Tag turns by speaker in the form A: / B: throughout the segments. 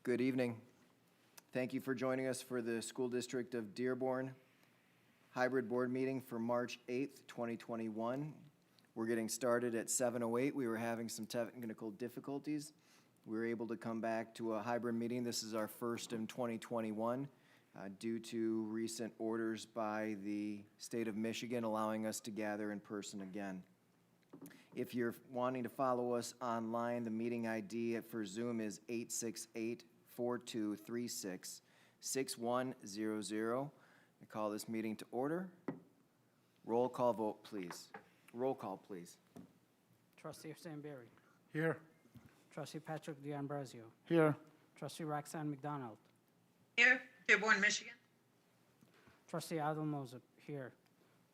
A: Good evening. Thank you for joining us for the School District of Dearborn hybrid board meeting for March 8th, 2021. We're getting started at 7:08. We were having some technical difficulties. We were able to come back to a hybrid meeting. This is our first in 2021 due to recent orders by the state of Michigan allowing us to gather in person again. If you're wanting to follow us online, the meeting ID for Zoom is 868-4236-6100. I call this meeting to order. Roll call vote, please. Roll call, please.
B: Trustee Stanberry.
C: Here.
B: Trustee Patrick D'Ambrosio.
C: Here.
B: Trustee Roxanne McDonald.
D: Here, Dearborn, Michigan.
B: Trustee Adel Moser, here.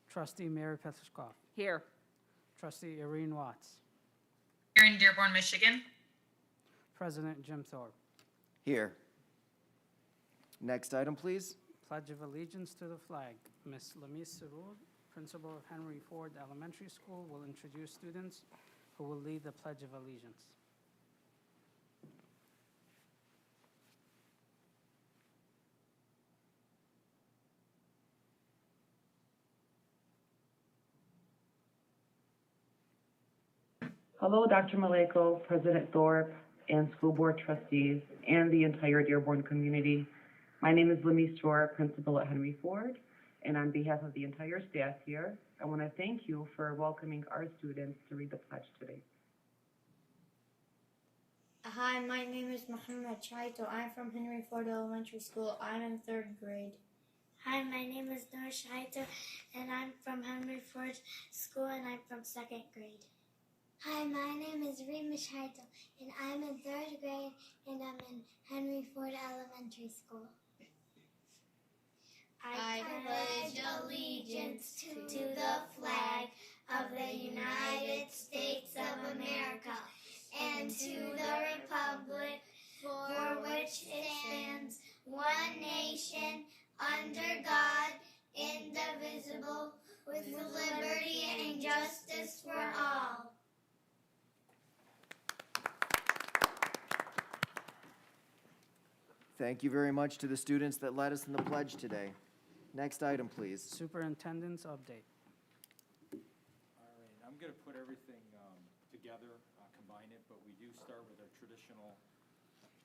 B: Trustee Mary Petroskov.
E: Here.
B: Trustee Irene Watts.
D: Here in Dearborn, Michigan.
B: President Jim Thorpe.
A: Here. Next item, please.
B: Pledge of Allegiance to the flag. Ms. Lamise Sarur, Principal of Henry Ford Elementary School, will introduce students who will lead the Pledge of Allegiance.
F: Hello, Dr. Maleko, President Thorpe, and school board trustees, and the entire Dearborn community. My name is Lamise Shore, Principal at Henry Ford, and on behalf of the entire staff here, I want to thank you for welcoming our students to read the pledge today.
G: Hi, my name is Muhammad Chaito. I'm from Henry Ford Elementary School. I'm in 3rd grade.
H: Hi, my name is Noor Shaito, and I'm from Henry Ford School, and I'm from 2nd grade.
I: Hi, my name is Reema Shaito, and I'm in 3rd grade, and I'm in Henry Ford Elementary School.
J: I pledge allegiance to the flag of the United States of America and to the republic for which it stands, one nation, under God, indivisible, with liberty and justice for all.
A: Thank you very much to the students that led us in the pledge today. Next item, please.
B: Superintendent's update.
K: All right, I'm going to put everything together, combine it, but we do start with our traditional.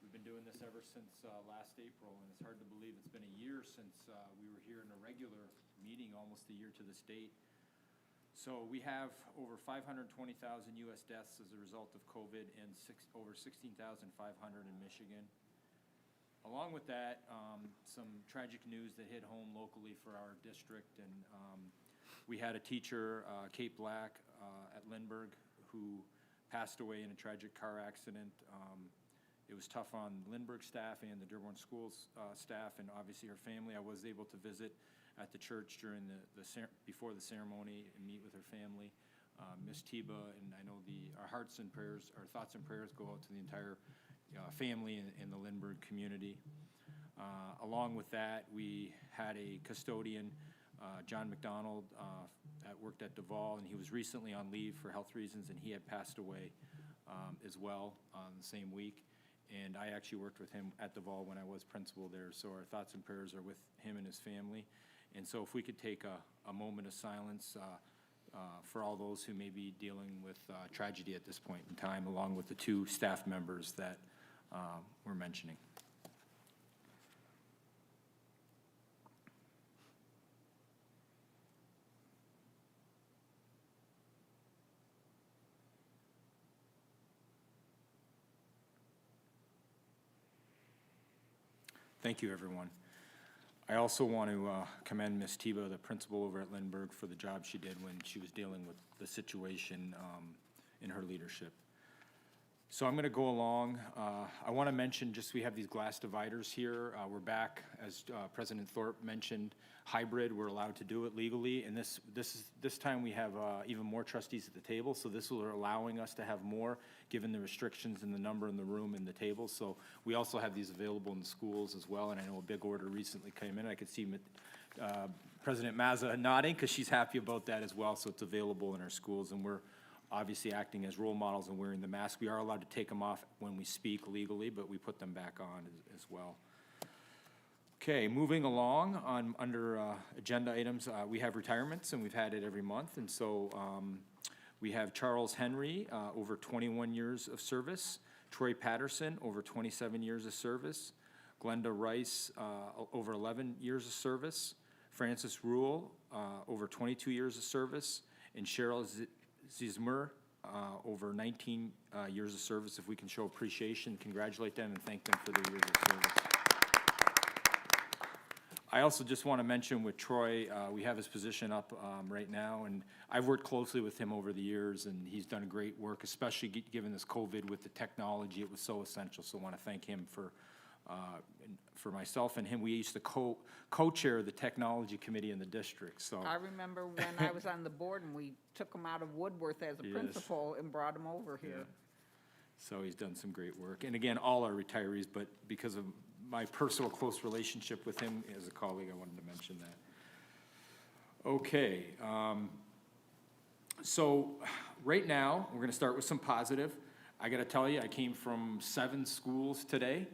K: We've been doing this ever since last April, and it's hard to believe it's been a year since we were here in a regular meeting, almost a year to the state. So we have over 520,000 U.S. deaths as a result of COVID and over 16,500 in Michigan. Along with that, some tragic news that hit home locally for our district, and we had a teacher, Kate Black, at Lindbergh, who passed away in a tragic car accident. It was tough on Lindbergh staff and the Dearborn Schools staff, and obviously her family. I was able to visit at the church during before the ceremony and meet with her family. Miss Tiba, and I know our hearts and prayers, our thoughts and prayers go out to the entire family in the Lindbergh community. Along with that, we had a custodian, John McDonald, that worked at Duval, and he was recently on leave for health reasons, and he had passed away as well on the same week. And I actually worked with him at Duval when I was principal there, so our thoughts and prayers are with him and his family. And so if we could take a moment of silence for all those who may be dealing with tragedy at this point in time, along with the 2 staff members that we're mentioning. Thank you, everyone. I also want to commend Ms. Tiba, the principal over at Lindbergh, for the job she did when she was dealing with the situation in her leadership. So I'm going to go along. I want to mention just we have these glass dividers here. We're back, as President Thorpe mentioned, hybrid. We're allowed to do it legally, and this time we have even more trustees at the table. So this will allowing us to have more, given the restrictions in the number in the room and the table. So we also have these available in the schools as well. And I know a big order recently came in. I could see President Mazza nodding because she's happy about that as well. So it's available in our schools, and we're obviously acting as role models and wearing the mask. We are allowed to take them off when we speak legally, but we put them back on as well. Okay, moving along under agenda items, we have retirements, and we've had it every month. And so we have Charles Henry, over 21 years of service. Troy Patterson, over 27 years of service. Glenda Rice, over 11 years of service. Francis Rule, over 22 years of service. And Cheryl Zizmer, over 19 years of service. If we can show appreciation, congratulate them and thank them for their years of service. I also just want to mention with Troy, we have his position up right now, and I've worked closely with him over the years, and he's done great work, especially given this COVID with the technology. It was so essential, so I want to thank him for myself and him. We used to co-chair the technology committee in the district, so.
C: I remember when I was on the board and we took him out of Woodworth as a
K: Yes.
C: principal and brought him over here.
K: Yeah. So he's done some great work. And again, all our retirees, but because of my personal close relationship with him as a colleague, I wanted to mention that. Okay. So right now, we're going to start with some positive. I got to tell you, I came from 7 schools today.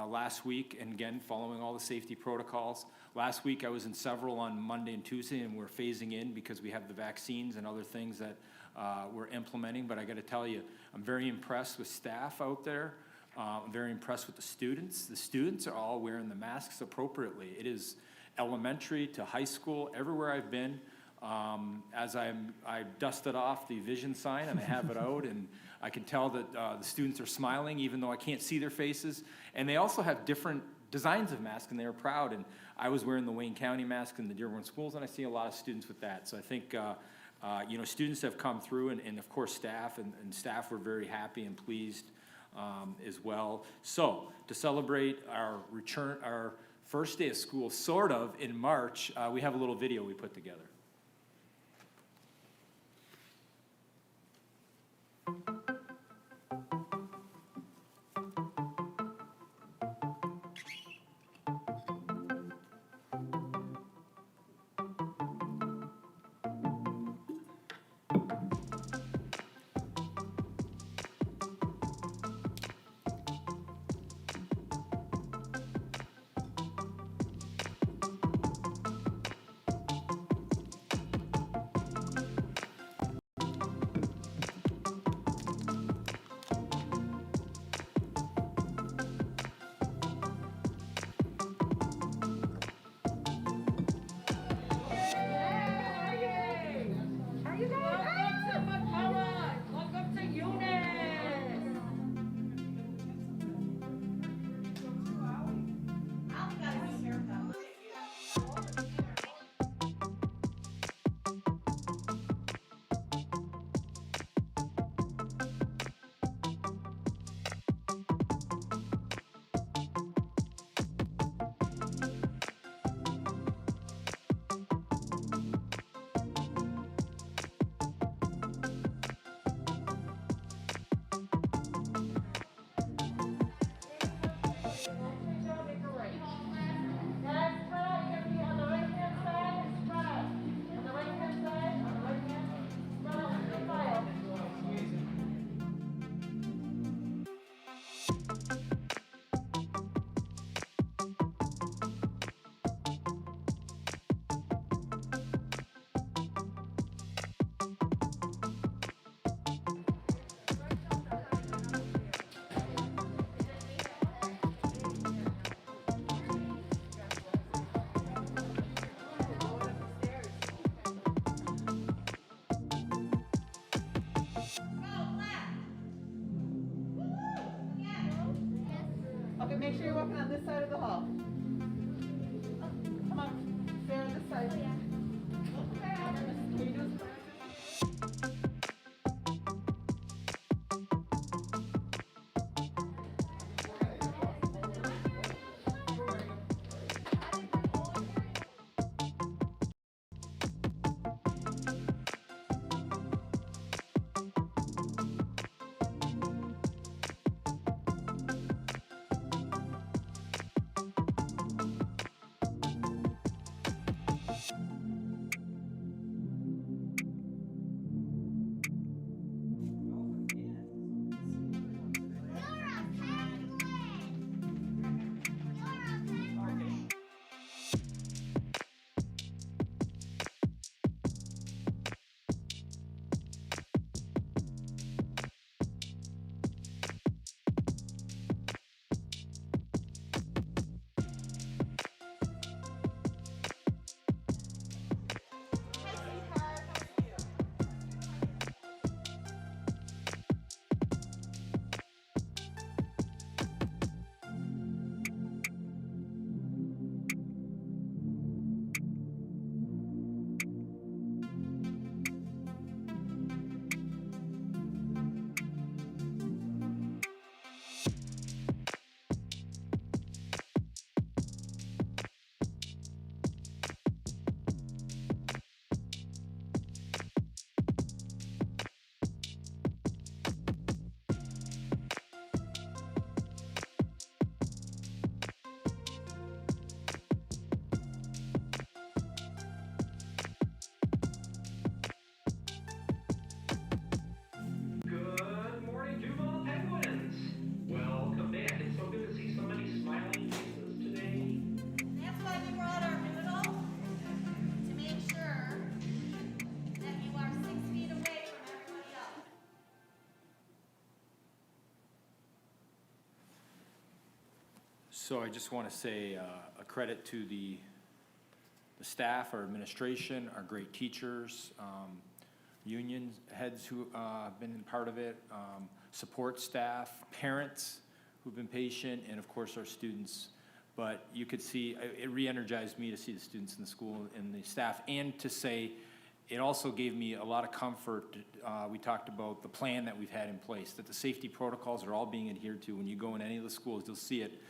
K: Last week, and again, following all the safety protocols. Last week, I was in several on Monday and Tuesday, and we're phasing in because we have the vaccines and other things that we're implementing. But I got to tell you, I'm very impressed with staff out there. I'm very impressed with the students. The students are all wearing the masks appropriately. It is elementary to high school, everywhere I've been. As I dusted off the vision sign and I have it out, and I can tell that the students are smiling even though I can't see their faces. And they also have different designs of masks, and they are proud. And I was wearing the Wayne County mask in the Dearborn schools, and I see a lot of students with that. So I think, students have come through, and of course staff, and staff were very happy and pleased as well. So to celebrate our return, our first day of school, sort of, in March, we have a little video we put together.
C: Okay, make sure you're walking on this side of the hall. Come on, stay on this side. Can you do this?
K: So I just want to say a credit to the staff, our administration, our great teachers, union heads who have been part of it, support staff, parents who've been patient, and of course our students. But you could see, it re-energized me to see the students in the school and the staff, and to say, it also gave me a lot of comfort. We talked about the plan that we've had in place, that the safety protocols are all being adhered to. When you go in any of the schools, you'll see it.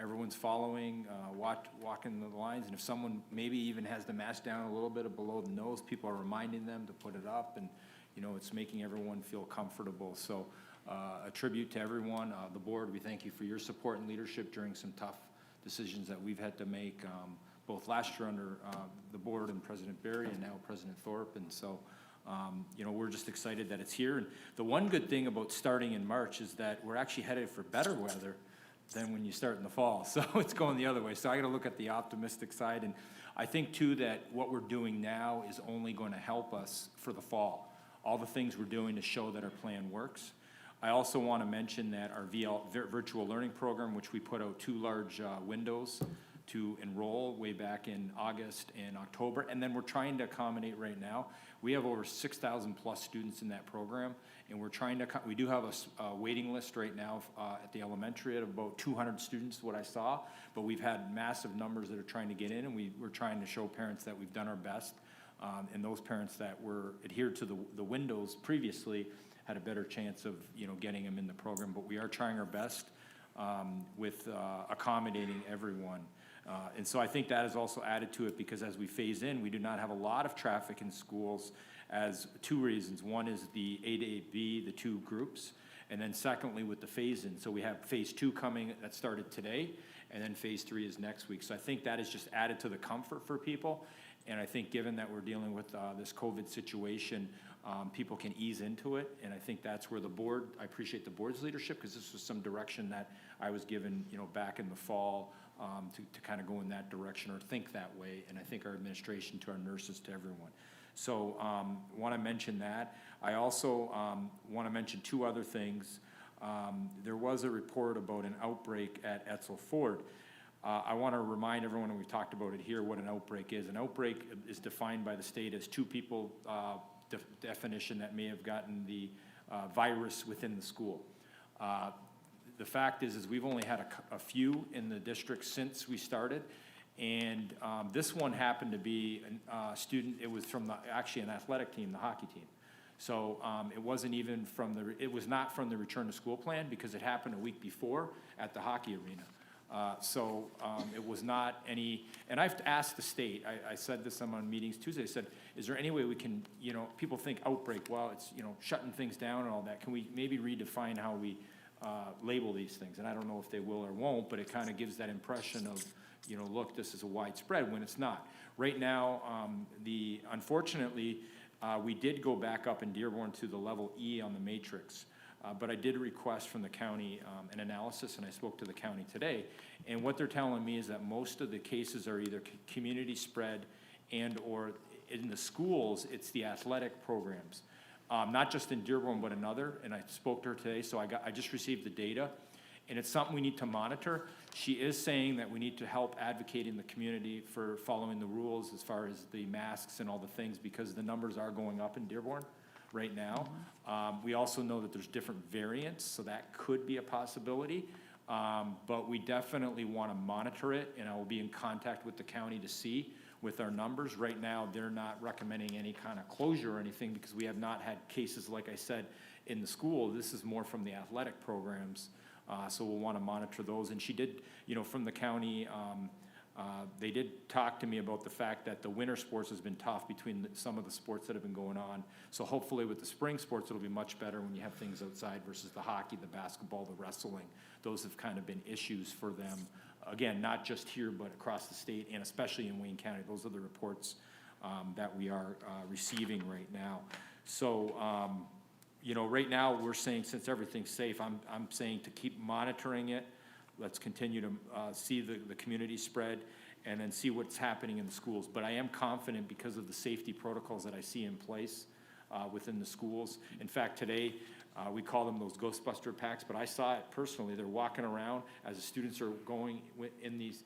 K: Everyone's following, walking the lines, and if someone maybe even has the mask down a little bit below the nose, people are reminding them to put it up, and you know, it's making everyone feel comfortable. So a tribute to everyone. The board, we thank you for your support and leadership during some tough decisions that we've had to make, both last year under the board and President Berry and now President Thorpe. And so, you know, we're just excited that it's here. And the one good thing about starting in March is that we're actually headed for better weather than when you start in the fall. So it's going the other way. So I got to look at the optimistic side. And I think too that what we're doing now is only going to help us for the fall. All the things we're doing to show that our plan works. I also want to mention that our virtual learning program, which we put out 2 large windows to enroll way back in August and October, and then we're trying to accommodate right now. We have over 6,000 plus students in that program, and we're trying to, we do have a waiting list right now at the elementary at about 200 students, what I saw, but we've had massive numbers that are trying to get in, and we're trying to show parents that we've done our best, and those parents that were adhered to the windows previously had a better chance of, you know, getting them in the program, but we are trying our best with accommodating everyone. And so I think that is also added to it, because as we phase in, we do not have a lot of traffic in schools, as 2 reasons. One is the A to 8B, the 2 groups, and then secondly with the phase in. So we have phase 2 coming that started today, and then phase 3 is next week. So I think that is just added to the comfort for people. And I think given that we're dealing with this COVID situation, people can ease into it. And I think that's where the board, I appreciate the board's leadership, because this was some direction that I was given, you know, back in the fall, to kind of go in that direction or think that way. And I think our administration, to our nurses, to everyone. So want to mention that. I also want to mention 2 other things. There was a report about an outbreak at Etzel Ford. I want to remind everyone, and we've talked about it here, what an outbreak is. An outbreak is defined by the state as 2 people, definition, that may have gotten the virus within the school. The fact is we've only had a few in the district since we started, and this one happened to be a student. It was from actually an athletic team, the hockey team. So it wasn't even from it was not from the return to school plan, because it happened a week before at the hockey arena. It was not any, and I've asked the state, I said this on meetings Tuesday, I said, is there any way we can, you know, people think outbreak, well, it's, you know, shutting things down and all that. Can we maybe redefine how we label these things? And I don't know if they will or won't, but it kind of gives that impression of, you know, look, this is a widespread, when it's not. Right now, unfortunately, we did go back up in Dearborn to the level E on the matrix. But I did request from the county an analysis, and I spoke to the county today. And what they're telling me is that most of the cases are either community spread and or in the schools, it's the athletic programs. Not just in Dearborn, but another. And I spoke to her today, so I just received the data. And it's something we need to monitor. She is saying that we need to help advocate in the community for following the rules as far as the masks and all the things, because the numbers are going up in Dearborn right now. We also know that there's different variants, so that could be a possibility. But we definitely want to monitor it, and I will be in contact with the county to see with our numbers. Right now, they're not recommending any kind of closure or anything, because we have not had cases, like I said, in the school. This is more from the athletic programs, so we'll want to monitor those. And she did, you know, from the county, they did talk to me about the fact that the winter sports has been tough between some of the sports that have been going on. So hopefully with the spring sports, it'll be much better when you have things outside versus the hockey, the basketball, the wrestling. Those have kind of been issues for them. Again, not just here, but across the state, and especially in Wayne County. Those are the reports that we are receiving right now. So, you know, right now we're saying, since everything's safe, I'm saying to keep monitoring it. Let's continue to see the community spread, and then see what's happening in the schools. But I am confident, because of the safety protocols that I see in place within the schools. In fact, today We call them those Ghostbuster packs, but I saw it personally. They're walking around as the students are going in these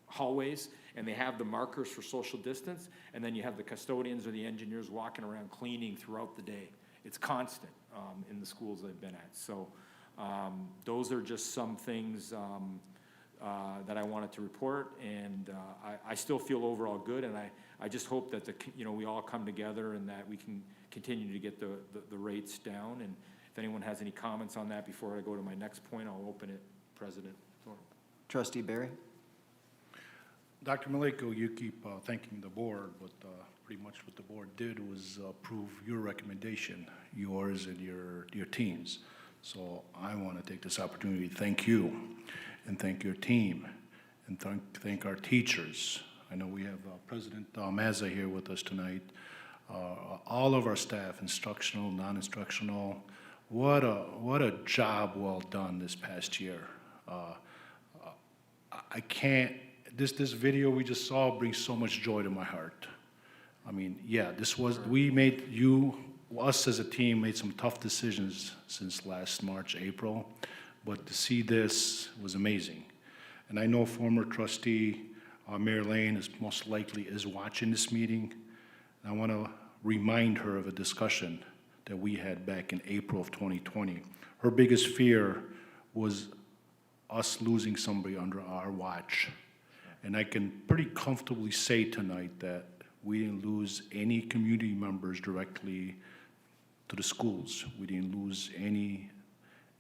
K: hallways, and they have the markers for social distance, and then you have the custodians or the engineers walking around cleaning throughout the day. It's constant in the schools I've been at. So those are just some things that I wanted to report, and I still feel overall good, and I just hope that we all come together and that we can continue to get the rates down. And if anyone has any comments on that before I go to my next point, I'll open it, President Thorpe.
A: Trustee Barry?
E: Dr. Maleko, you keep thanking the board, but pretty much what the board did was approve your recommendation, yours and your team's. So I want to take this opportunity to thank you and thank your team and thank our teachers. I know we have President Mazza here with us tonight. All of our staff, instructional, non-instructional, what a job well done this past year. I can't, this video we just saw brings so much joy to my heart. I mean, yeah, us as a team made some tough decisions since last March, April, but to see this was amazing. And I know former trustee Mary Lane is most likely watching this meeting. I want to remind her of a discussion that we had back in April of 2020. Her biggest fear was us losing somebody under our watch. And I can pretty comfortably say tonight that we didn't lose any community members directly to the schools. We didn't lose any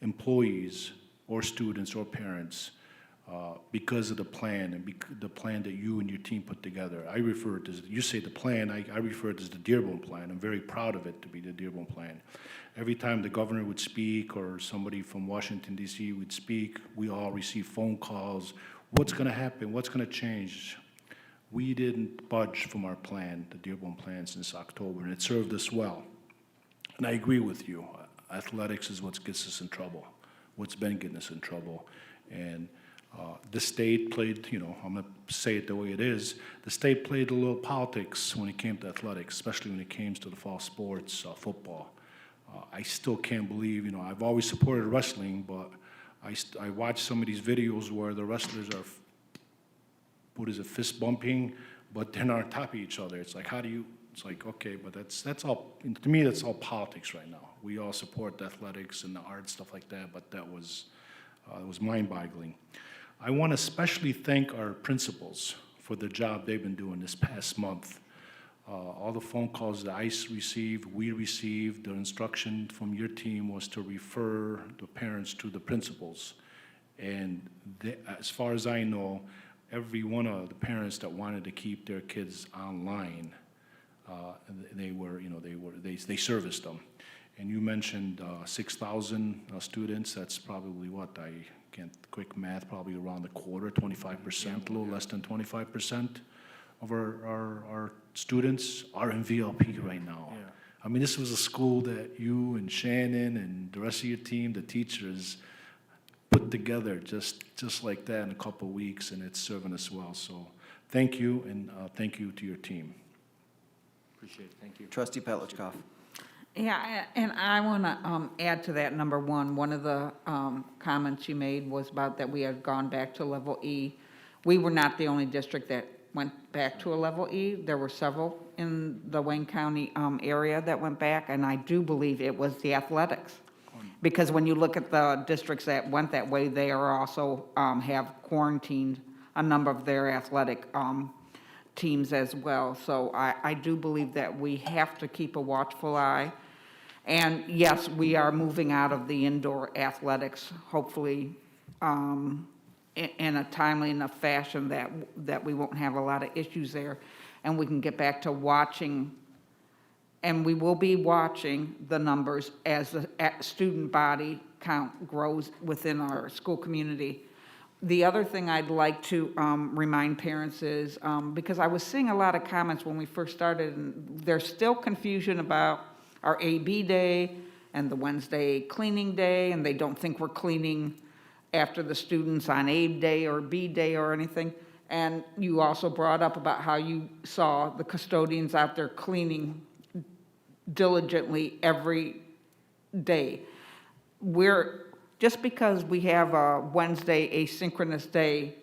E: employees or students or parents because of the plan and the plan that you and your team put together. I refer to it as, you say the plan, I refer to it as the Dearborn plan. I'm very proud of it to be the Dearborn plan. Every time the governor would speak or somebody from Washington, D.C. would speak, we all receive phone calls. What's going to happen? What's going to change? We didn't budge from our plan, the Dearborn plan, since October, and it served us well. And I agree with you. Athletics is what gets us in trouble, what's been getting us in trouble. And the state played, I'm going to say it the way it is, the state played a little politics when it came to athletics, especially when it came to the fall sports, football. I still can't believe, I've always supported wrestling, but I watch some of these videos where the wrestlers are, fist bumping, but they're not on top of each other. It's like, it's like, okay, but that's all, to me, that's all politics right now. We all support the athletics and the art, stuff like that, but that was mind-boggling. I want to especially thank our principals for the job they've been doing this past month. All the phone calls that I received, we received, the instruction from your team was to refer the parents to the principals. And as far as I know, every one of the parents that wanted to keep their kids online, they serviced them. And you mentioned 6,000 students. That's probably what I can't quick math. Probably around a quarter, 25%, a little less than 25% of our students are in VLP right now. Yeah. I mean, this was a school that you and Shannon and the rest of your team, the teachers, put together just like that in a couple of weeks, and it's serving us well. So thank you, and thank you to your team.
K: Appreciate it. Thank you.
A: Trustee Petlicoff.
L: Yeah, and I want to add to that, number one. One of the comments you made was about that we had gone back to level E. We were not the only district that went back to a level E. There were several in the Wayne County area that went back, and I do believe it was the athletics. Because when you look at the districts that went that way, they are also have quarantined a number of their athletic teams as well. So I do believe that we have to keep a watchful eye. And yes, we are moving out of the indoor athletics, hopefully in a timely enough fashion that we won't have a lot of issues there, and we can get back to watching. And we will be watching the numbers as the student body count grows within our school community. The other thing I'd like to remind parents is, because I was seeing a lot of comments when we first started, and there's still confusion about our AB day and the Wednesday cleaning day, and they don't think we're cleaning after the students on A day or B day or anything. And you also brought up about how you saw the custodians out there cleaning diligently every day. just because we have a Wednesday asynchronous day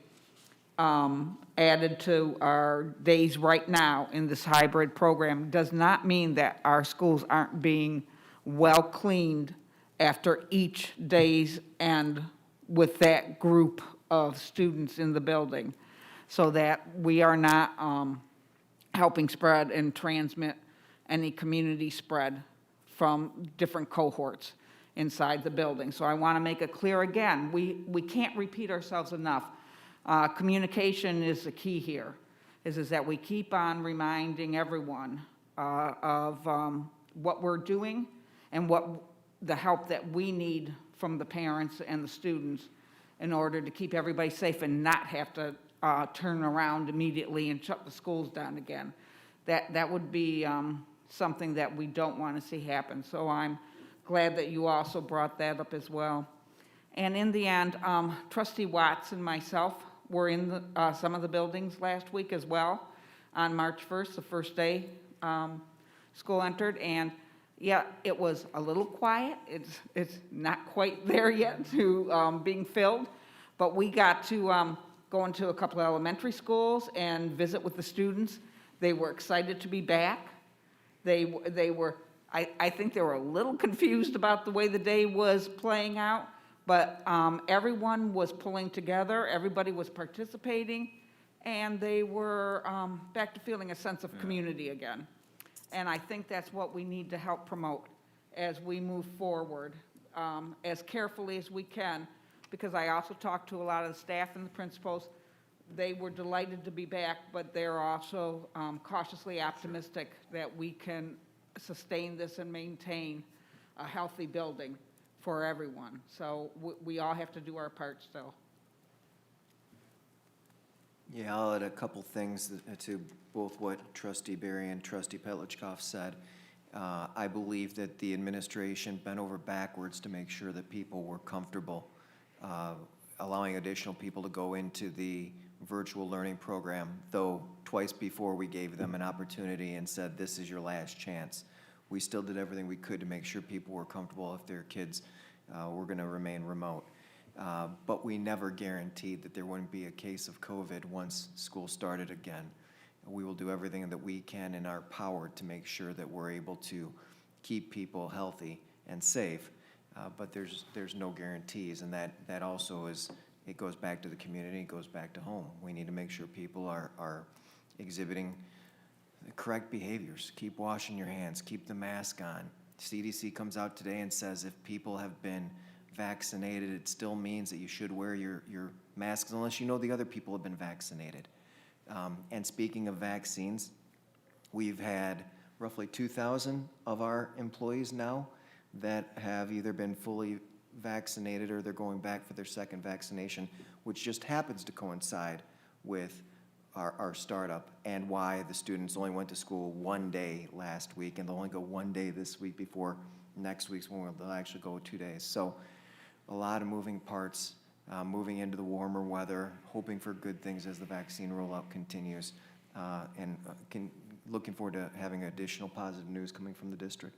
L: added to our days right now in this hybrid program, does not mean that our schools aren't being well cleaned after each day's end with that group of students in the building, so that we are not helping spread and transmit any community spread from different cohorts inside the building. So I want to make it clear again, we can't repeat ourselves enough. Communication is the key here, is that we keep on reminding everyone of what we're doing and what the help that we need from the parents and the students in order to keep everybody safe and not have to turn around immediately and shut the schools down again. That would be something that we don't want to see happen. So I'm glad that you also brought that up as well. And in the end, Trustee Watts and myself were in some of the buildings last week as well on March 1st, the first day school entered. And yeah, it was a little quiet. It's not quite there yet to being filled, but we got to go into a couple of elementary schools and visit with the students. They were excited to be back. They were, I think they were a little confused about the way the day was playing out, but everyone was pulling together, everybody was participating, and they were back to feeling a sense of community again. And I think that's what we need to help promote as we move forward, as carefully as we can, because I also talked to a lot of the staff and the principals. They were delighted to be back, but they're also cautiously optimistic that we can sustain this and maintain a healthy building for everyone. So we all have to do our part still.
A: Yeah, I'll add a couple things to both what Trustee Berry and Trustee Petlicoff said. I believe that the administration bent over backwards to make sure that people were comfortable allowing additional people to go into the virtual learning program, though twice before we gave them an opportunity and said, this is your last chance. We still did everything we could to make sure people were comfortable if their kids were going to remain remote. But we never guaranteed that there wouldn't be a case of COVID once school started again. We will do everything that we can in our power to make sure that we're able to keep people healthy and safe, but there's no guarantees, and that also is, it goes back to the community, it goes back to home. We need to make sure people are exhibiting the correct behaviors. Keep washing your hands, keep the mask on. CDC comes out today and says if people have been vaccinated, it still means that you should wear your masks unless you know the other people have been vaccinated. And speaking of vaccines, we've had roughly 2,000 of our employees now that have either been fully vaccinated or they're going back for their second vaccination, which just happens to coincide with our startup and why the students only went to school one day last week and they'll only go one day this week before next week's when they'll actually go 2 days. So a lot of moving parts, moving into the warmer weather, hoping for good things as the vaccine rollout continues, and looking forward to having additional positive news coming from the district.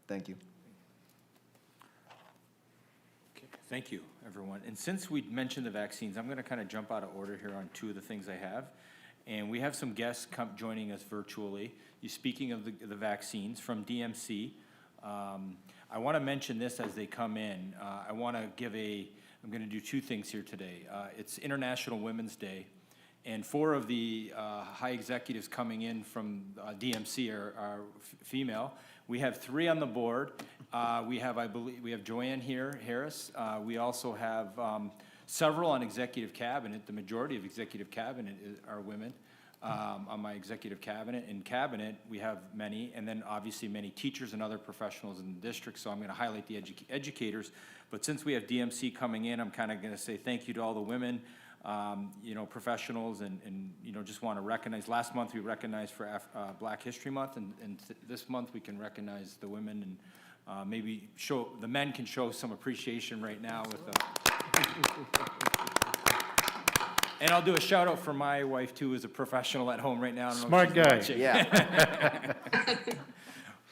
A: Thank you.
K: Okay, thank you, everyone. And since we mentioned the vaccines, I'm going to kind of jump out of order here on two of the things I have. And we have some guests joining us virtually. Speaking of the vaccines from DMC, I want to mention this as they come in. I want to I'm going to do two things here today. It's International Women's Day, and 4 of the high executives coming in from DMC are female. We have 3 on the board. We have Joanne Harris. We also have several on executive cabinet. The majority of executive cabinet are women. On my executive cabinet. In cabinet, we have many, and then obviously many teachers and other professionals in the district, so I'm going to highlight the educators. But since we have DMC coming in, I'm kind of going to say thank you to all the women, professionals, and just want to recognize. Last month we recognized for Black History Month, and this month we can recognize the women, and maybe the men can show some appreciation right now with And I'll do a shout out for my wife too, who's a professional at home right now. I don't know if
E: Smart
K: she's
E: guy.
K: watching.
A: Yeah.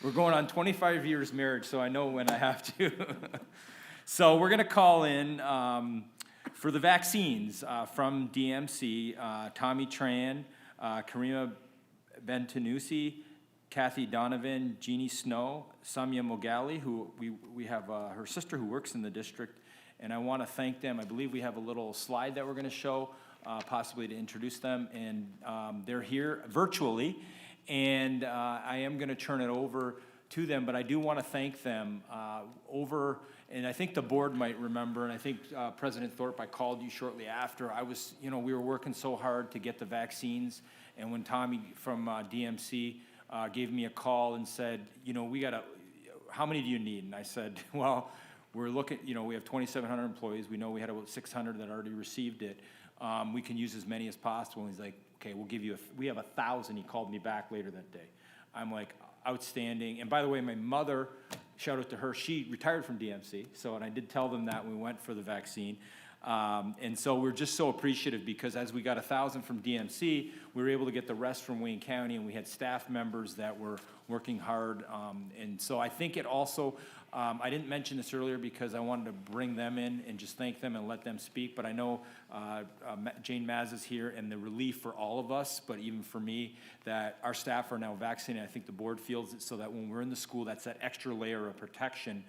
K: We're going on 25 years marriage, so I know when I have to. So we're going to call in for the vaccines from DMC, Tommy Tran, Karima Bentanusi, Kathy Donovan, Jeannie Snow, Samia Mogali, who we have her sister who works in the district, and I want to thank them. I believe we have a little slide that we're going to show, possibly to introduce them, and they're here virtually, and I am going to turn it over to them, but I do want to thank them and I think the board might remember, and I think President Thorpe, I called you shortly after. We were working so hard to get the vaccines, and when Tommy from DMC gave me a call and said, how many do you need? And I said, well, we're looking, we have 2,700 employees. We know we had about 600 that already received it. We can use as many as possible. And he's like, okay, we have 1,000. He called me back later that day. I'm like, outstanding. And by the way, my mother, shout out to her, she retired from DMC. And I did tell them that when we went for the vaccine. And so we're just so appreciative because as we got 1,000 from DMC, we were able to get the rest from Wayne County, and we had staff members that were working hard. And so I think it also, I didn't mention this earlier because I wanted to bring them in and just thank them and let them speak, but I know Jane Maz is here, and the relief for all of us, but even for me, that our staff are now vaccinated. I think the board feels it so that when we're in the school, that's that extra layer of protection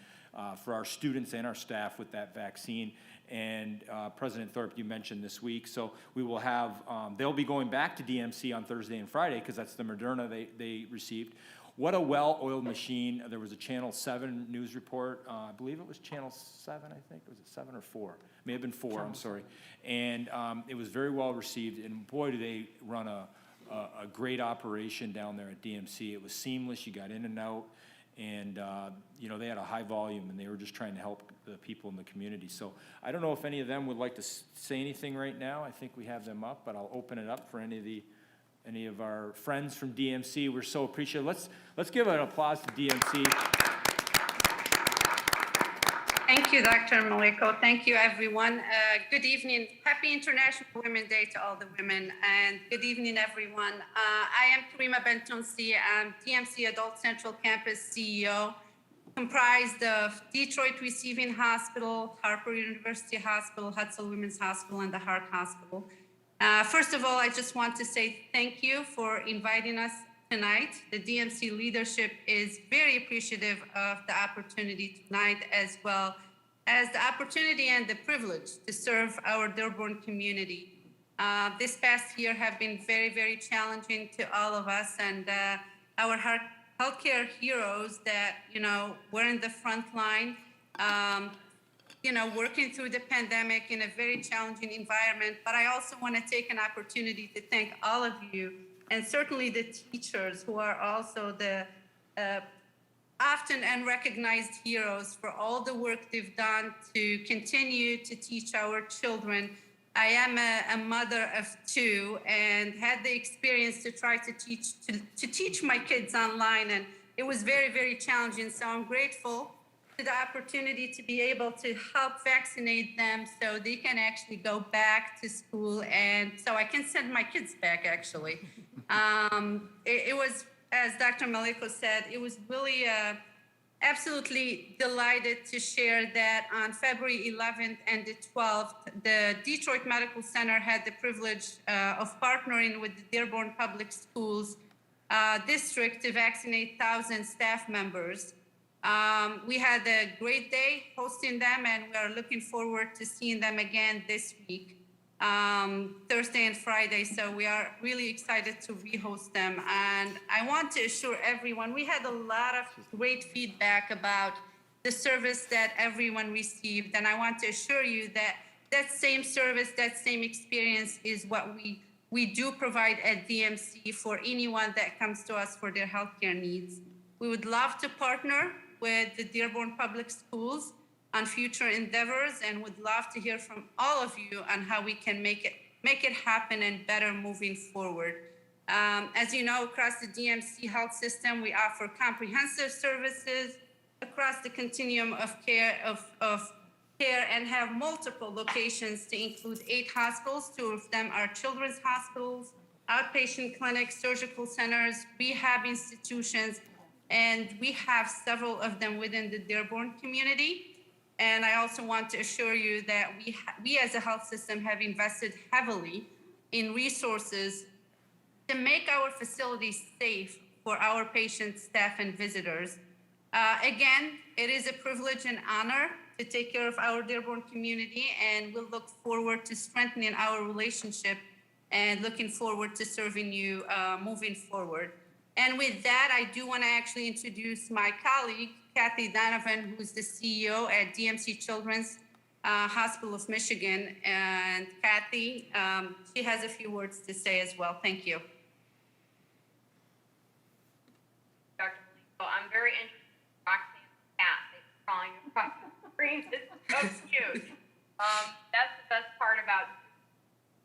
K: for our students and our staff with that vaccine. And President Thorpe, you mentioned this week, so we will have, they'll be going back to DMC on Thursday and Friday because that's the Moderna they received. What a well-oiled machine. There was a Channel 7 news report. I believe it was Channel 7, I think. Was it 7 or 4? May have been 4, I'm sorry. And it was very well received, and boy, do they run a great operation down there at DMC. It was seamless. You got in and out. And, they had a high volume, and they were just trying to help the people in the community. So I don't know if any of them would like to say anything right now. I think we have them up, but I'll open it up for any of our friends from DMC. We're so appreciative. Let's give an applause to DMC.
M: Thank you, Dr. Maleko. Thank you, everyone. Good evening. Happy International Women's Day to all the women, and good evening, everyone. I am Karima Bentonsi. I'm DMC Adult Central Campus CEO, comprised of Detroit Receiving Hospital, Harper University Hospital, Hudson Women's Hospital, and the Heart Hospital. First of all, I just want to say thank you for inviting us tonight. The DMC leadership is very appreciative of the opportunity tonight, as well as the opportunity and the privilege to serve our Dearborn community. This past year have been very, very challenging to all of us, and our healthcare heroes that, were in the front line, working through the pandemic in a very challenging environment. But I also want to take an opportunity to thank all of you, and certainly the teachers who are also the often unrecognized heroes for all the work they've done to continue to teach our children. I am a mother of 2 and had the experience to try to teach my kids online, and it was very, very challenging. So I'm grateful to the opportunity to be able to help vaccinate them so they can actually go back to school, and so I can send my kids back, actually. It was, as Dr. Maleko said, it was really absolutely delighted to share that on February 11th and the 12th, the Detroit Medical Center had the privilege of partnering with the Dearborn Public Schools district to vaccinate 1,000 staff members. We had a great day hosting them, and we are looking forward to seeing them again this week, Thursday and Friday. So we are really excited to rehost them. And I want to assure everyone, we had a lot of great feedback about the service that everyone received. And I want to assure you that that same service, that same experience is what we do provide at DMC for anyone that comes to us for their healthcare needs. We would love to partner with the Dearborn Public Schools on future endeavors, and would love to hear from all of you on how we can make it happen and better moving forward. As you know, across the DMC health system, we offer comprehensive services across the continuum of care and have multiple locations to include 8 hospitals. 2 of them are children's hospitals, outpatient clinics, surgical centers, rehab institutions, and we have several of them within the Dearborn community. And I also want to assure you that we as a health system have invested heavily in resources to make our facilities safe for our patients, staff, and visitors. Again, it is a privilege and honor to take care of our Dearborn community, and we'll look forward to strengthening our relationship and looking forward to serving you moving forward. And with that, I do want to actually introduce my colleague, Kathy Donovan, who's the CEO at DMC Children's Hospital of Michigan. And Kathy, she has a few words to say as well. Thank you.
N: Dr. So I'm very interested in Roxanne's cat. They're calling her Roxanne Scream. It's so cute. That's the best part about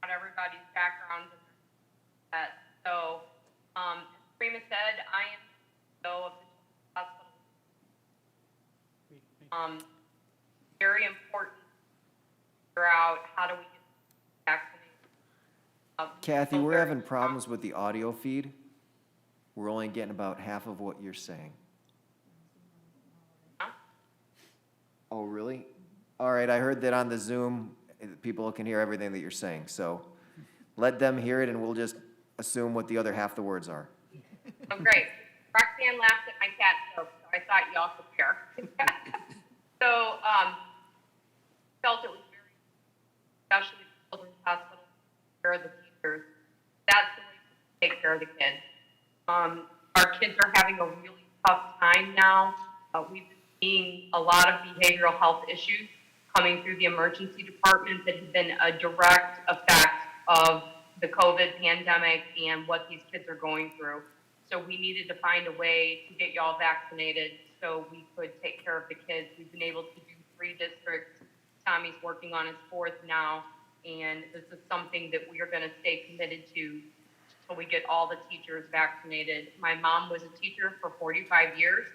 N: not everybody's backgrounds and their pets. So, as Prima said, I am CEO of the hospital. Very important to figure out how do we get vaccinated.
A: Kathy, we're having problems with the audio feed. We're only getting about half of what you're saying. Oh, really? All right, I heard that on the Zoom, people can hear everything that you're saying, so let them hear it and we'll just assume what the other half the words are.
N: Oh, great. Roxanne laughed at my cat joke, so I thought y'all could hear. So, felt it was very, especially the children's hospital, take care of the teachers. That's the way to take care of the kids. Our kids are having a really tough time now. We've been seeing a lot of behavioral health issues coming through the emergency department that have been a direct effect of the COVID pandemic and what these kids are going through. So we needed to find a way to get y'all vaccinated so we could take care of the kids. We've been able to do 3 districts. Tommy's working on his 4th now, and this is something that we are going to stay committed to until we get all the teachers vaccinated. My mom was a teacher for 45 years,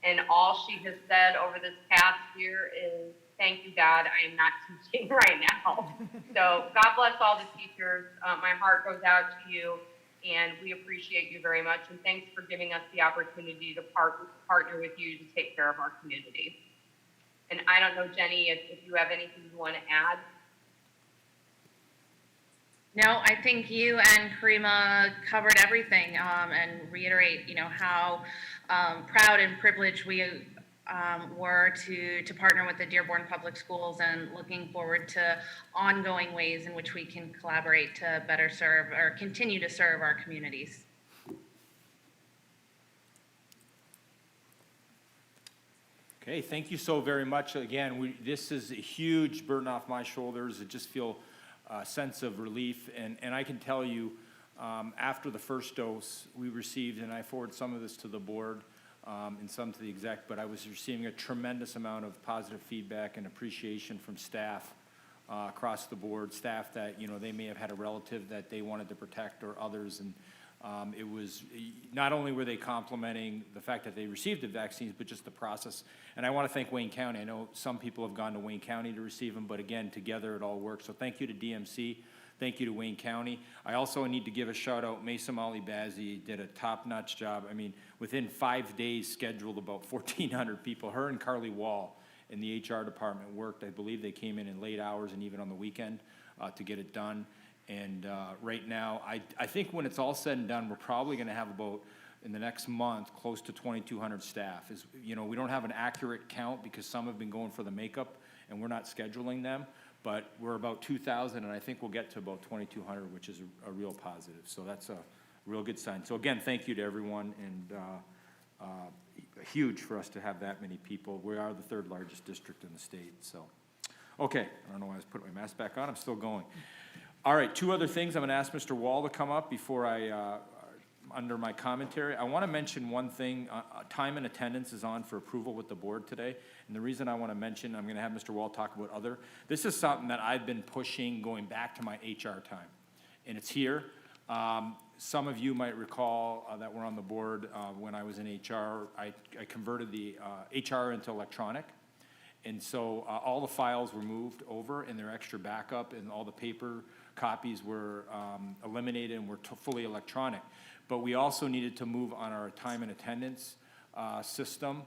N: and all she has said over this past year is, thank you, God, I am not teaching right now. So God bless all the teachers. My heart goes out to you, and we appreciate you very much. And thanks for giving us the opportunity to partner with you to take care of our community. And I don't know, Jenny, if you have anything you want to add.
O: No, I think you and Karima covered everything, and reiterate, how proud and privileged we were to partner with the Dearborn Public Schools, and looking forward to ongoing ways in which we can collaborate to better serve or continue to serve our communities.
K: Okay, thank you so very much. Again, this is a huge burden off my shoulders. I just feel a sense of relief. And I can tell you, after the first dose we received, and I forwarded some of this to the board and some to the exec, but I was receiving a tremendous amount of positive feedback and appreciation from staff across the board, staff that, they may have had a relative that they wanted to protect or others. And it was, not only were they complimenting the fact that they received the vaccines, but just the process. And I want to thank Wayne County. I know some people have gone to Wayne County to receive them, but again, together it all works. So thank you to DMC. Thank you to Wayne County. I also need to give a shout out. Mesa Molly Bazzi did a top-notch job. I mean, within 5 days, scheduled about 1,400 people. Her and Carly Wall in the HR department worked. I believe they came in late hours and even on the weekend to get it done. And right now, I think when it's all said and done, we're probably going to have about, in the next month, close to 2,200 staff. We don't have an accurate count because some have been going for the makeup and we're not scheduling them, but we're about 2,000, and I think we'll get to about 2,200, which is a real positive. So that's a real good sign. So again, thank you to everyone, and huge for us to have that many people. We are the 3rd largest district in the state. So, okay, I don't know why I was putting my mask back on. I'm still going. All right, 2 other things. I'm going to ask Mr. Wall to come up before I, under my commentary. I want to mention one thing. Time and attendance is on for approval with the board today. And the reason I want to mention, I'm going to have Mr. Wall talk about other. This is something that I've been pushing going back to my HR time. And it's here. Some of you might recall that were on the board when I was in HR. I converted the HR into electronic. And so all the files were moved over and their extra backup, and all the paper copies were eliminated and were fully electronic. But we also needed to move on our time and attendance system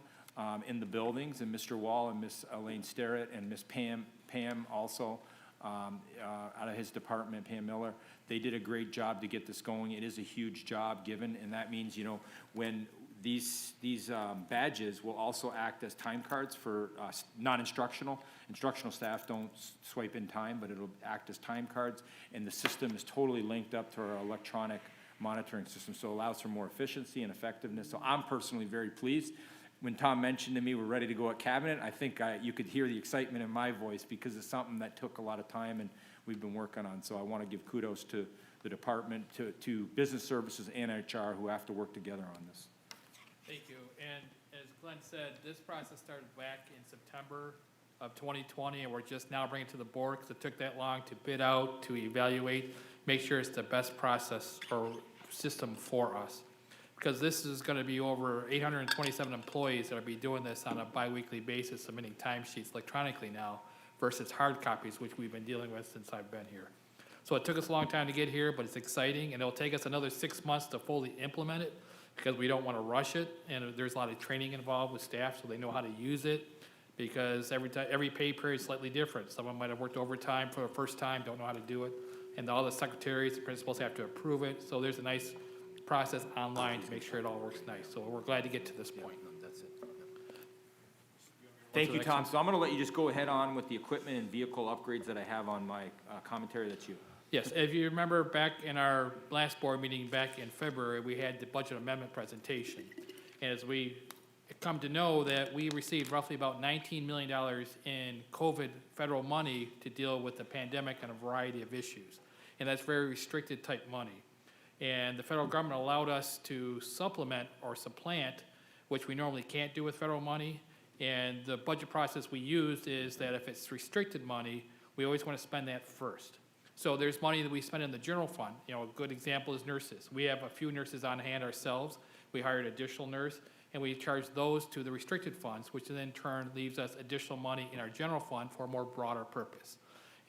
K: in the buildings, and Mr. Wall and Miss Elaine Sterrett and Miss Pam also, out of his department, Pam Miller. They did a great job to get this going. It is a huge job given, and that means, you know, when these badges will also act as time cards for non-instructional. Instructional staff don't swipe in time, but it'll act as time cards, and the system is totally linked up to our electronic monitoring system, so it allows for more efficiency and effectiveness. So I'm personally very pleased. When Tom mentioned to me we're ready to go at cabinet, I think you could hear the excitement in my voice because it's something that took a lot of time and we've been working on. So I want to give kudos to the department, to business services and HR who have to work together on this.
P: Thank you. And as Glenn said, this process started back in September of 2020, and we're just now bringing it to the board because it took that long to bid out, to evaluate, make sure it's the best process or system for us. Because this is going to be over 827 employees that will be doing this on a biweekly basis, submitting timesheets electronically now versus hard copies, which we've been dealing with since I've been here. So it took us a long time to get here, but it's exciting, and it'll take us another 6 months to fully implement it because we don't want to rush it, and there's a lot of training involved with staff so they know how to use it, because every pay period is slightly different. Someone might have worked overtime for the first time, don't know how to do it, and all the secretaries, the principals have to approve it, so there's a nice process online to make sure it all works nice. So we're glad to get to this point.
K: That's it. Thank you, Tom. So I'm going to let you just go ahead on with the equipment and vehicle upgrades that I have on my commentary. That's you.
P: Yes, if you remember back in our last board meeting back in February, we had the budget amendment presentation. And as we come to know that we received roughly about $19 million in COVID federal money to deal with the pandemic and a variety of issues. And that's very restricted type money. And the federal government allowed us to supplement or supplant, which we normally can't do with federal money. And the budget process we used is that if it's restricted money, we always want to spend that first. So there's money that we spend in the general fund. You know, a good example is nurses. We have a few nurses on hand ourselves. We hired an additional nurse, and we charge those to the restricted funds, which then in turn leaves us additional money in our general fund for a more broader purpose.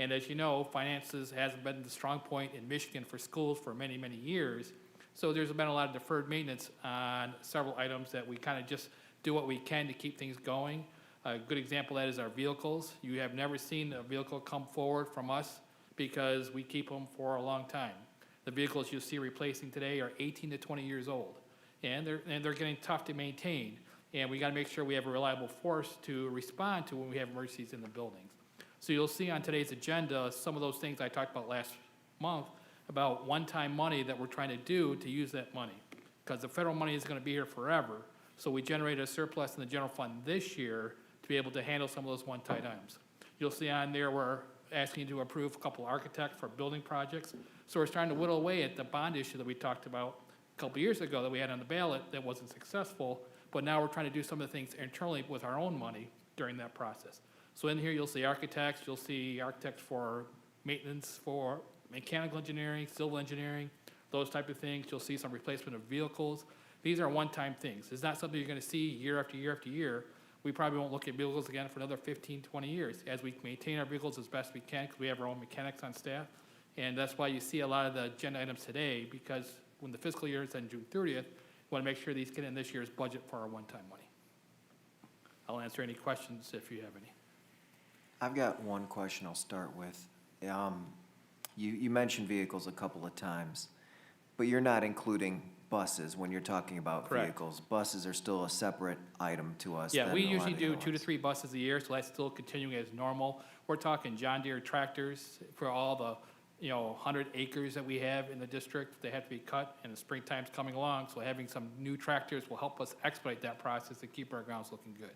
P: And as you know, finances hasn't been the strong point in Michigan for schools for many, many years. So there's been a lot of deferred maintenance on several items that we kind of just do what we can to keep things going. A good example of that is our vehicles. You have never seen a vehicle come forward from us because we keep them for a long time. The vehicles you see replacing today are 18 to 20 years old, and they're getting tough to maintain. And we got to make sure we have a reliable force to respond to when we have emergencies in the buildings. So you'll see on today's agenda some of those things I talked about last month about one-time money that we're trying to do to use that money. Because the federal money is going to be here forever. So we generated a surplus in the general fund this year to be able to handle some of those one-time items. You'll see on there we're asking you to approve a couple architects for building projects. So we're starting to whittle away at the bond issue that we talked about a couple years ago that we had on the ballot that wasn't successful. But now we're trying to do some of the things internally with our own money during that process. So in here, you'll see architects, you'll see architects for maintenance, for mechanical engineering, civil engineering, those type of things. You'll see some replacement of vehicles. These are one-time things. It's not something you're going to see year after year after year. We probably won't look at vehicles again for another 15, 20 years as we maintain our vehicles as best we can because we have our own mechanics on staff. And that's why you see a lot of the agenda items today, because when the fiscal year is on June 30th, we want to make sure these get in this year's budget for our one-time money. I'll answer any questions if you have any.
A: I've got one question I'll start with. You mentioned vehicles a couple of times, but you're not including buses when you're talking about
P: Correct.
A: vehicles. Buses are still a separate item to us.
P: Yeah,
A: than
P: we
A: a lot
P: usually
A: of the
P: do
A: other
P: 2 to
A: ones.
P: 3 buses a year, so that's still continuing as normal. We're talking John Deere tractors for all the 100 acres that we have in the district. They have to be cut, and the springtime's coming along, so having some new tractors will help us expedite that process and keep our grounds looking good.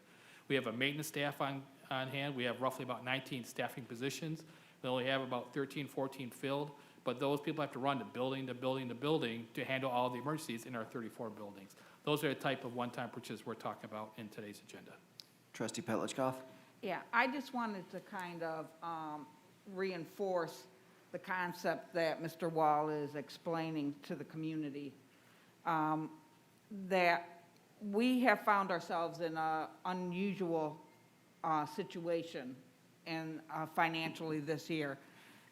P: We have a maintenance staff on hand. We have roughly about 19 staffing positions. We only have about 13, 14 filled, but those people have to run to building to building to building to handle all the emergencies in our 34 buildings. Those are the type of one-time purchases we're talking about in today's agenda.
A: Trustee Petlicoff?
L: Yeah, I just wanted to kind of reinforce the concept that Mr. Wall is explaining to the community, that we have found ourselves in an unusual situation and financially this year.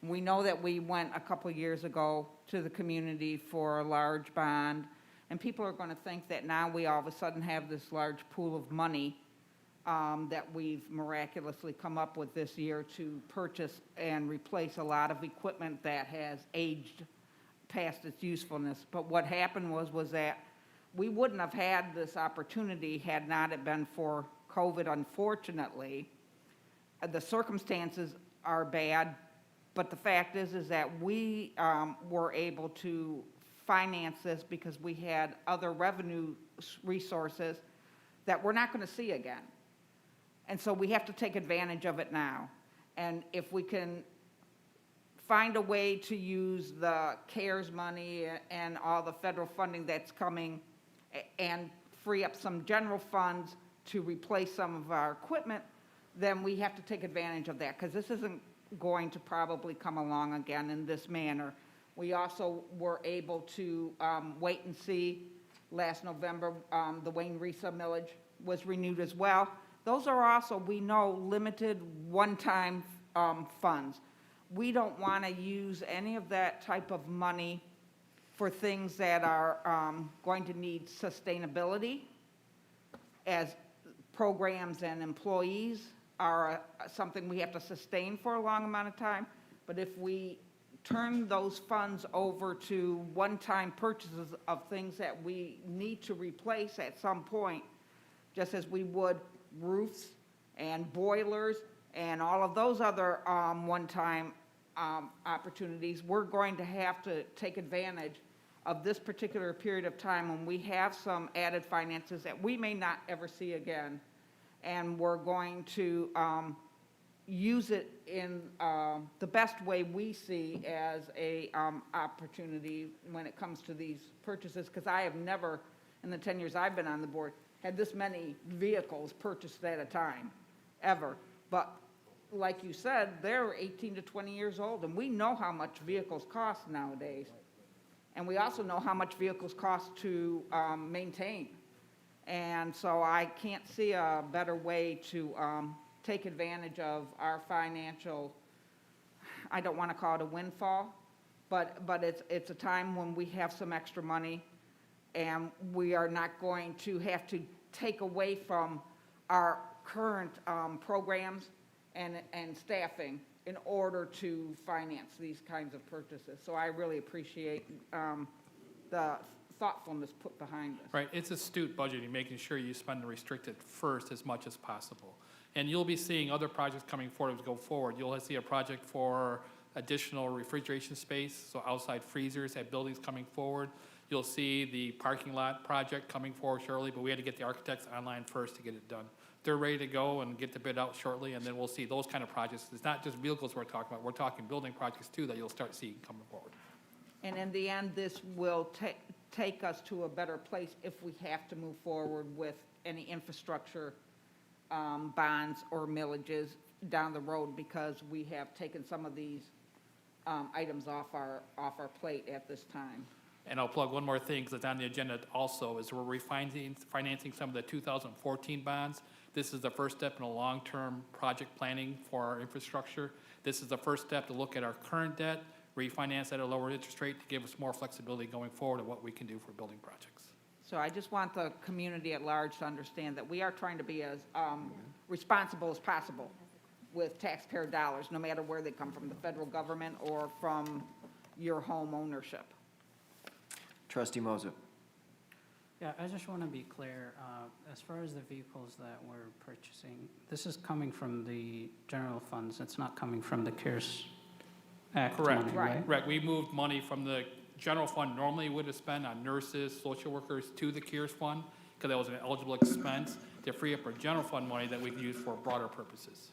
L: We know that we went a couple years ago to the community for a large bond, and people are going to think that now we all of a sudden have this large pool of money that we've miraculously come up with this year to purchase and replace a lot of equipment that has aged past its usefulness. But what happened was that we wouldn't have had this opportunity had not it been for COVID, unfortunately. The circumstances are bad, but the fact is that we were able to finance this because we had other revenue resources that we're not going to see again. And so we have to take advantage of it now. And if we can find a way to use the CARES money and all the federal funding that's coming and free up some general funds to replace some of our equipment, then we have to take advantage of that, because this isn't going to probably come along again in this manner. We also were able to wait and see. Last November, the Wayne Risa millage was renewed as well. Those are also, we know, limited one-time funds. We don't want to use any of that type of money for things that are going to need sustainability, as programs and employees are something we have to sustain for a long amount of time. But if we turn those funds over to one-time purchases of things that we need to replace at some point, just as we would roofs and boilers and all of those other one-time opportunities, we're going to have to take advantage of this particular period of time when we have some added finances that we may not ever see again. And we're going to use it in the best way we see as a opportunity when it comes to these purchases, because I have never, in the 10 years I've been on the board, had this many vehicles purchased at a time, ever. But like you said, they're 18 to 20 years old, and we know how much vehicles cost nowadays. And we also know how much vehicles cost to maintain. And so I can't see a better way to take advantage of our financial, I don't want to call it a windfall, but it's a time when we have some extra money, and we are not going to have to take away from our current programs and staffing in order to finance these kinds of purchases. So I really appreciate the thoughtfulness put behind this.
P: Right, it's astute budgeting, making sure you spend the restricted first as much as possible. And you'll be seeing other projects coming forward as we go forward. You'll see a project for additional refrigeration space, so outside freezers at buildings coming forward. You'll see the parking lot project coming forward shortly, but we had to get the architects online first to get it done. They're ready to go and get the bid out shortly, and then we'll see those kind of projects. It's not just vehicles we're talking about, we're talking building projects too that you'll start seeing coming forward.
L: And in the end, this will take us to a better place if we have to move forward with any infrastructure bonds or millages down the road, because we have taken some of these items off our plate at this time.
P: And I'll plug one more thing, because it's on the agenda also, is we're financing some of the 2014 bonds. This is the first step in a long-term project planning for our infrastructure. This is the first step to look at our current debt, refinance at a lower interest rate to give us more flexibility going forward of what we can do for building projects.
L: So I just want the community at large to understand that we are trying to be as responsible as possible with taxpayer dollars, no matter where they come from, the federal government or from your home ownership.
A: Trustee Moser.
B: Yeah, I just want to be clear, as far as the vehicles that we're purchasing, this is coming from the general funds, it's not coming from the CARES Act money,
P: Correct.
B: right?
P: Right, we moved money from the general fund normally would have spent on nurses, social workers, to the CARES fund, because that was an eligible expense, to free up our general fund money that we can use for broader purposes.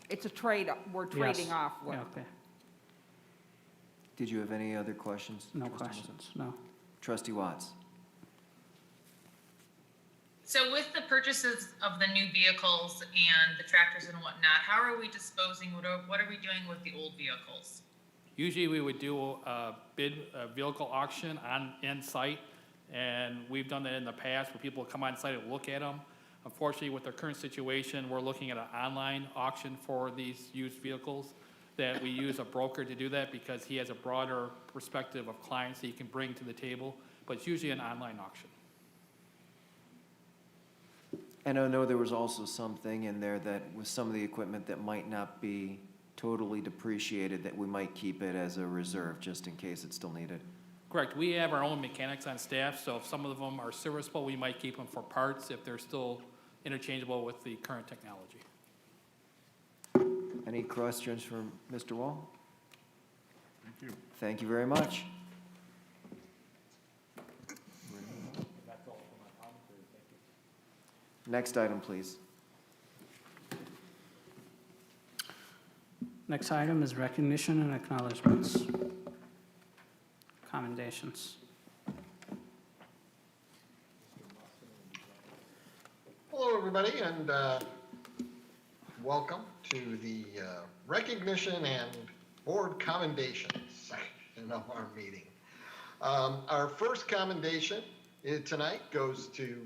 L: It's a trade, we're trading off with.
B: Yeah, okay,
A: Did you have any other questions?
B: no
A: Trustee Moser?
B: questions, no.
A: Trustee Watts.
D: So with the purchases of the new vehicles and the tractors and whatnot, how are we disposing, what are we doing with the old vehicles?
P: Usually we would do a vehicle auction in site, and we've done that in the past where people come on site and look at them. Unfortunately, with the current situation, we're looking at an online auction for these used vehicles, that we use a broker to do that because he has a broader perspective of clients that he can bring to the table, but it's usually an online auction.
A: And I know there was also something in there that with some of the equipment that might not be totally depreciated, that we might keep it as a reserve just in case it's still needed.
P: Correct. We have our own mechanics on staff, so if some of them are serviceable, we might keep them for parts if they're still interchangeable with the current technology.
A: Any questions from Mr. Wall?
E: Thank you.
A: Thank you very much.
K: That's all for my commentary, thank you.
A: Next item, please.
B: Next item is recognition and acknowledgements. Commendations.
Q: Hello, everybody, and welcome to the recognition and board commendations section of our meeting. Our first commendation tonight goes to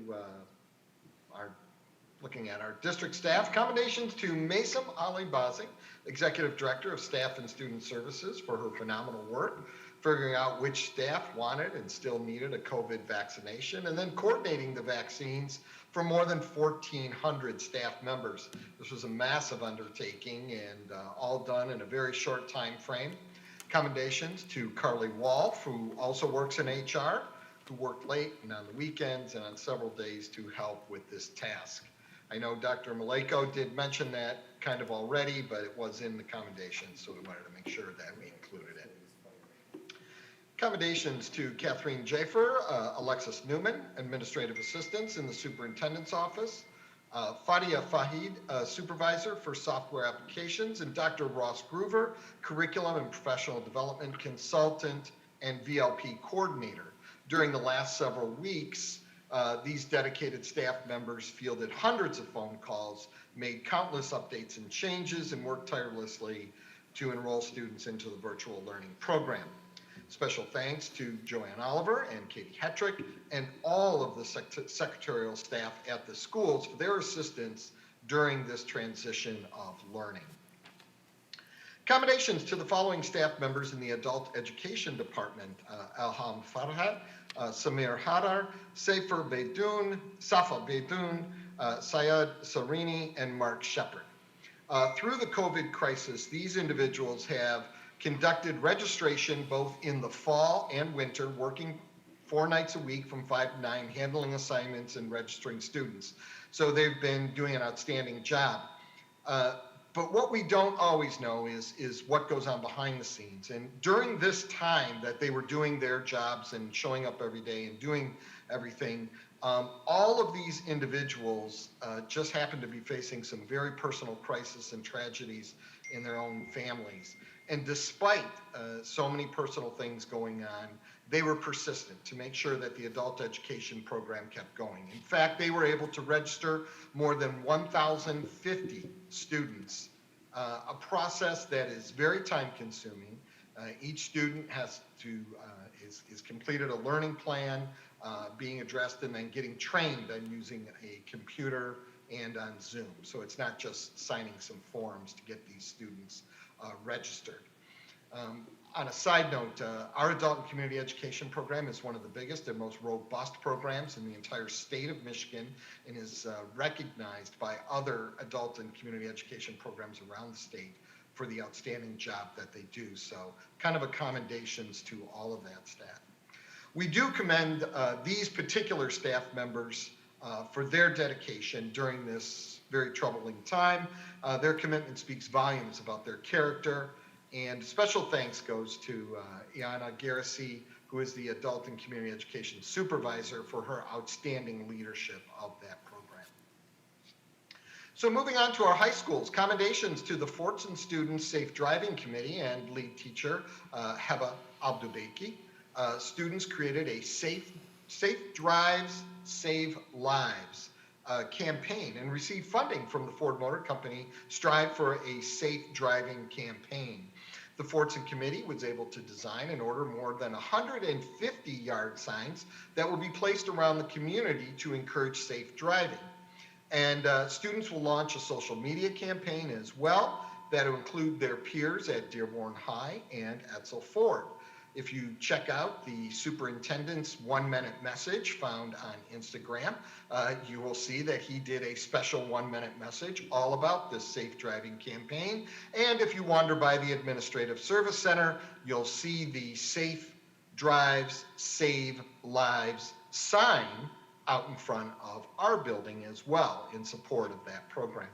Q: looking at our district staff. Commendations to Maysam Ali Bazi, Executive Director of Staff and Student Services, for her phenomenal work figuring out which staff wanted and still needed a COVID vaccination, and then coordinating the vaccines for more than 1,400 staff members. This was a massive undertaking and all done in a very short time frame. Commendations to Carly Wolf, who also works in HR, who worked late and on the weekends and on several days to help with this task. I know Dr. Maleko did mention that kind of already, but it was in the commendations, so we wanted to make sure that we included it. Commendations to Catherine Jaffer, Alexis Newman, Administrative Assistants in the Superintendent's Office, Fadia Fahid, Supervisor for Software Applications, and Dr. Ross Groover, Curriculum and Professional Development Consultant and VLP Coordinator. During the last several weeks, these dedicated staff members fielded hundreds of phone calls, made countless updates and changes, and worked tirelessly to enroll students into the virtual learning program. Special thanks to Joanne Oliver and Katie Hetrick and all of the secretarial staff at the schools for their assistance during this transition of learning. Commendations to the following staff members in the Adult Education Department: Alham Farhad, Samir Hadar, Safa Beydoun, Syed Sarini, and Mark Shepard. Through the COVID crisis, these individuals have conducted registration both in the fall and winter, working 4 nights a week from 5 to 9, handling assignments and registering students. So they've been doing an outstanding job. But what we don't always know is what goes on behind the scenes. And during this time that they were doing their jobs and showing up every day and doing everything, all of these individuals just happened to be facing some very personal crises and tragedies in their own families. And despite so many personal things going on, they were persistent to make sure that the adult education program kept going. In fact, they were able to register more than 1,050 students, a process that is very time consuming. Each student has to, is completed a learning plan, being addressed, and then getting trained on using a computer and on Zoom. So it's not just signing some forms to get these students registered. On a side note, our adult and community education program is one of the biggest and most robust programs in the entire state of Michigan, and is recognized by other adult and community education programs around the state for the outstanding job that they do. So kind of a commendations to all of that staff. We do commend these particular staff members for their dedication during this very troubling time. Their commitment speaks volumes about their character, and special thanks goes to Iana Garrissey, who is the Adult and Community Education Supervisor, for her outstanding leadership of that program. So moving on to our high schools, commendations to the Fortson Students Safe Driving Committee and lead teacher Heba Abdubeki. Students created a Safe Drives, Save Lives campaign and received funding from the Ford Motor Company Strive for a Safe Driving campaign. The Fortson Committee was able to design and order more than 150 yard signs that will be placed around the community to encourage safe driving. And students will launch a social media campaign as well that will include their peers at Dearborn High and Etzel Ford. If you check out the superintendent's 1-minute message found on Instagram, you will see that he did a special 1-minute message all about this safe driving campaign. And if you wander by the Administrative Service Center, you'll see the Safe Drives, Save Lives sign out in front of our building as well in support of that program.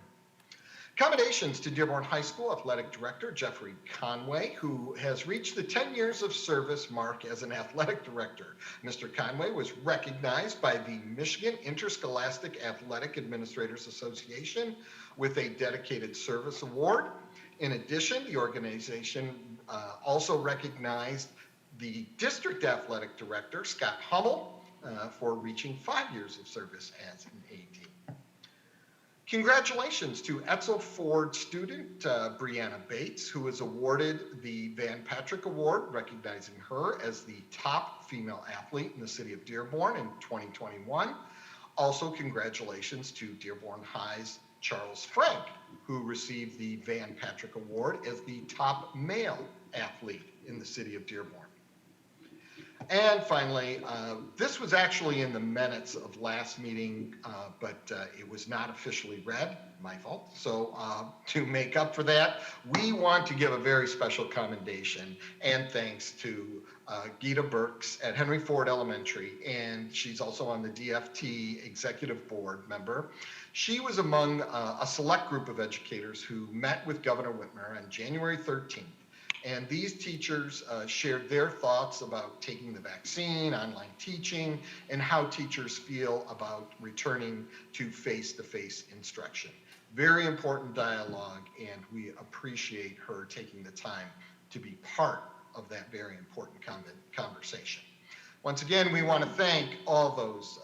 Q: Commendations to Dearborn High School Athletic Director Jeffrey Conway, who has reached the 10 years of service mark as an athletic director. Mr. Conway was recognized by the Michigan Interscholastic Athletic Administrators Association with a Dedicated Service Award. In addition, the organization also recognized the District Athletic Director, Scott Hummel, for reaching 5 years of service as an AD. Congratulations to Etzel Ford student Brianna Bates, who was awarded the Van Patrick Award, recognizing her as the top female athlete in the city of Dearborn in 2021. Also, congratulations to Dearborn High's Charles Frank, who received the Van Patrick Award as the top male athlete in the city of Dearborn. And finally, this was actually in the minutes of last meeting, but it was not officially read, my fault. So to make up for that, we want to give a very special commendation and thanks to Gita Burks at Henry Ford Elementary, and she's also on the DFT Executive Board member. She was among a select group of educators who met with Governor Whitmer on January 13th. And these teachers shared their thoughts about taking the vaccine, online teaching, and how teachers feel about returning to face-to-face instruction. Very important dialogue, and we appreciate her taking the time to be part of that very important conversation. Once again, we want to thank all those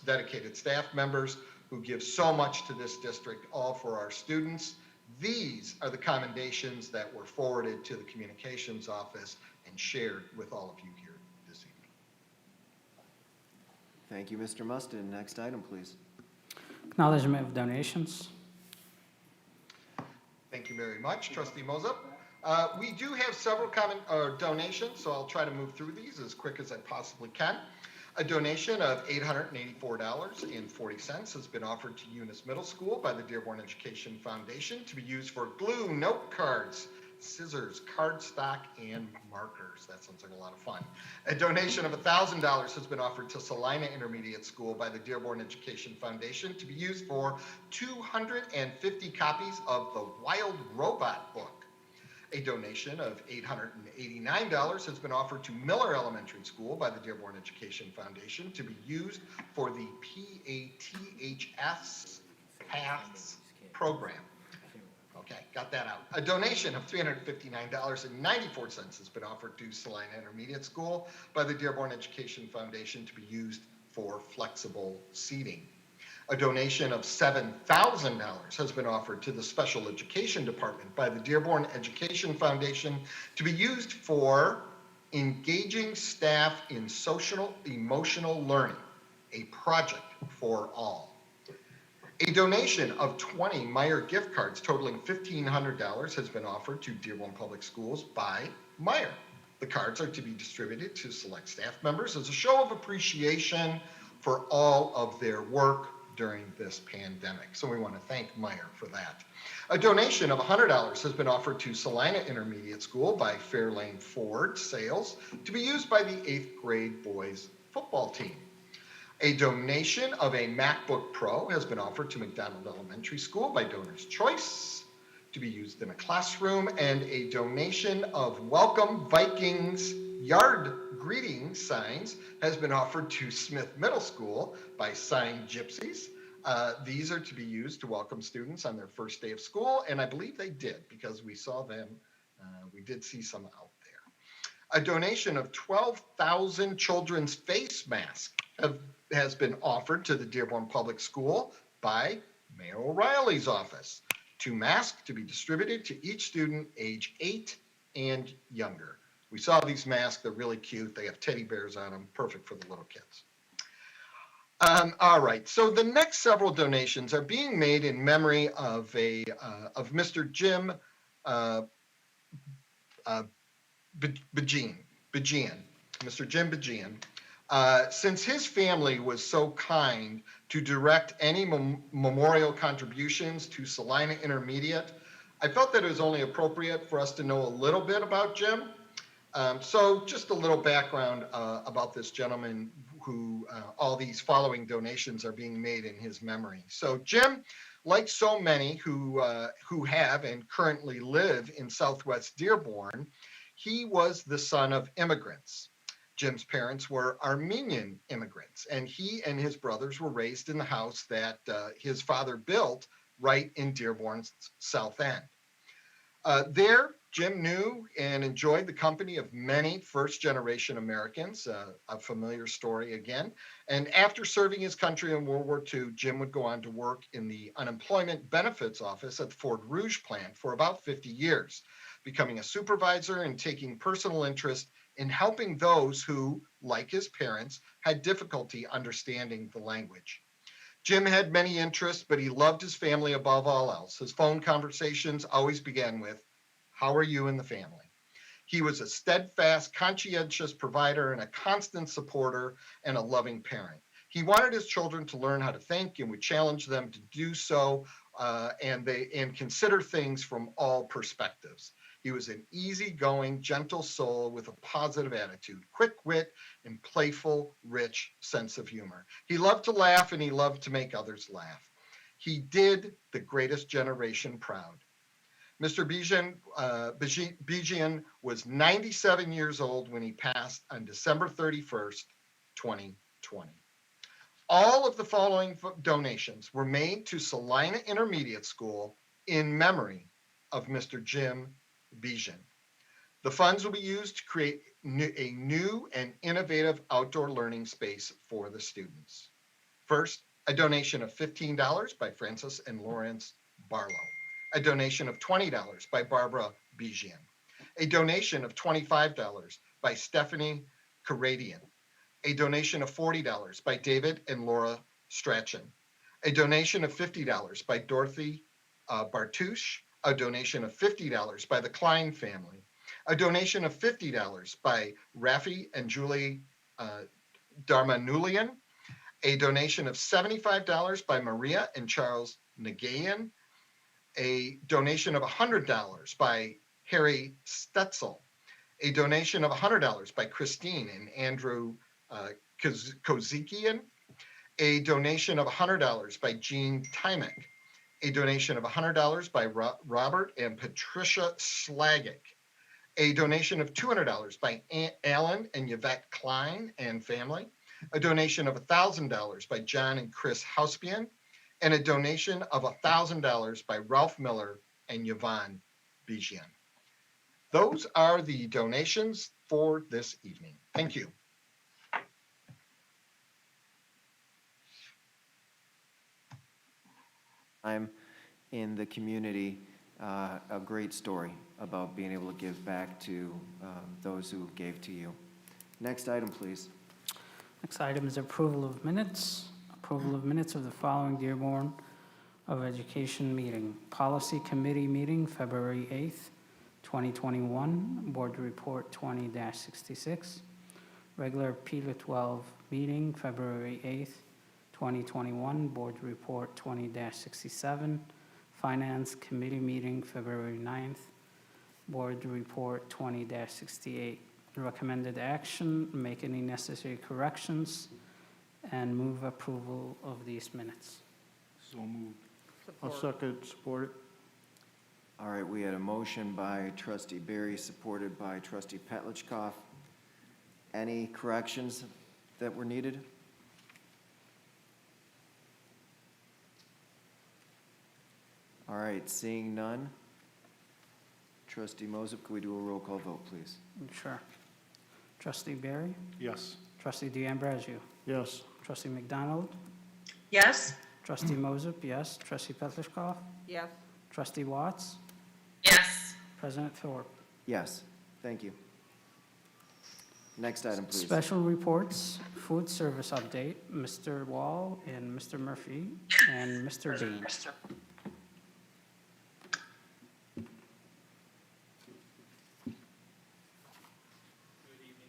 Q: dedicated staff members who give so much to this district, all for our students. These are the commendations that were forwarded to the communications office and shared with all of you here this evening.
A: Thank you, Mr. Mustin. Next item, please.
B: Acknowledgement of donations.
Q: Thank you very much, Trustee Moses. We do have several donations, so I'll try to move through these as quick as I possibly can. A donation of $884.40 has been offered to Eunice Middle School by the Dearborn Education Foundation to be used for glue, note cards, scissors, cardstock, and markers. That sounds like a lot of fun. A donation of $1,000 has been offered to Salina Intermediate School by the Dearborn Education Foundation to be used for 250 copies of the Wild Robot book. A donation of $889 has been offered to Miller Elementary School by the Dearborn Education Foundation to be used for the PATHS PATHS program. Okay, got that out. A donation of $359.94 has been offered to Salina Intermediate School by the Dearborn Education Foundation to be used for flexible seating. A donation of $7,000 has been offered to the Special Education Department by the Dearborn Education Foundation to be used for engaging staff in social emotional learning, a project for all. A donation of 20 Meijer gift cards totaling $1,500 has been offered to Dearborn Public Schools by Meijer. The cards are to be distributed to select staff members as a show of appreciation for all of their work during this pandemic. So we want to thank Meijer for that. A donation of $100 has been offered to Salina Intermediate School by Fairlane Ford Sales to be used by the 8th grade boys football team. A donation of a MacBook Pro has been offered to McDonald Elementary School by Donor's Choice to be used in a classroom, and a donation of Welcome Vikings yard greeting signs has been offered to Smith Middle School by Sign Gypsies. These are to be used to welcome students on their first day of school, and I believe they did because we saw them. We did see some out there. A donation of 12,000 children's face masks has been offered to the Dearborn Public School by Mayor O'Reilly's office. 2 masks to be distributed to each student age 8 and younger. We saw these masks, they're really cute. They have teddy bears on them, perfect for the little kids. All right, so the next several donations are being made in memory of Mr. Jim Begine. Bajian, Mr. Jim Bajian. Since his family was so kind to direct any memorial contributions to Salina Intermediate, I felt that it was only appropriate for us to know a little bit about Jim. So just a little background about this gentleman who all these following donations are being made in his memory. So Jim, like so many who have and currently live in Southwest Dearborn, he was the son of immigrants. Jim's parents were Armenian immigrants, and he and his brothers were raised in the house that his father built right in Dearborn's south end. There, Jim knew and enjoyed the company of many first-generation Americans, a familiar story again. And after serving his country in World War II, Jim would go on to work in the unemployment benefits office at the Ford Rouge plant for about 50 years, becoming a supervisor and taking personal interest in helping those who, like his parents, had difficulty understanding the language. Jim had many interests, but he loved his family above all else. His phone conversations always began with, "How are you and the family?" He was a steadfast, conscientious provider and a constant supporter and a loving parent. He wanted his children to learn how to think and would challenge them to do so and consider things from all perspectives. He was an easygoing, gentle soul with a positive attitude, quick wit, and playful, rich sense of humor. He loved to laugh and he loved to make others laugh. He did the greatest generation proud. Mr. Bajian was 97 years old when he passed on December 31st, 2020. All of the following donations were made to Salina Intermediate School in memory of Mr. Jim Bajian. The funds will be used to create a new and innovative outdoor learning space for the students. First, a donation of $15 by Francis and Lawrence Barlow. A donation of $20 by Barbara Bajian. A donation of $25 by Stephanie Karadian. A donation of $40 by David and Laura Strachan. A donation of $50 by Dorothy Bartush. A donation of $50 by the Klein family. A donation of $50 by Rafi and Julie Darmanulian. A donation of $75 by Maria and Charles Nagayan. A donation of $100 by Harry Stetzel. A donation of $100 by Christine and Andrew Kozikian. A donation of $100 by Jean Tymek. A donation of $100 by Robert and Patricia Slagic. A donation of $200 by Alan and Yvette Klein and family. A donation of $1,000 by John and Chris Housepian. And a donation of $1,000 by Ralph Miller and Yvonne Bajian. Those are the donations for this evening. Thank you.
A: I'm in the community, a great story about being able to give back to those who gave to you. Next item, please.
B: Next item is approval of minutes. Approval of minutes of the following Dearborn of Education meeting. Policy Committee meeting, February 8th, 2021. Board Report 20-66. Regular PILA 12 meeting, February 8th, 2021. Board Report 20-67. Finance Committee meeting, February 9th. Board Report 20-68. Recommended action, make any necessary corrections, and move approval of these minutes.
E: So moved.
P: I'll second, support it.
A: All right, we had a motion by trustee Barry, supported by trustee Petlicoff. Any corrections that were needed? All right, seeing none. Trustee Moses, could we do a roll call vote, please?
B: Sure. Trustee Barry?
E: Yes.
B: Trustee D'Ambrosio?
P: Yes.
B: Trustee McDonald?
M: Yes.
B: Trustee Moses, yes. Trustee Petlicoff?
L: Yes.
B: Trustee Watts?
D: Yes.
B: President Thorpe?
A: Yes, thank you. Next item, please.
B: Special reports, food service update, Mr. Wall and Mr. Murphy and Mr. Dean.
P: Good evening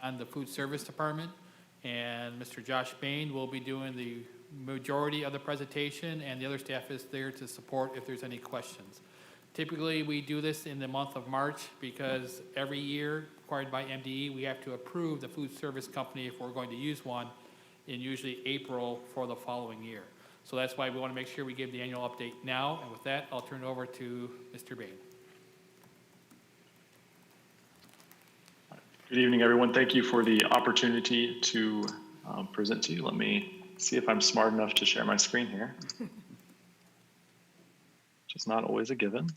P: on the food service department, and Mr. Josh Bain will be doing the majority of the presentation, and the other staff is there to support if there's any questions. Typically, we do this in the month of March because every year, required by MDE, we have to approve the food service company if we're going to use one in usually April for the following year. So that's why we want to make sure we give the annual update now. And with that, I'll turn it over to Mr. Bain.
R: Good evening, everyone. Thank you for the opportunity to present to you. Let me see if I'm smart enough to share my screen here, which is not always a given.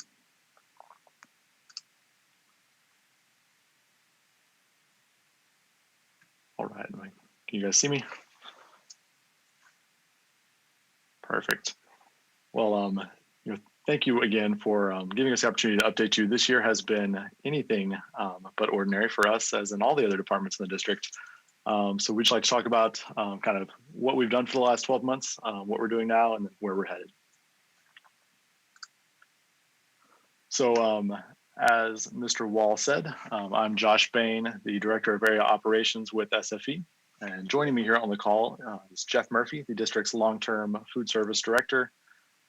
R: All right, can you guys see me? Perfect. Well, thank you again for giving us the opportunity to update you. This year has been anything but ordinary for us, as in all the other departments in the district. So we'd just like to talk about kind of what we've done for the last 12 months, what we're doing now, and where we're headed. So as Mr. Wall said, I'm Josh Bain, the Director of Area Operations with SFE. And joining me here on the call is Jeff Murphy, the district's long-term food service director,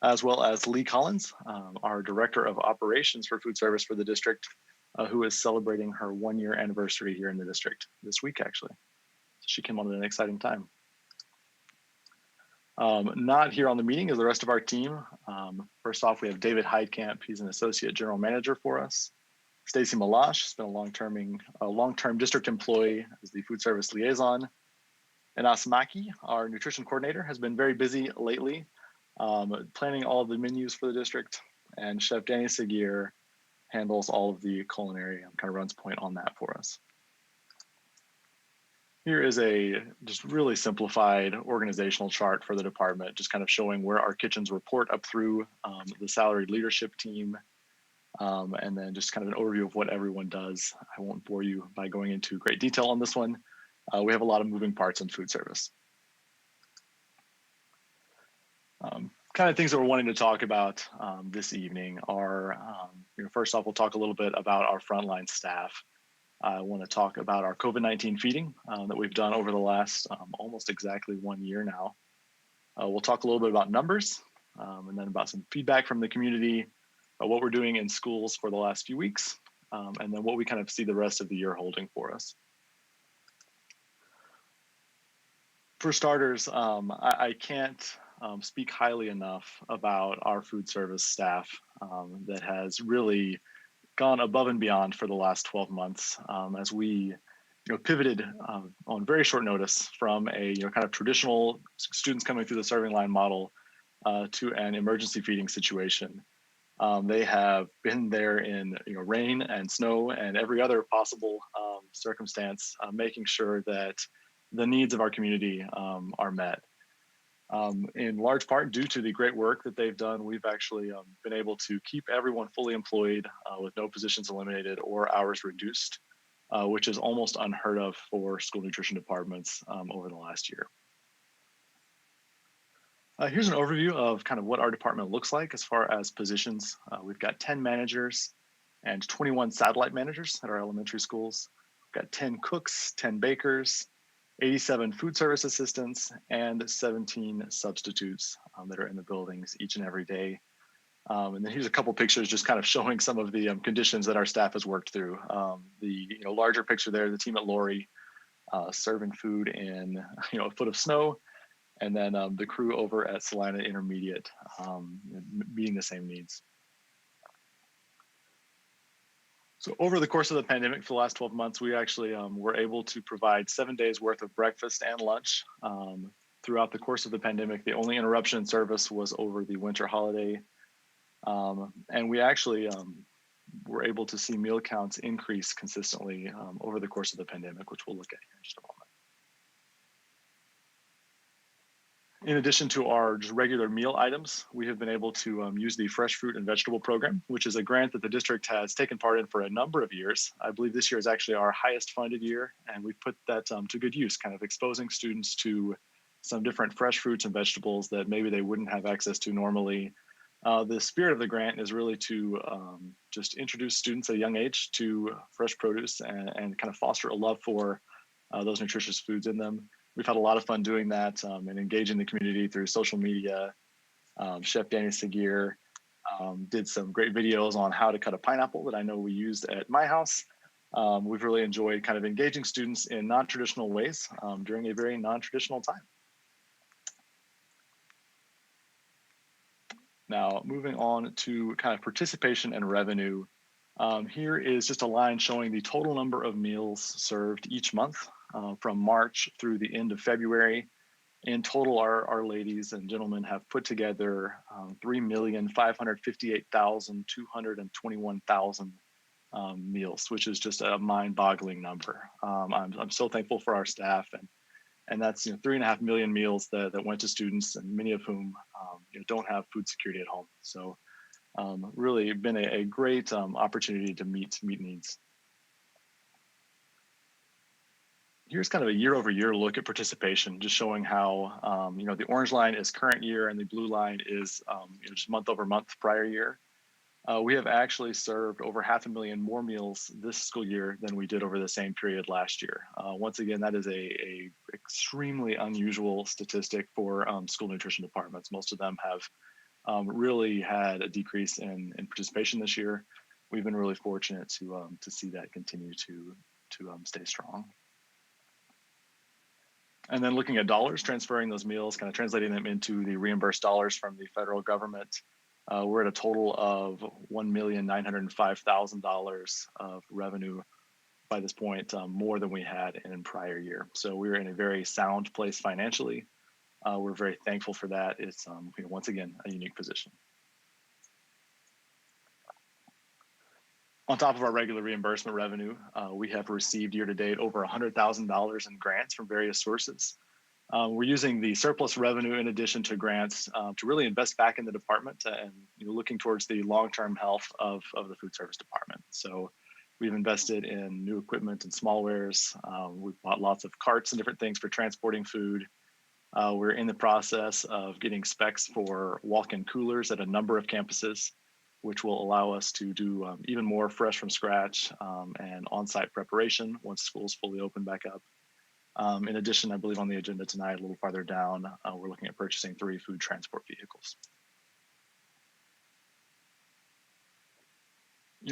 R: as well as Lee Collins, our Director of Operations for food service for the district, who is celebrating her 1-year anniversary here in the district this week, actually. So she came on at an exciting time. Not here on the meeting is the rest of our team. First off, we have David Heidkamp. He's an Associate General Manager for us. Stacy Malash has been a long-term district employee as the food service liaison. And Asmaki, our nutrition coordinator, has been very busy lately, planning all of the menus for the district. And Chef Danny Seguier handles all of the culinary and kind of runs point on that for us. Here is a just really simplified organizational chart for the department, just kind of showing where our kitchens report up through the salaried leadership team. And then just kind of an overview of what everyone does. I won't bore you by going into great detail on this one. We have a lot of moving parts in food service. Kind of things that we're wanting to talk about this evening are, first off, we'll talk a little bit about our frontline staff. I want to talk about our COVID-19 feeding that we've done over the last almost exactly 1 year now. We'll talk a little bit about numbers and then about some feedback from the community, what we're doing in schools for the last few weeks, and then what we kind of see the rest of the year holding for us. For starters, I can't speak highly enough about our food service staff that has really gone above and beyond for the last 12 months as we pivoted on very short notice from a kind of traditional students coming through the serving line model to an emergency feeding situation. They have been there in rain and snow and every other possible circumstance, making sure that the needs of our community are met. In large part due to the great work that they've done, we've actually been able to keep everyone fully employed with no positions eliminated or hours reduced, which is almost unheard of for school nutrition departments over the last year. Here's an overview of kind of what our department looks like as far as positions. We've got 10 managers and 21 satellite managers at our elementary schools. We've got 10 cooks, 10 bakers, 87 food service assistants, and 17 substitutes that are in the buildings each and every day. And then here's a couple pictures just kind of showing some of the conditions that our staff has worked through. The larger picture there, the team at Lori serving food in a foot of snow, and then the crew over at Salina Intermediate meeting the same needs. So over the course of the pandemic for the last 12 months, we actually were able to provide 7 days worth of breakfast and lunch. Throughout the course of the pandemic, the only interruption in service was over the winter holiday. And we actually were able to see meal counts increase consistently over the course of the pandemic, which we'll look at here in just a moment. In addition to our just regular meal items, we have been able to use the Fresh Fruit and Vegetable Program, which is a grant that the district has taken part in for a number of years. I believe this year is actually our highest funded year, and we've put that to good use, kind of exposing students to some different fresh fruits and vegetables that maybe they wouldn't have access to normally. The spirit of the grant is really to just introduce students at a young age to fresh produce and kind of foster a love for those nutritious foods in them. We've had a lot of fun doing that and engaging the community through social media. Chef Danny Segir did some great videos on how to cut a pineapple that I know we used at my house. We've really enjoyed kind of engaging students in non-traditional ways during a very non-traditional time. Now, moving on to kind of participation and revenue. Here is just a line showing the total number of meals served each month from March through the end of February. In total, our ladies and gentlemen have put together 3,558,221,000 meals, which is just a mind-boggling number. I'm so thankful for our staff, and that's 3.5 million meals that went to students, and many of whom don't have food security at home. So really been a great opportunity to meet needs. Here's kind of a year-over-year look at participation, just showing how the orange line is current year and the blue line is just month-over-month prior year. We have actually served over 500,000 more meals this school year than we did over the same period last year. Once again, that is a extremely unusual statistic for school nutrition departments. Most of them have really had a decrease in participation this year. We've been really fortunate to see that continue to stay strong. And then looking at dollars, transferring those meals, kind of translating them into the reimbursed dollars from the federal government. We're at a total of $1,905,000 of revenue by this point, more than we had in prior year. So we're in a very sound place financially. We're very thankful for that. It's once again a unique position. On top of our regular reimbursement revenue, we have received year to date over $100,000 in grants from various sources. We're using the surplus revenue in addition to grants to really invest back in the department and looking towards the long-term health of the food service department. So we've invested in new equipment and smallwares. We've bought lots of carts and different things for transporting food. We're in the process of getting specs for walk-in coolers at a number of campuses, which will allow us to do even more fresh from scratch and on-site preparation once schools fully open back up. In addition, I believe on the agenda tonight, a little farther down, we're looking at purchasing 3 food transport vehicles.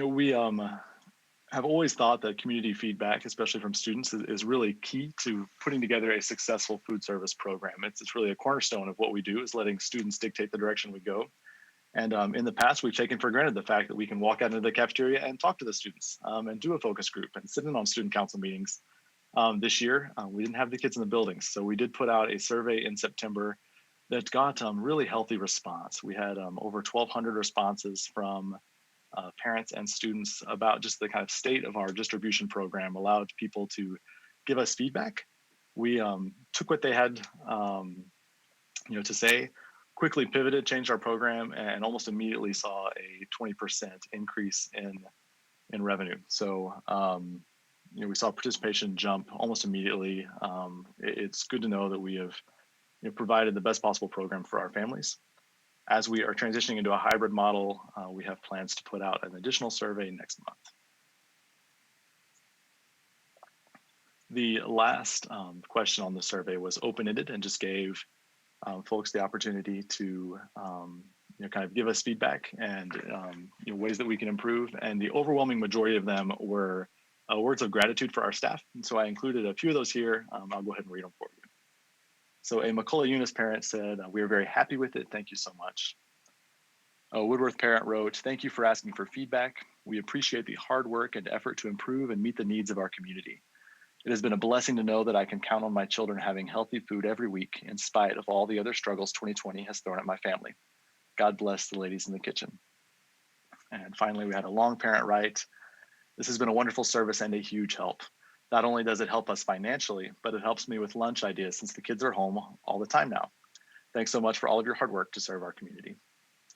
R: We have always thought that community feedback, especially from students, is really key to putting together a successful food service program. It's really a cornerstone of what we do, is letting students dictate the direction we go. And in the past, we've taken for granted the fact that we can walk out into the cafeteria and talk to the students and do a focus group and sit in on student council meetings. This year, we didn't have the kids in the buildings. So we did put out a survey in September that got really healthy response. We had over 1,200 responses from parents and students about just the kind of state of our distribution program, allowed people to give us feedback. We took what they had to say, quickly pivoted, changed our program, and almost immediately saw a 20% increase in revenue. So we saw participation jump almost immediately. It's good to know that we have provided the best possible program for our families. As we are transitioning into a hybrid model, we have plans to put out an additional survey next month. The last question on the survey was open-ended and just gave folks the opportunity to kind of give us feedback and ways that we can improve. And the overwhelming majority of them were words of gratitude for our staff. And so I included a few of those here. I'll go ahead and read them for you. So a McCullough Eunice parent said, "We are very happy with it. Thank you so much." A Woodworth parent wrote, "Thank you for asking for feedback. We appreciate the hard work and effort to improve and meet the needs of our community. It has been a blessing to know that I can count on my children having healthy food every week in spite of all the other struggles 2020 has thrown at my family. God bless the ladies in the kitchen." And finally, we had a long parent write, "This has been a wonderful service and a huge help. Not only does it help us financially, but it helps me with lunch ideas since the kids are home all the time now. Thanks so much for all of your hard work to serve our community."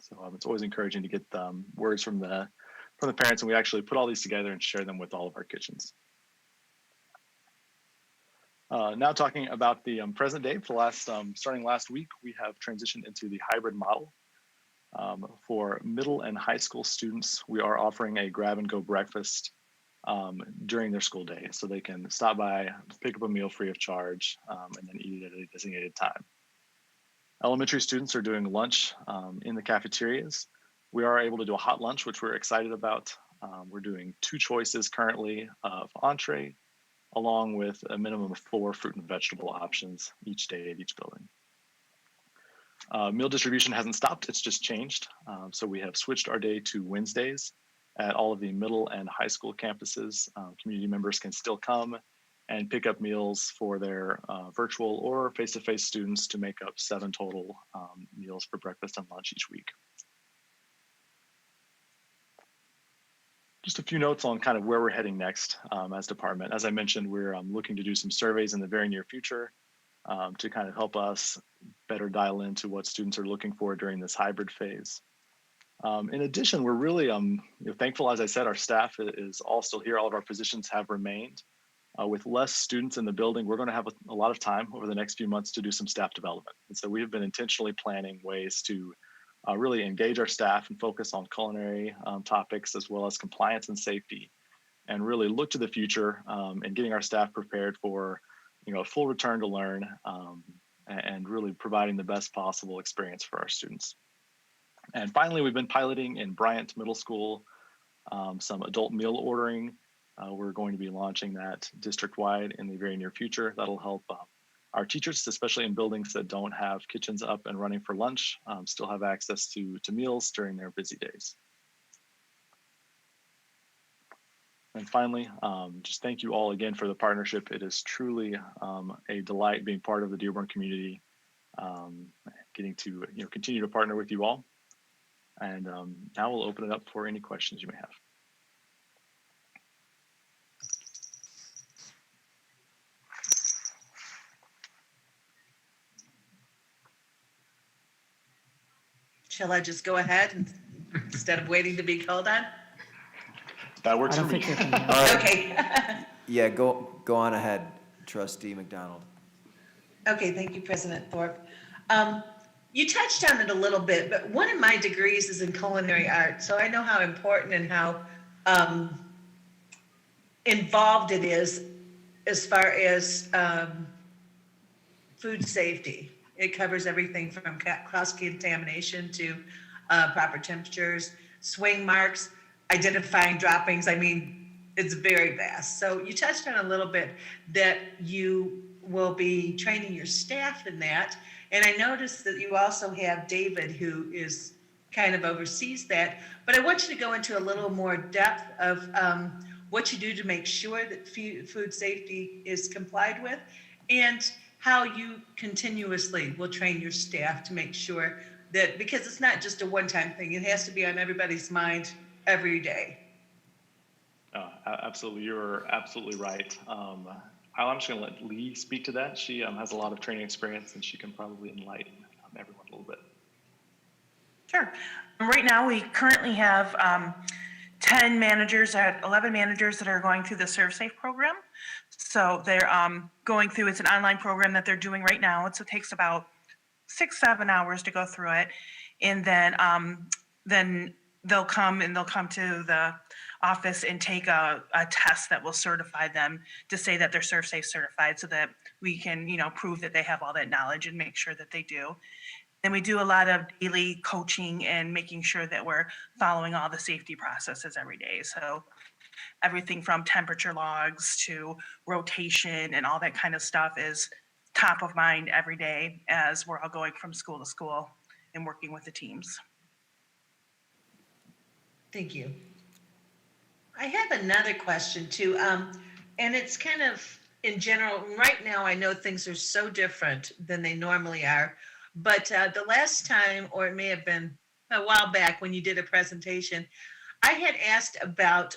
R: So it's always encouraging to get words from the parents, and we actually put all these together and share them with all of our kitchens. Now talking about the present day, for starting last week, we have transitioned into the hybrid model. For middle and high school students, we are offering a grab-and-go breakfast during their school day. So they can stop by, pick up a meal free of charge, and then eat it at a designated time. Elementary students are doing lunch in the cafeterias. We are able to do a hot lunch, which we're excited about. We're doing 2 choices currently of entree, along with a minimum of 4 fruit and vegetable options each day at each building. Meal distribution hasn't stopped, it's just changed. So we have switched our day to Wednesdays at all of the middle and high school campuses. Community members can still come and pick up meals for their virtual or face-to-face students to make up 7 total meals for breakfast and lunch each week. Just a few notes on kind of where we're heading next as department. As I mentioned, we're looking to do some surveys in the very near future to kind of help us better dial into what students are looking for during this hybrid phase. In addition, we're really thankful, as I said, our staff is all still here. All of our positions have remained. With less students in the building, we're going to have a lot of time over the next few months to do some staff development. And so we have been intentionally planning ways to really engage our staff and focus on culinary topics as well as compliance and safety, and really look to the future and getting our staff prepared for a full return to learn and really providing the best possible experience for our students. And finally, we've been piloting in Bryant Middle School some adult meal ordering. We're going to be launching that district-wide in the very near future. That'll help our teachers, especially in buildings that don't have kitchens up and running for lunch, still have access to meals during their busy days. And finally, just thank you all again for the partnership. It is truly a delight being part of the Dearborn community, getting to continue to partner with you all. And now we'll open it up for any questions you may have.
S: Shall I just go ahead instead of waiting to be called on?
R: That works for me.
S: Okay.
A: Yeah, go on ahead, Trustee McDonald.
S: Okay, thank you, President Thorpe. You touched on it a little bit, but one of my degrees is in culinary arts, so I know how important and how involved it is as far as food safety. It covers everything from cross-contamination to proper temperatures, swing marks, identifying droppings. I mean, it's very vast. So you touched on a little bit that you will be training your staff in that. And I noticed that you also have David, who is kind of oversees that. But I want you to go into a little more depth of what you do to make sure that food safety is complied with, and how you continuously will train your staff to make sure that, because it's not just a one-time thing, it has to be on everybody's mind every day.
R: Absolutely, you're absolutely right. I'm just going to let Lee speak to that. She has a lot of training experience, and she can probably enlighten everyone a little bit.
T: Sure. Right now, we currently have 11 managers that are going through the ServSafe program. So they're going through, it's an online program that they're doing right now. It takes about 6-7 hours to go through it. And then they'll come to the office and take a test that will certify them to say that they're ServSafe certified, so that we can, prove that they have all that knowledge and make sure that they do. And we do a lot of daily coaching and making sure that we're following all the safety processes every day. So everything from temperature logs to rotation and all that kind of stuff is top of mind every day as we're all going from school to school and working with the teams.
S: Thank you. I have another question too, and it's kind of in general. Right now, I know things are so different than they normally are, but the last time, or it may have been a while back when you did a presentation, I had asked about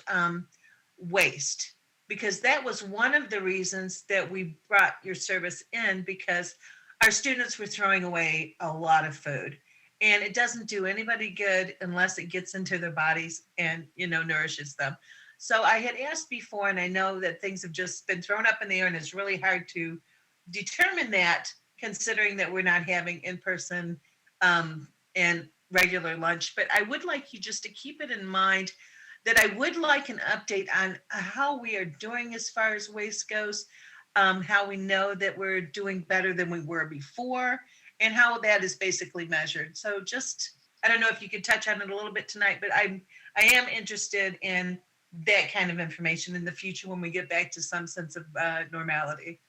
S: waste, because that was one of the reasons that we brought your service in, because our students were throwing away a lot of food. And it doesn't do anybody good unless it gets into their bodies and, nourishes them. So I had asked before, and I know that things have just been thrown up in the air, and it's really hard to determine that, considering that we're not having in-person and regular lunch. But I would like you just to keep it in mind that I would like an update on how we are doing as far as waste goes, how we know that we're doing better than we were before, and how that is basically measured. So just, I don't know if you could touch on it a little bit tonight, but I am interested in that kind of information in the future when we get back to some sense of normality.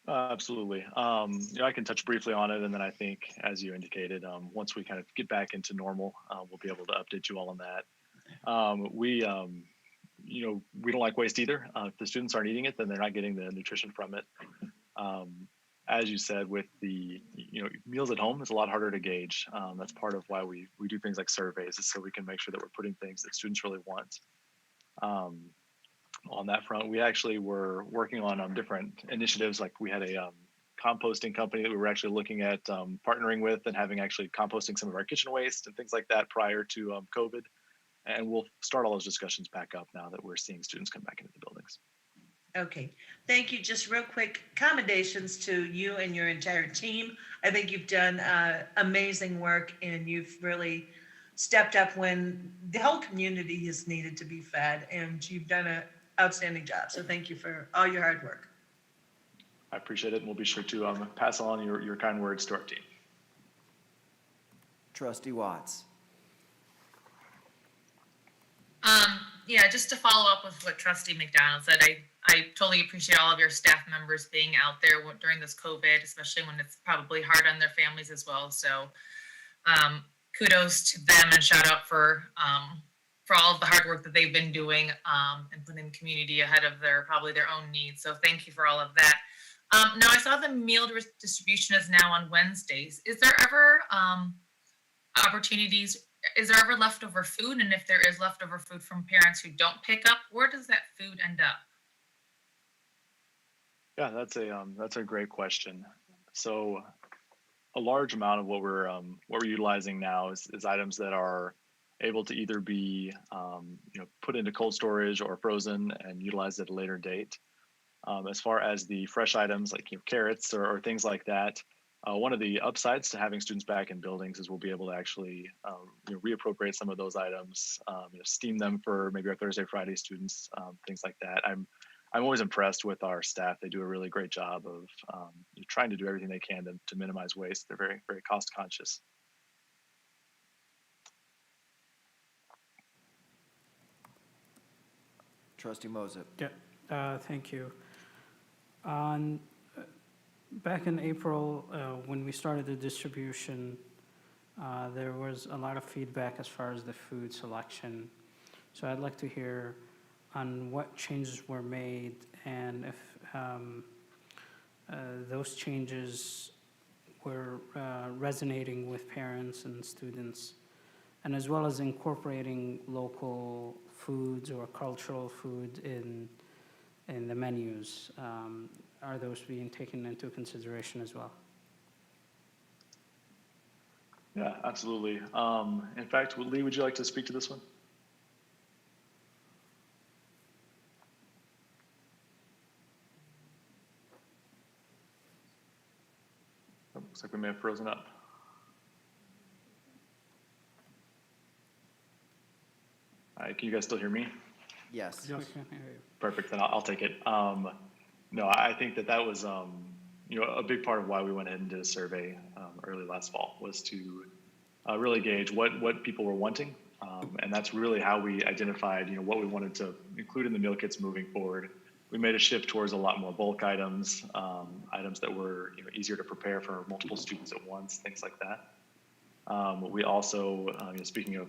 R: Absolutely. I can touch briefly on it, and then I think, as you indicated, once we kind of get back into normal, we'll be able to update you all on that. We don't like waste either. If the students aren't eating it, then they're not getting the nutrition from it. As you said, with the meals at home, it's a lot harder to gauge. That's part of why we do things like surveys, is so we can make sure that we're putting things that students really want. On that front, we actually were working on different initiatives. Like we had a composting company that we were actually looking at partnering with and having actually composting some of our kitchen waste and things like that prior to COVID. And we'll start all those discussions back up now that we're seeing students come back into the buildings.
S: Okay, thank you. Just real quick, commendations to you and your entire team. I think you've done amazing work, and you've really stepped up when the whole community has needed to be fed, and you've done an outstanding job. So thank you for all your hard work.
R: I appreciate it, and we'll be sure to pass on your kind words to our team.
A: Trustee Watts.
D: Yeah, just to follow up with what Trustee McDonald said, I totally appreciate all of your staff members being out there during this COVID, especially when it's probably hard on their families as well. So kudos to them, and shout out for all of the hard work that they've been doing and putting the community ahead of probably their own needs. So thank you for all of that. Now I saw the meal distribution is now on Wednesdays. Is there ever opportunities? Is there ever leftover food? And if there is leftover food from parents who don't pick up, where does that food end up?
R: Yeah, that's a great question. So a large amount of what we're utilizing now is items that are able to either be put into cold storage or frozen and utilized at a later date. As far as the fresh items like carrots or things like that, one of the upsides to having students back in buildings is we'll be able to actually reappropriate some of those items, steam them for maybe our Thursday, Friday students, things like that. I'm always impressed with our staff. They do a really great job of trying to do everything they can to minimize waste. They're very, very cost conscious.
A: Trustee Moses.
B: Yeah, thank you. Back in April, when we started the distribution, there was a lot of feedback as far as the food selection. So I'd like to hear on what changes were made, and if those changes were resonating with parents and students, and as well as incorporating local foods or cultural food in the menus. Are those being taken into consideration as well?
R: Yeah, absolutely. In fact, Lee, would you like to speak to this one? Oh, looks like we may have frozen up. All right, can you guys still hear me?
A: Yes.
B: Yes. We can hear you.
R: Perfect, then I'll take it. No, I think that was a big part of why we went ahead and did a survey early last fall, was to really gauge what people were wanting, and that's really how we identified what we wanted to include in the meal kits moving forward. We made a shift towards a lot more bulk items, items that were easier to prepare for multiple students at once, things like that. We also, speaking of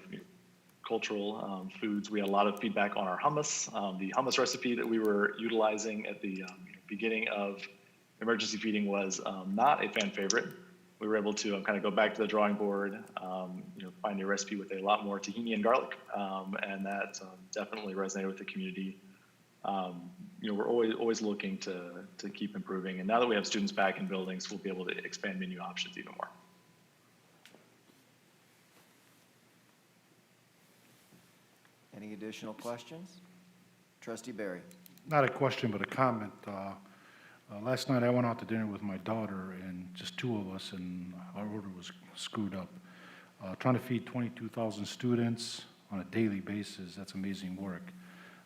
R: cultural foods, we had a lot of feedback on our hummus. The hummus recipe that we were utilizing at the beginning of emergency feeding was not a fan favorite. We were able to kind of go back to the drawing board, find a recipe with a lot more tahini and garlic, and that definitely resonated with the community. We're always looking to keep improving, and now that we have students back in buildings, we'll be able to expand menu options even more.
A: Any additional questions? Trustee Barry.
E: Not a question, but a comment. Last night I went out to dinner with my daughter, and just two of us, and our order was screwed up. Trying to feed 22,000 students, on a daily basis. That's amazing work.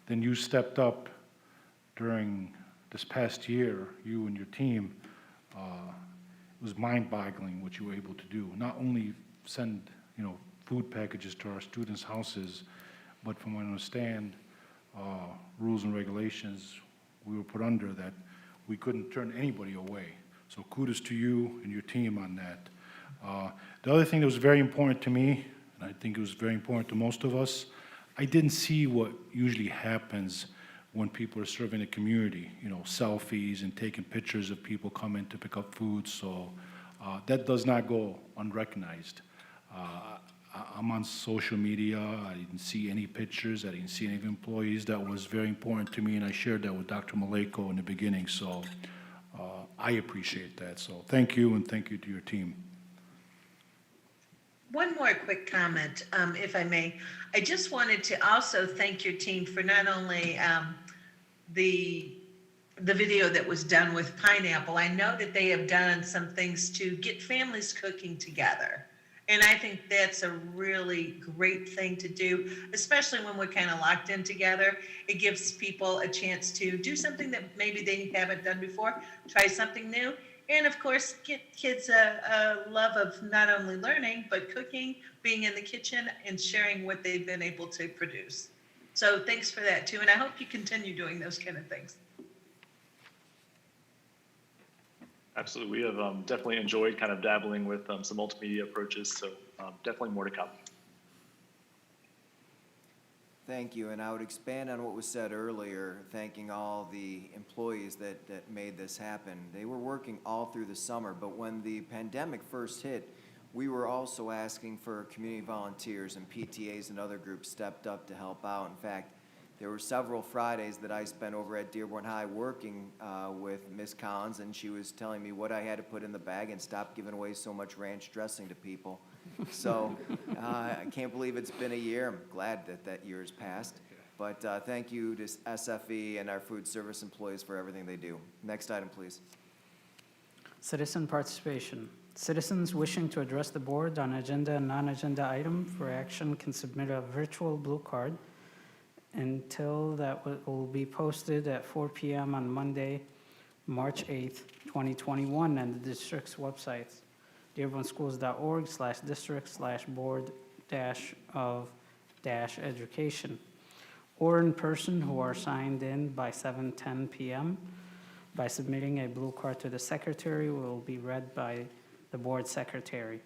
E: Then you stepped up during this past year, you and your team. It was mind-boggling what you were able to do. Not only send, food packages to our students' houses, but from what I understand, rules and regulations we were put under that we couldn't turn anybody away. So kudos to you and your team on that. The other thing that was very important to me, and I think it was very important to most of us, I didn't see what usually happens when people are serving the community, selfies and taking pictures of people coming to pick up food. So that does not go unrecognized. I'm on social media. I didn't see any pictures. I didn't see any employees. That was very important to me, and I shared that with Dr. Maleko in the beginning. So I appreciate that. So thank you, and thank you to your team.
S: One more quick comment, if I may. I just wanted to also thank your team for not only the video that was done with Pineapple. I know that they have done some things to get families cooking together. And I think that's a really great thing to do, especially when we're kind of locked in together. It gives people a chance to do something that maybe they haven't done before, try something new, and of course, get kids a love of not only learning, but cooking, being in the kitchen, and sharing what they've been able to produce. So thanks for that too, and I hope you continue doing those kind of things.
R: Absolutely. We have definitely enjoyed kind of dabbling with some multimedia approaches, so definitely more to come.
A: Thank you, and I would expand on what was said earlier, thanking all the employees that made this happen. They were working all through the summer, but when the pandemic first hit, we were also asking for community volunteers, and PTAs and other groups stepped up to help out. In fact, there were several Fridays that I spent over at Dearborn High working with Miss Collins, and she was telling me what I had to put in the bag and stop giving away so much ranch dressing to people. So I can't believe it's been a year. I'm glad that year has passed. But thank you to SFE and our food service employees for everything they do. Next item, please.
B: Citizen participation. Citizens wishing to address the board on agenda and non-agenda item for action can submit a virtual blue card until that will be posted at 4 p.m. on Monday, March 8th, 2021, on the district's websites, dearborn-schools.org/district/board-of-education, or in person who are signed in by 7:10 p.m. By submitting a blue card to the secretary, will be read by the board secretary.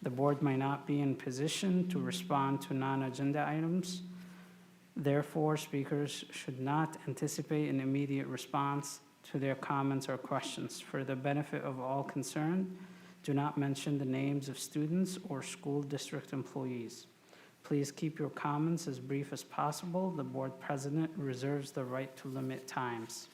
B: The board may not be in position to respond to non-agenda items. Therefore, speakers should not anticipate an immediate response to their comments or questions. For the benefit of all concerned, do not mention the names of students or school district employees. Please keep your comments as brief as possible. The board president reserves the right to limit times.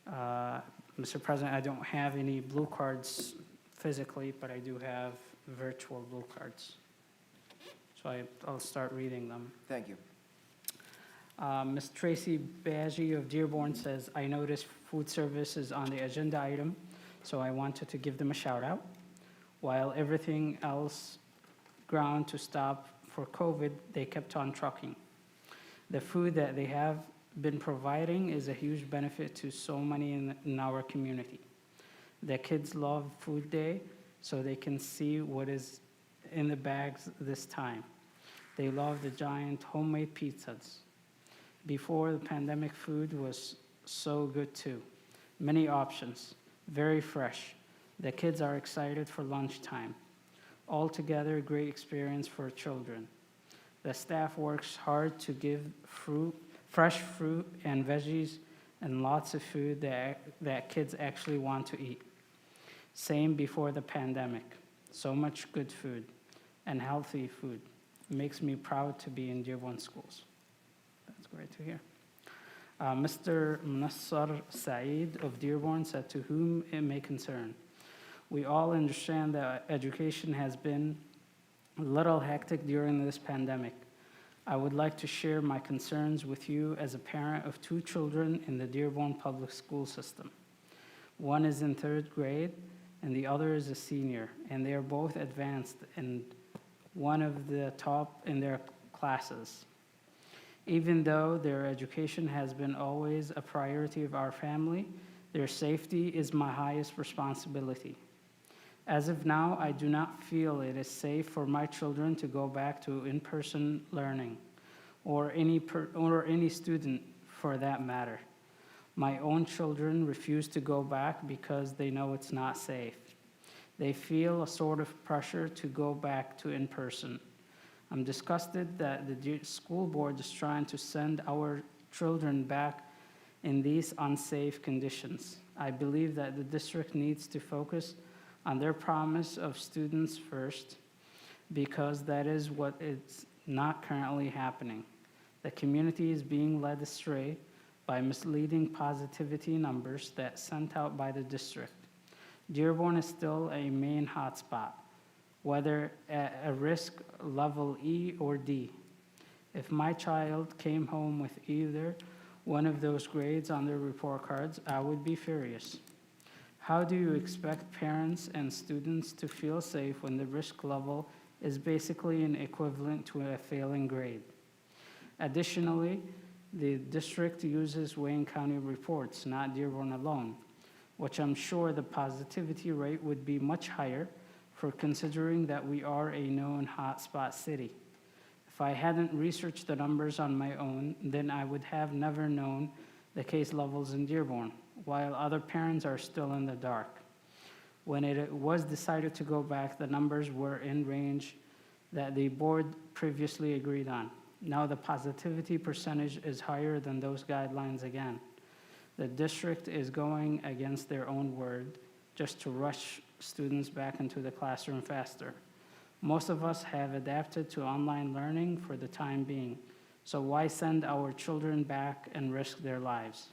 B: Mr. President, I don't have any blue cards physically, but I do have virtual blue cards. So I'll start reading them.
A: Thank you.
B: Ms. Tracy Baggi of Dearborn says, I noticed food service is on the agenda item, so I wanted to give them a shout out. While everything else ground to stop for COVID, they kept on trucking. The food that they have been providing is a huge benefit to so many in our community. The kids love Food Day, so they can see what is in the bags this time. They love the giant homemade pizzas. Before the pandemic, food was so good too. Many options, very fresh. The kids are excited for lunchtime. Altogether, great experience for children. The staff works hard to give fresh fruit and veggies and lots of food that kids actually want to eat. Same before the pandemic. So much good food and healthy food. It makes me proud to be in Dearborn schools. That's great to hear. Mr. Munassar Saeed of Dearborn said, to whom it may concern. We all understand that education has been a little hectic during this pandemic. I would like to share my concerns with you as a parent of 2 children in the Dearborn public school system. One is in 3rd grade and the other is a senior, and they are both advanced and one of the top in their classes. Even though their education has been always a priority of our family, their safety is my highest responsibility. As of now, I do not feel it is safe for my children to go back to in-person learning, or any student for that matter. My own children refuse to go back because they know it's not safe. They feel a sort of pressure to go back to in-person. I'm disgusted that the school board is trying to send our children back in these unsafe conditions. I believe that the district needs to focus on their promise of students first, because that is what is not currently happening. The community is being led astray by misleading positivity numbers that sent out by the district. Dearborn is still a main hotspot, whether at a risk level E or D. If my child came home with either one of those grades on their report cards, I would be furious. How do you expect parents and students to feel safe when the risk level is basically an equivalent to a failing grade? Additionally, the district uses Wayne County reports, not Dearborn alone, which I'm sure the positivity rate would be much higher for considering that we are a known hotspot city. If I hadn't researched the numbers on my own, then I would have never known the case levels in Dearborn, while other parents are still in the dark. When it was decided to go back, the numbers were in range that the board previously agreed on. Now the positivity percentage is higher than those guidelines again. The district is going against their own word just to rush students back into the classroom faster. Most of us have adapted to online learning for the time being, so why send our children back and risk their lives?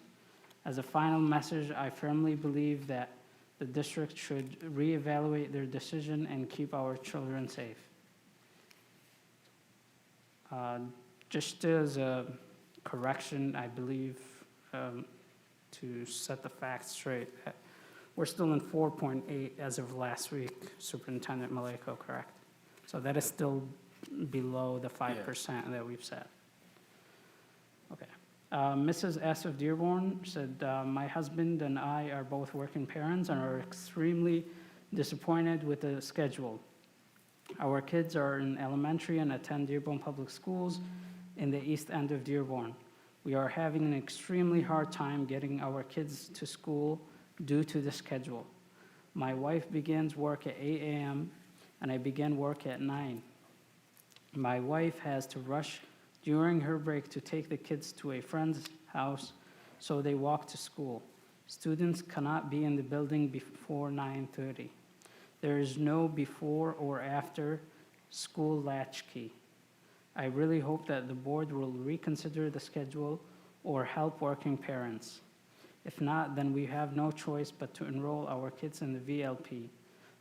B: As a final message, I firmly believe that the district should reevaluate their decision and keep our children safe. Just as a correction, I believe, to set the facts straight, we're still in 4.8 as of last week, Superintendent Maleko, correct? So that is still below the 5% that we've set. Okay. Mrs. S. of Dearborn said, my husband and I are both working parents and are extremely disappointed with the schedule. Our kids are in elementary and attend Dearborn Public Schools in the east end of Dearborn. We are having an extremely hard time getting our kids to school due to the schedule. My wife begins work at 8 a.m. and I begin work at 9. My wife has to rush during her break to take the kids to a friend's house so they walk to school. Students cannot be in the building before 9:30. There is no before or after school latchkey. I really hope that the board will reconsider the schedule or help working parents. If not, then we have no choice but to enroll our kids in the VLP.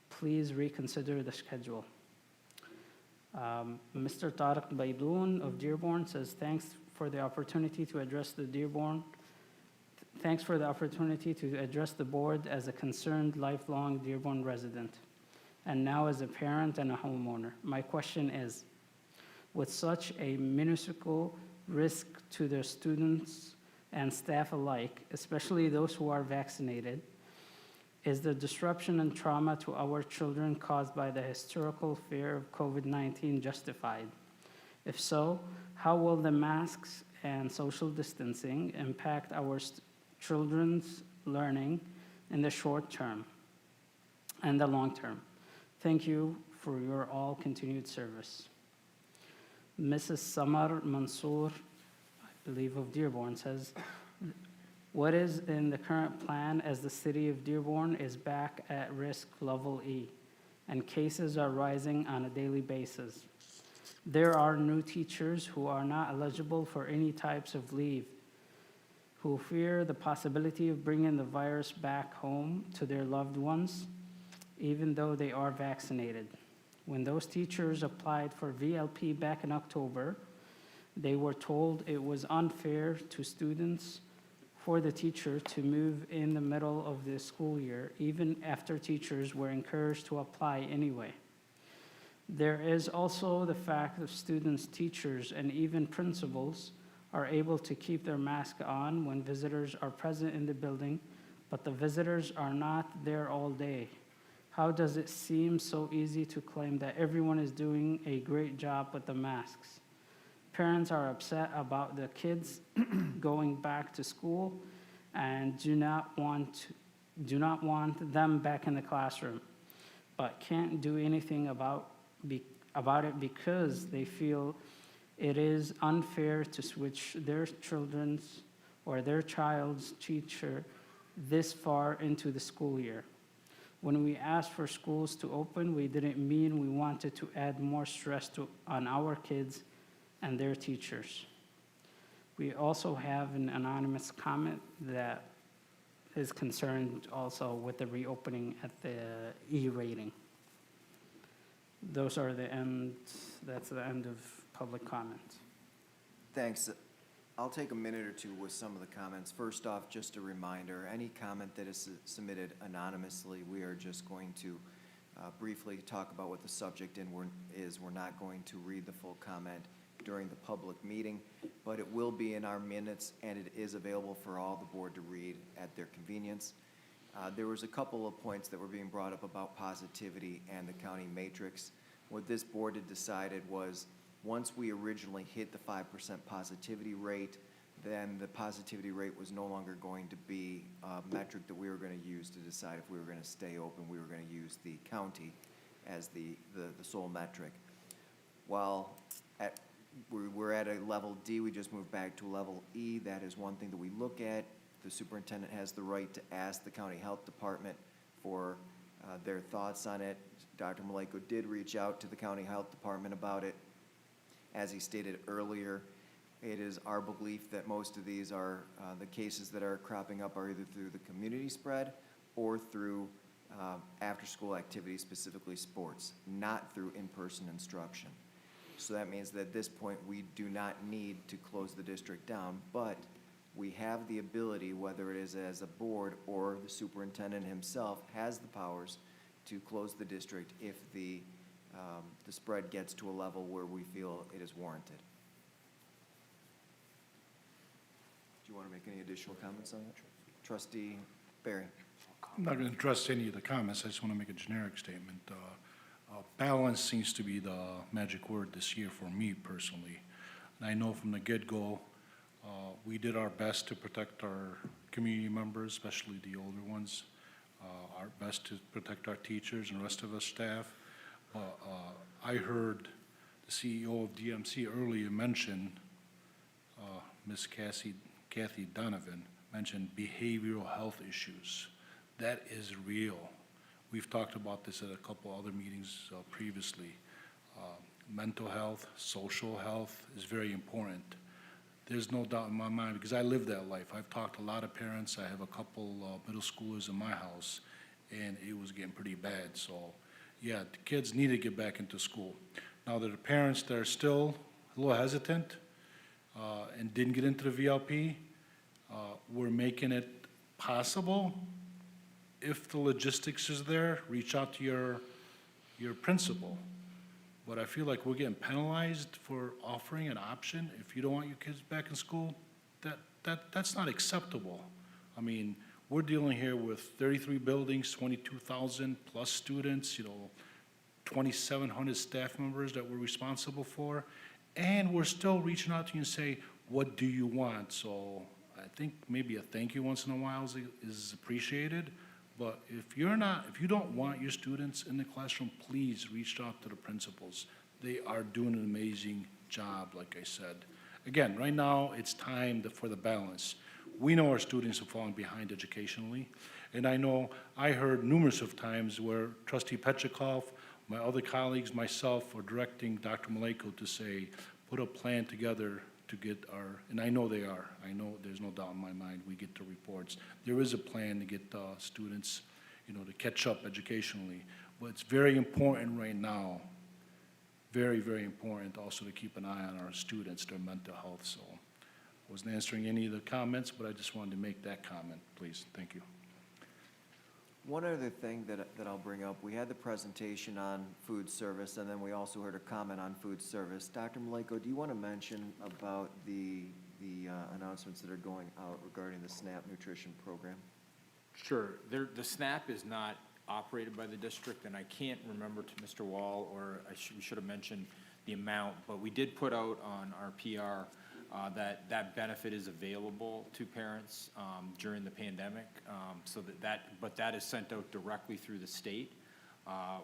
B: Please reconsider the schedule. Mr. Tariq Baydoun of Dearborn says, thanks for the opportunity to address the board as a concerned lifelong Dearborn resident, and now as a parent and a homeowner. My question is, with such a minuscule risk to the students and staff alike, especially those who are vaccinated, is the disruption and trauma to our children caused by the historical fear of COVID-19 justified? If so, how will the masks and social distancing impact our children's learning in the short term and the long term? Thank you for your all continued service. Mrs. Samar Mansour, I believe of Dearborn, says, what is in the current plan as the city of Dearborn is back at risk level E and cases are rising on a daily basis? There are new teachers who are not eligible for any types of leave, who fear the possibility of bringing the virus back home to their loved ones, even though they are vaccinated. When those teachers applied for VLP back in October, they were told it was unfair to students for the teacher to move in the middle of the school year, even after teachers were encouraged to apply anyway. There is also the fact that students, teachers, and even principals are able to keep their mask on when visitors are present in the building, but the visitors are not there all day. How does it seem so easy to claim that everyone is doing a great job with the masks? Parents are upset about the kids going back to school and do not want them back in the classroom, but can't do anything about it because they feel it is unfair to switch their children's or their child's teacher this far into the school year. When we asked for schools to open, we didn't mean we wanted to add more stress on our kids and their teachers. We also have an anonymous comment that is concerned also with the reopening at the E rating. That's the end of public comments.
A: Thanks. I'll take a minute or two with some of the comments. First off, just a reminder, any comment that is submitted anonymously, we are just going to briefly talk about what the subject is. We're not going to read the full comment during the public meeting, but it will be in our minutes, and it is available for all the board to read at their convenience. There was a couple of points that were being brought up about positivity and the county matrix. What this board had decided was, once we originally hit the 5% positivity rate, then the positivity rate was no longer going to be a metric that we were going to use to decide if we were going to stay open. We were going to use the county as the sole metric. While we're at a level D, we just moved back to a level E. That is one thing that we look at. The superintendent has the right to ask the county health department for their thoughts on it. Dr. Maleko did reach out to the county health department about it. As he stated earlier, it is our belief that most of these are, the cases that are cropping up are either through the community spread or through after-school activities, specifically sports, not through in-person instruction. So that means that at this point, we do not need to close the district down, but we have the ability, whether it is as a board or the superintendent himself has the powers to close the district if the spread gets to a level where we feel it is warranted. Do you want to make any additional comments on that? Trustee Barry.
E: I'm not going to address any of the comments. I just want to make a generic statement. Balance seems to be the magic word this year for me personally. And I know from the get-go, we did our best to protect our community members, especially the older ones, our best to protect our teachers and the rest of the staff. I heard the CEO of DMC earlier mention, Ms. Kathy Donovan mentioned behavioral health issues. That is real. We've talked about this at a couple other meetings previously. Mental health, social health is very important. There's no doubt in my mind, because I live that life. I've talked to a lot of parents. I have a couple middle schoolers in my house, and it was getting pretty bad. So, yeah, the kids need to get back into school. Now, there are parents that are still a little hesitant and didn't get into the VLP. We're making it possible. If the logistics is there, reach out to your principal. But I feel like we're getting penalized for offering an option. If you don't want your kids back in school, that's not acceptable. I mean, we're dealing here with 33 buildings, 22,000 plus students, 2,700 staff members that we're responsible for, and we're still reaching out to you and say, what do you want? So I think maybe a thank you once in a while is appreciated. But if you don't want your students in the classroom, please reach out to the principals. They are doing an amazing job, like I said. Again, right now, it's time for the balance. We know our students are falling behind educationally, and I heard numerous of times where Trustee Petrikov, my other colleagues, myself, are directing Dr. Maleko to say, put a plan together to get and I know they are. I know there's no doubt in my mind we get the reports. There is a plan to get students, to catch up educationally. But it's very important right now, very, very important also to keep an eye on our students, their mental health. So I wasn't answering any of the comments, but I just wanted to make that comment, please. Thank you.
A: One other thing that I'll bring up, we had the presentation on food service, and then we also heard a comment on food service. Dr. Maleko, do you want to mention about the announcements that are going out regarding the SNAP nutrition program?
K: Sure. The SNAP is not operated by the district, and I can't remember to Mr. Wall, or we should have mentioned the amount, but we did put out on our PR that benefit is available to parents during the pandemic, but that is sent out directly through the state.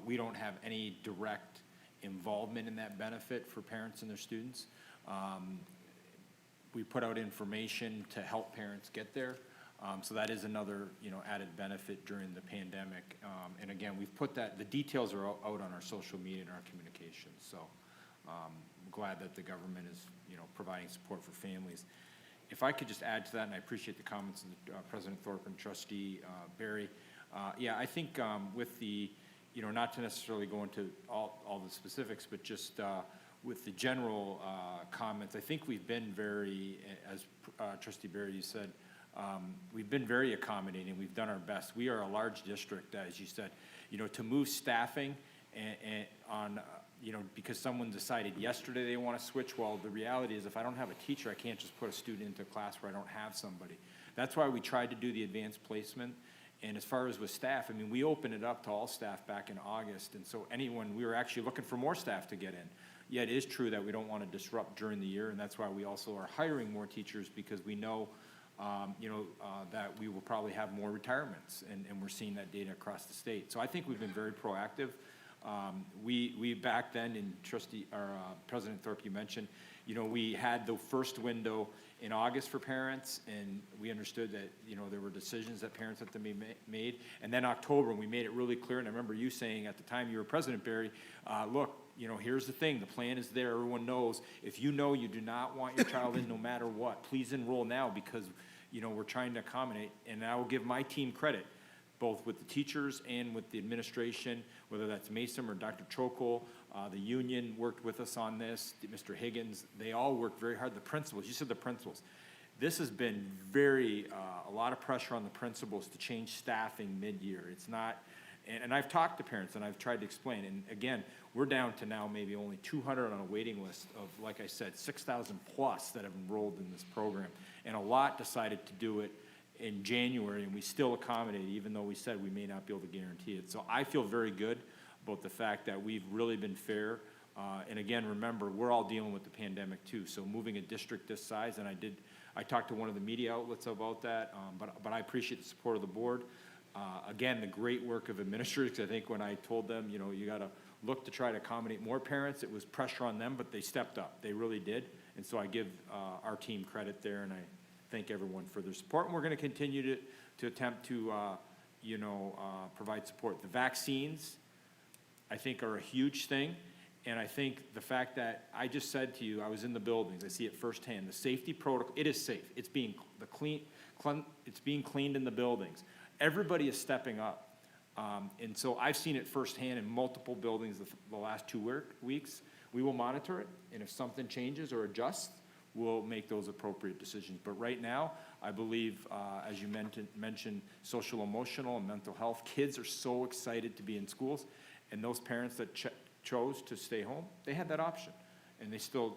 K: We don't have any direct involvement in that benefit for parents and their students. We put out information to help parents get there. So that is another, added benefit during the pandemic. And again, we've put the details are out on our social media and our communications. So I'm glad that the government is, providing support for families. If I could just add to that, and I appreciate the comments of President Thorpe and Trustee Barry. Yeah, I think with the, not to necessarily go into all the specifics, but just with the general comments, I think we've been very, as Trustee Barry, you said, we've been very accommodating. We've done our best. We are a large district, as you said, to move staffing and on, because someone decided yesterday they want to switch. Well, the reality is if I don't have a teacher, I can't just put a student into a class where I don't have somebody. That's why we tried to do the advanced placement. And as far as with staff, I mean, we opened it up to all staff back in August. And so we were actually looking for more staff to get in. Yet it is true that we don't want to disrupt during the year. And that's why we also are hiring more teachers, because we know that we will probably have more retirements, and we're seeing that data across the state. So I think we've been very proactive. We back then, and President Thorpe, you mentioned, we had the first window in August for parents, and we understood that, there were decisions that parents had to be made. And then October, we made it really clear, and I remember you saying at the time you were President, Barry, look, here's the thing, the plan is there, everyone knows. If you know you do not want your child in no matter what, please enroll now, because, we're trying to accommodate. And I will give my team credit, both with the teachers and with the administration, whether that's Mason or Dr. Chokol. The union worked with us on this, Mr. Higgins, they all worked very hard. The principals, you said the principals. This has been a lot of pressure on the principals to change staffing mid-year. It's not, and I've talked to parents and I've tried to explain, and again, we're down to now maybe only 200 on a waiting list of, like I said, 6,000 plus that have enrolled in this program. And a lot decided to do it in January, and we still accommodate, even though we said we may not be able to guarantee it. So I feel very good about the fact that we've really been fair. And again, remember, we're all dealing with the pandemic too. So moving a district this size, and I talked to one of the media outlets about that, but I appreciate the support of the board. Again, the great work of administrators. I think when I told them, you got to look to try to accommodate more parents, it was pressure on them, but they stepped up. They really did. And so I give our team credit there, and I thank everyone for their support. And we're going to continue to attempt to, provide support. The vaccines, I think, are a huge thing. And I think the fact that I just said to you, I was in the buildings, I see it firsthand. The safety protocol, it is safe. It's being it's being cleaned in the buildings. Everybody is stepping up. And so I've seen it firsthand in multiple buildings the last 2 weeks. We will monitor it, and if something changes or adjusts, we'll make those appropriate decisions. But right now, I believe, as you mentioned, social, emotional, and mental health, kids are so excited to be in schools, and those parents that chose to stay home, they had that option. And they still,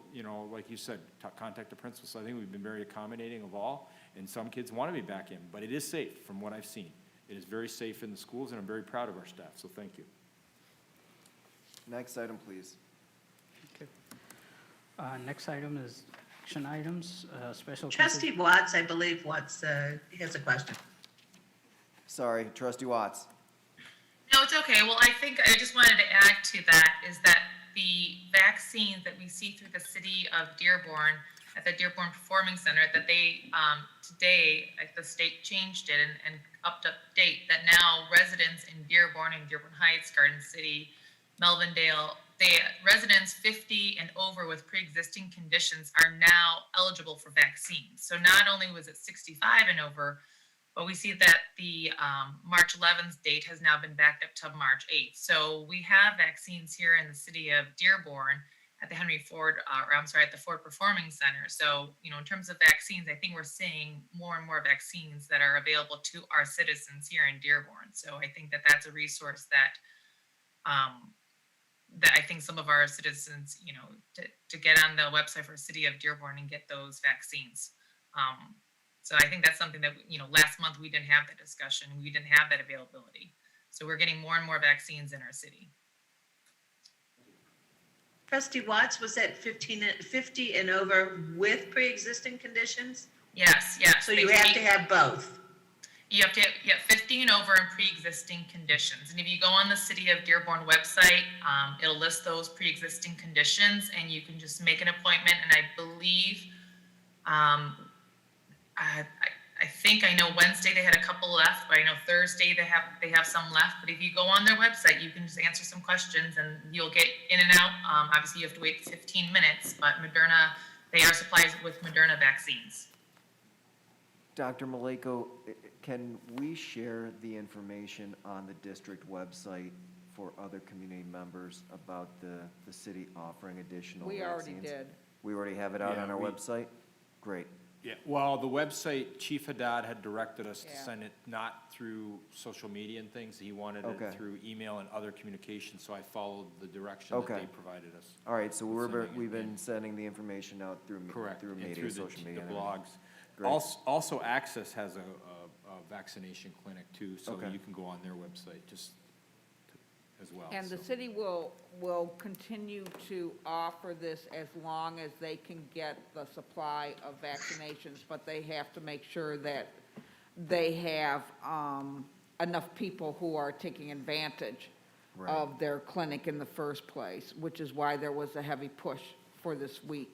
K: like you said, contact the principal. So I think we've been very accommodating of all, and some kids want to be back in, but it is safe from what I've seen. It is very safe in the schools, and I'm very proud of our staff, so thank you.
A: Next item, please.
B: Okay. Next item is action items, special.
S: Trustee Watts, I believe has a question.
A: Sorry, Trustee Watts.
D: No, it's okay. Well, I think I just wanted to add to that is that the vaccines that we see through the city of Dearborn at the Dearborn Performing Center, that they today, like the state changed it and upped date that now residents in Dearborn and Dearborn Heights, Garden City, Melvindale, residents 50 and over with pre-existing conditions are now eligible for vaccines. So not only was it 65 and over, but we see that the March 11th date has now been backed up to March 8th. So we have vaccines here in the city of Dearborn, at the Henry Ford, or I'm sorry, at the Ford Performing Center. So, you know, in terms of vaccines, I think we're seeing more and more vaccines that are available to our citizens here in Dearborn. So I think that that's a resource that, that I think some of our citizens, you know, to get on the website for City of Dearborn and get those vaccines. So I think that's something that, you know, last month we didn't have that discussion. We didn't have that availability. So we're getting more and more vaccines in our city.
S: Trustee Watts, was that 50 and over with pre-existing conditions?
D: Yes, yes.
S: So you have to have both?
D: You have to get 50 and over in pre-existing conditions. And if you go on the City of Dearborn website, it'll list those pre-existing conditions and you can just make an appointment. And I believe, I think I know Wednesday they had a couple left, but I know Thursday they have some left. But if you go on their website, you can just answer some questions and you'll get in and out. Obviously you have to wait 15 minutes, but Moderna, they are supplied with Moderna vaccines.
A: Dr. Maleko, can we share the information on the district website for other community members about the city offering additional
L: We
A: vaccines?
L: already did.
A: We already have it out
K: Yeah,
A: on our
K: we-
A: website? Great.
K: Yeah, well, the website, Chief Haddad had directed us to
L: Yeah.
K: send it not through social media and things. He wanted
A: Okay.
K: it through email and other communications, so I followed the direction that
A: Okay.
K: they provided us.
A: All right, so
K: Sending it
A: we've been
K: in.
A: sending the information out through,
K: Correct,
A: through
K: and
A: media,
K: through
A: social media.
K: the
A: and everything.
K: blogs.
A: Great.
K: Also, Access has a vaccination clinic too, so
A: Okay.
K: you can go on their website as well.
L: And the
K: so.
L: city will continue to offer this as long as they can get the supply of vaccinations, but they have to make sure that they have enough people who are taking advantage
A: Right.
L: of their clinic in the first place, which is why there was a heavy push for this week,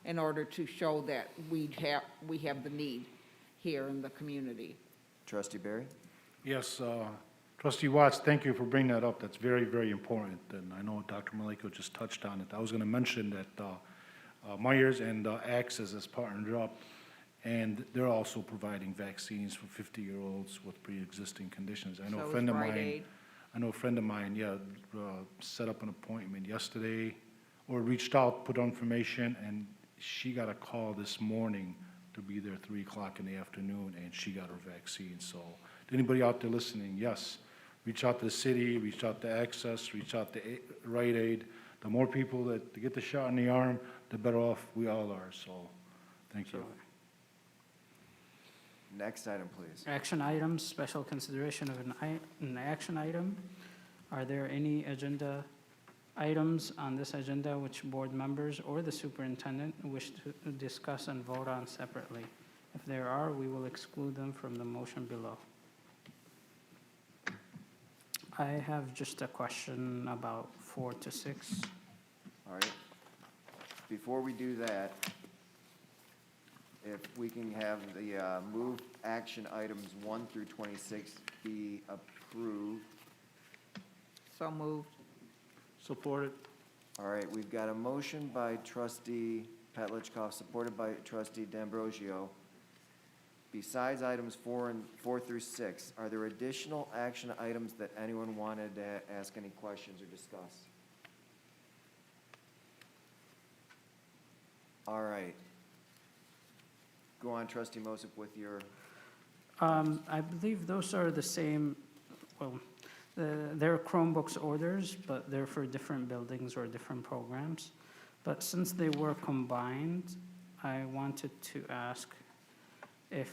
L: in order to show that we have the need here in the community.
A: Trustee Barry?
E: Yes, Trustee Watts, thank you for bringing that up. That's very, very important, and I know Dr. Maleko just touched on it. I was going to mention that Myers and Access has partnered up, and they're also providing vaccines for 50-year-olds with pre-existing conditions. I know
L: So
E: a
L: is
E: friend of
L: Rite
E: mine.
L: Aid.
E: I know a friend of mine, set up an appointment yesterday, or reached out, put information, and she got a call this morning to be there 3 o'clock in the afternoon, and she got her vaccine. So, anybody out there listening, yes, reach out to the city, reach out to Access, reach out to Rite Aid. The more people that get the shot in the arm, the better off we all are. So, thank you.
A: Next item, please.
B: Action items, special consideration of an action item. Are there any agenda items on this agenda which board members or the superintendent wish to discuss and vote on separately? If there are, we will exclude them from the motion below. I have just a question about 4 to 6.
A: All right. Before we do that, if we can have the move action items 1 through 26 be approved.
L: So moved.
E: Supported.
A: All right, we've got a motion by trustee Petlicoff, supported by trustee D'Ambrosio. Besides items 4 through 6, are there additional action items that anyone wanted to ask any questions or discuss? All right. Go on, trustee Mosip, with your,
B: I believe those are the same, well, they're Chromebooks orders, but they're for different buildings or different programs. But since they were combined, I wanted to ask if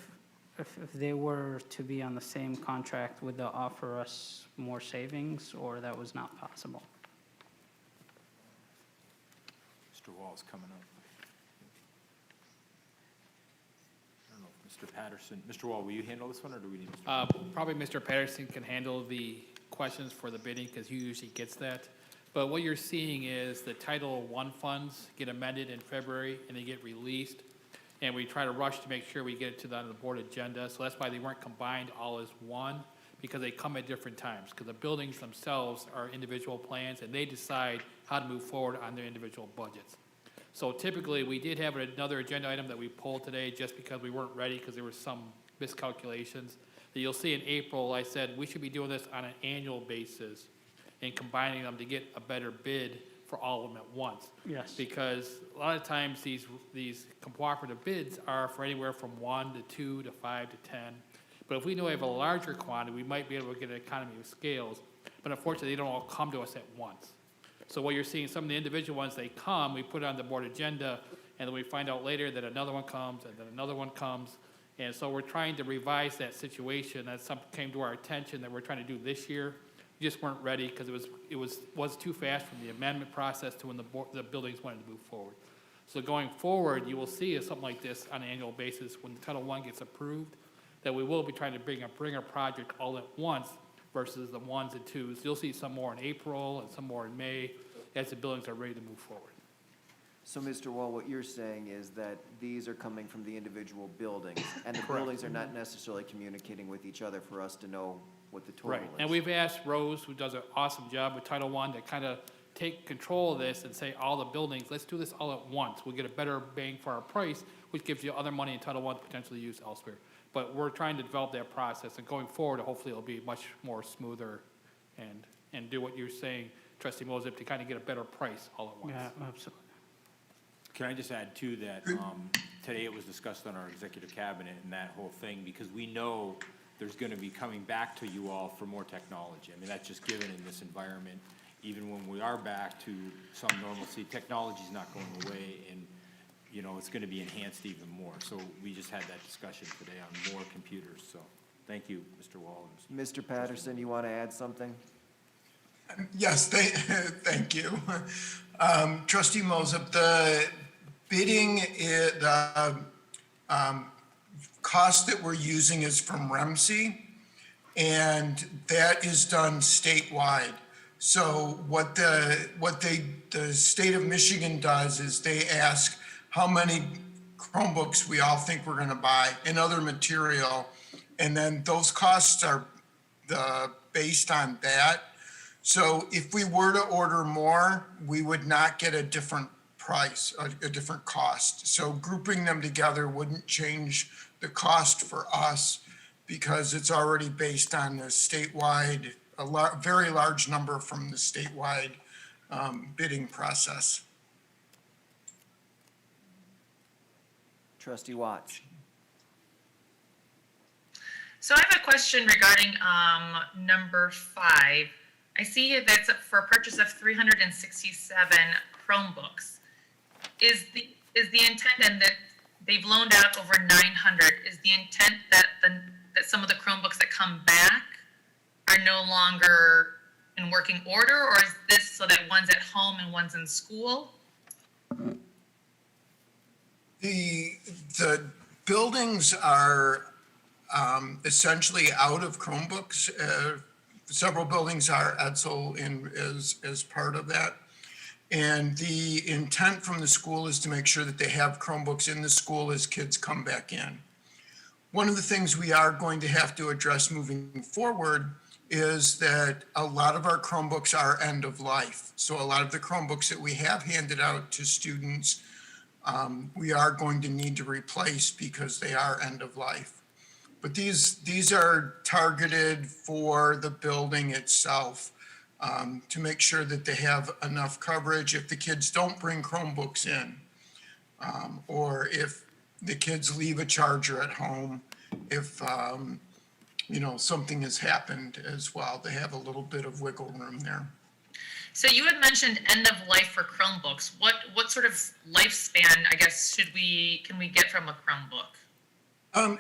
B: they were to be on the same contract, would they offer us more savings, or that was not possible?
K: Mr. Wall's coming up. I don't know if Mr. Patterson, Mr. Wall, will you handle this one, or do we need Mr.?
P: Probably Mr. Patterson can handle the questions for the bidding, because he usually gets that. But what you're seeing is the Title I funds get amended in February, and they get released. And we try to rush to make sure we get it to the board agenda. So that's why they weren't combined all as one, because they come at different times. Because the buildings themselves are individual plans, and they decide how to move forward on their individual budgets. So typically, we did have another agenda item that we pulled today just because we weren't ready, because there were some miscalculations. That you'll see in April, I said we should be doing this on an annual basis and combining them to get a better bid for all of them at once.
B: Yes.
P: Because a lot of times these cooperative bids are for anywhere from 1 to 2 to 5 to 10. But if we know we have a larger quantity, we might be able to get an economy of scales. But unfortunately, they don't all come to us at once. So what you're seeing, some of the individual ones, they come, we put it on the board agenda, and then we find out later that another one comes, and then another one comes. And so we're trying to revise that situation. That's something came to our attention that we're trying to do this year. We just weren't ready because it was too fast from the amendment process to when the buildings wanted to move forward. So going forward, you will see something like this on an annual basis when Title I gets approved, that we will be trying to bring a project all at once versus the 1s and 2s. You'll see some more in April and some more in May as the buildings are ready to move forward.
A: So, Mr. Wall, what you're saying is that these are coming from the individual buildings, and the
P: Correct.
A: buildings are not necessarily communicating with each other for us to know what the total
P: Right,
A: is.
P: and we've asked Rose, who does an awesome job with Title I, to kind of take control of this and say, all the buildings, let's do this all at once. We'll get a better bang for our price, which gives you other money in Title I to potentially use elsewhere. But we're trying to develop that process, and going forward, hopefully it'll be much more smoother and do what you're saying, Trustee Mosip, to kind of get a better price all at once.
B: Yeah, absolutely.
K: Can I just add too that today it was discussed on our executive cabinet and that whole thing, because we know there's going to be coming back to you all for more technology. I mean, that's just given in this environment. Even when we are back to some normalcy, technology's not going away, and you know, it's going to be enhanced even more. So we just had that discussion today on more computers. So thank you, Mr. Wall.
A: Mr. Patterson, you want to add something?
U: Yes, thank you. Trustee Mosip, the bidding, the cost that we're using is from REMC, and that is done statewide. So what the state of Michigan does is they ask how many Chromebooks we all think we're going to buy and other material, and then those costs are based on that. So if we were to order more, we would not get a different price, a different cost. So grouping them together wouldn't change the cost for us because it's already based on the statewide, very large number from the statewide bidding process.
A: Trustee Watts.
D: So I have a question regarding number 5. I see that's for a purchase of 367 Chromebooks. Is the intent, and that they've loaned out over 900, is the intent that that some of the Chromebooks that come back are no longer in working order, or is this so that one's at home and one's in school?
U: The buildings are essentially out of Chromebooks. Several buildings are Edsel as part of that. And the intent from the school is to make sure that they have Chromebooks in the school as kids come back in. One of the things we are going to have to address moving forward is that a lot of our Chromebooks are end of life. So a lot of the Chromebooks that we have handed out to students, we are going to need to replace because they are end of life. But these are targeted for the building itself to make sure that they have enough coverage if the kids don't bring Chromebooks in, or if the kids leave a charger at home, if something has happened as well. They have a little bit of wiggle room there.
D: So you had mentioned end of life for Chromebooks. What sort of lifespan, I guess, can we get from a Chromebook?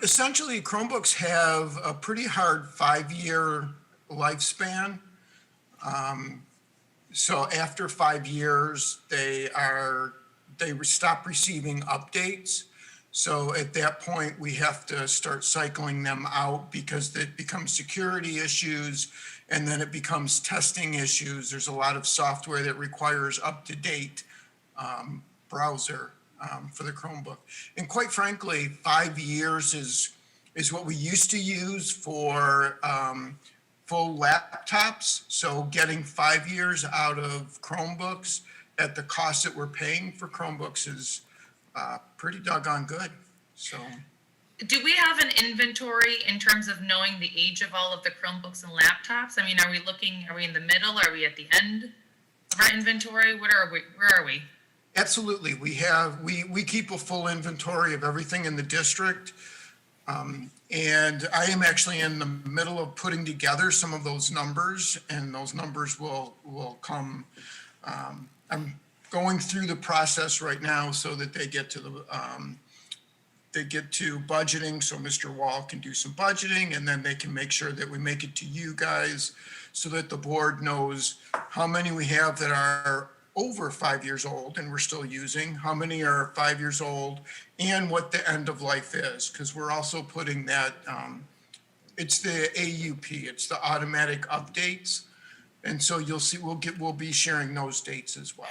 U: Essentially, Chromebooks have a pretty hard 5-year lifespan. So after 5 years, they stop receiving updates. So at that point, we have to start cycling them out because it becomes security issues, and then it becomes testing issues. There's a lot of software that requires up-to-date browser for the Chromebook. And quite frankly, 5 years is what we used to use for full laptops. So getting 5 years out of Chromebooks at the cost that we're paying for Chromebooks is pretty doggone good. So,
D: Do we have an inventory in terms of knowing the age of all of the Chromebooks and laptops? I mean, are we in the middle? Are we at the end of our inventory? Where are we?
U: Absolutely. We keep a full inventory of everything in the district. And I am actually in the middle of putting together some of those numbers, and those numbers will come. I'm going through the process right now so that they get to budgeting, so Mr. Wall can do some budgeting, and then they can make sure that we make it to you guys so that the board knows how many we have that are over 5 years old and we're still using, how many are 5 years old, and what the end of life is, because we're also putting that, it's the AUP, it's the automatic updates. And so you'll see, we'll be sharing those dates as well.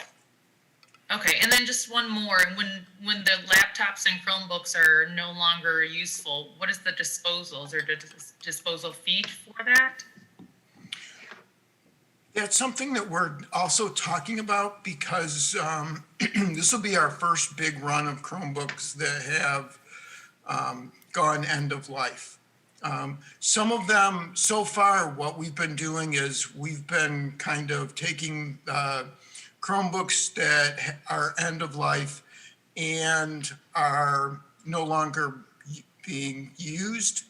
D: Okay, and then just one more. When the laptops and Chromebooks are no longer useful, what is the disposals or disposal fee for that?
U: That's something that we're also talking about because this will be our first big run of Chromebooks that have gone end of life. Some of them, so far, what we've been doing is we've been kind of taking Chromebooks that are end of life and are no longer being used,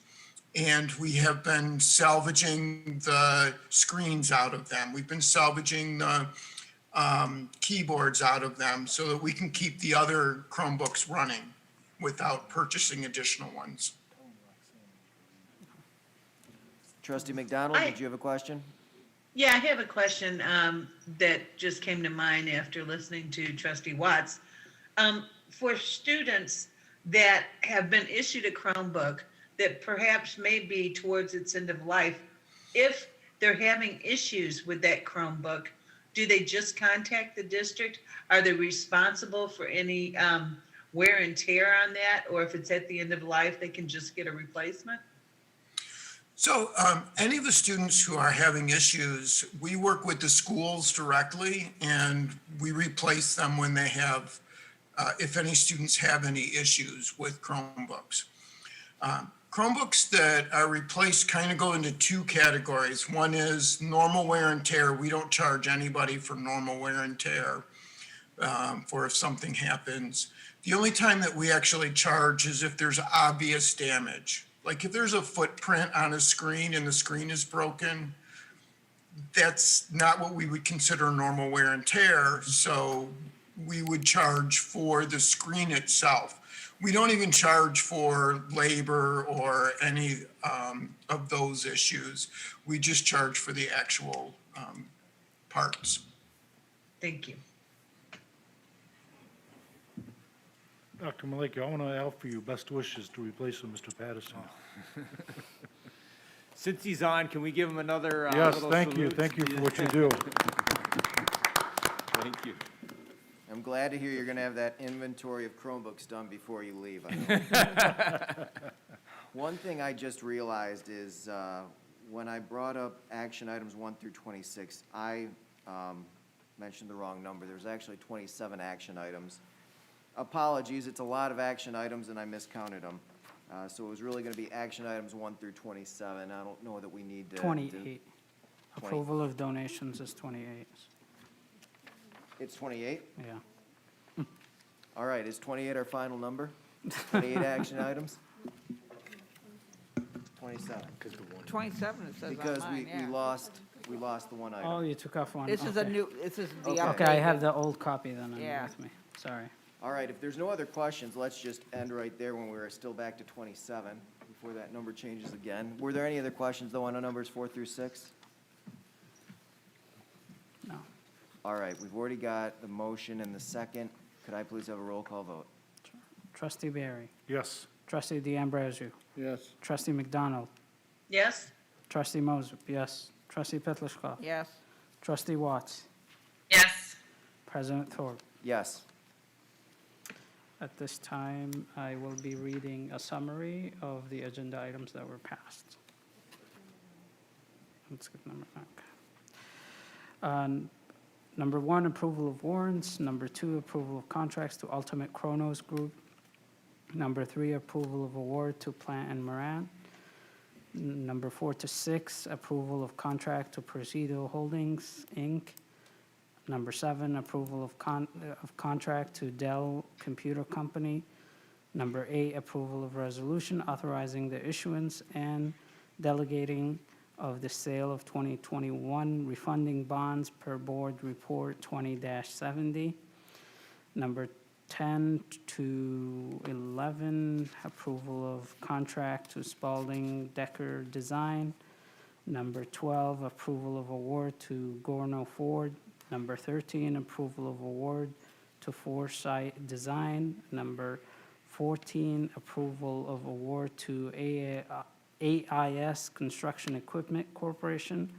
U: and we have been salvaging the screens out of them. We've been salvaging the keyboards out of them so that we can keep the other Chromebooks running without purchasing additional ones.
A: Trustee McDonald, did you have a question?
S: Yeah, I have a question that just came to mind after listening to Trustee Watts. For students that have been issued a Chromebook that perhaps may be towards its end of life, if they're having issues with that Chromebook, do they just contact the district? Are they responsible for any wear and tear on that? Or if it's at the end of life, they can just get a replacement?
U: So any of the students who are having issues, we work with the schools directly and we replace them when they have, if any students have any issues with Chromebooks. Chromebooks that are replaced kind of go into two categories. One is normal wear and tear. We don't charge anybody for normal wear and tear for if something happens. The only time that we actually charge is if there's obvious damage. Like if there's a footprint on a screen and the screen is broken, that's not what we would consider normal wear and tear. So we would charge for the screen itself. We don't even charge for labor or any of those issues. We just charge for the actual parts.
S: Thank you.
E: Dr. Malika, I want to offer you best wishes to replace Mr. Patterson.
F: Since he's on, can we give him another
E: Yes,
F: little
E: thank you.
F: salute?
E: Thank you for what you do.
F: Thank you.
A: I'm glad to hear you're going to have that inventory of Chromebooks done before you leave. One thing I just realized is when I brought up action items 1 through 26, I mentioned the wrong number. There's actually 27 action items. Apologies, it's a lot of action items and I miscounted them. So it was really going to be action items 1 through 27. I don't know that we need to.
B: 28. Approval of donations is 28.
A: It's 28?
B: Yeah.
A: All right, is 28 our final number? 28 action items? 27.
L: 27, it says
A: Because
L: online, yeah.
A: we lost the one item.
B: Oh, you took off one.
L: This is a
B: Okay.
L: new, this is the
A: Okay.
L: update.
B: Okay, I have the old copy then
L: Yeah.
B: with me. Sorry.
A: All right, if there's no other questions, let's just end right there when we're still back to 27 before that number changes again. Were there any other questions though on the numbers 4 through 6?
B: No.
A: All right, we've already got the motion and the second. Could I please have a roll call vote?
B: Trustee Barry.
E: Yes.
B: Trustee D'Ambrosio.
E: Yes.
B: Trustee McDonald.
S: Yes?
B: Trustee Moser. Yes. Trustee Petlicoff.
L: Yes.
B: Trustee Watts.
D: Yes.
B: President Thorpe.
A: Yes.
B: At this time, I will be reading a summary of the agenda items that were passed. Let's get number, okay. Number 1, approval of warrants. Number 2, approval of contracts to Ultimate Chronos Group. Number 3, approval of award to Plant and Moran. Number 4 to 6, approval of contract to Presidio Holdings, Inc. Number 7, approval of contract to Dell Computer Company. Number 8, approval of resolution authorizing the issuance and delegating of the sale of 2021 refunding bonds per board report 20-70. Number 10 to 11, approval of contract to Spalding Decker Design. Number 12, approval of award to Gorno Ford. Number 13, approval of award to Foresight Design. Number 14, approval of award to AIS Construction Equipment Corporation.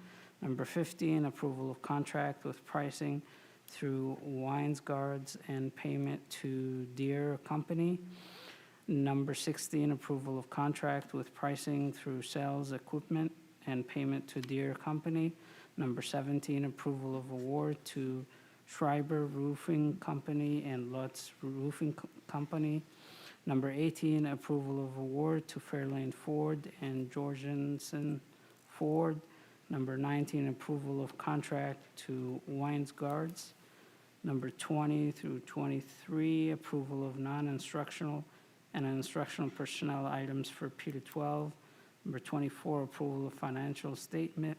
B: Number 15, approval of contract with pricing through Weinsgards and payment to Deere Company. Number 16, approval of contract with pricing through sales equipment and payment to Deere Company. Number 17, approval of award to Schreiber Roofing Company and Lutz Roofing Company. Number 18, approval of award to Fairlane Ford and Jorgensen Ford. Number 19, approval of contract to Weinsgards. Number 20 through 23, approval of non-instructional and instructional personnel items for P to 12. Number 24, approval of financial statement.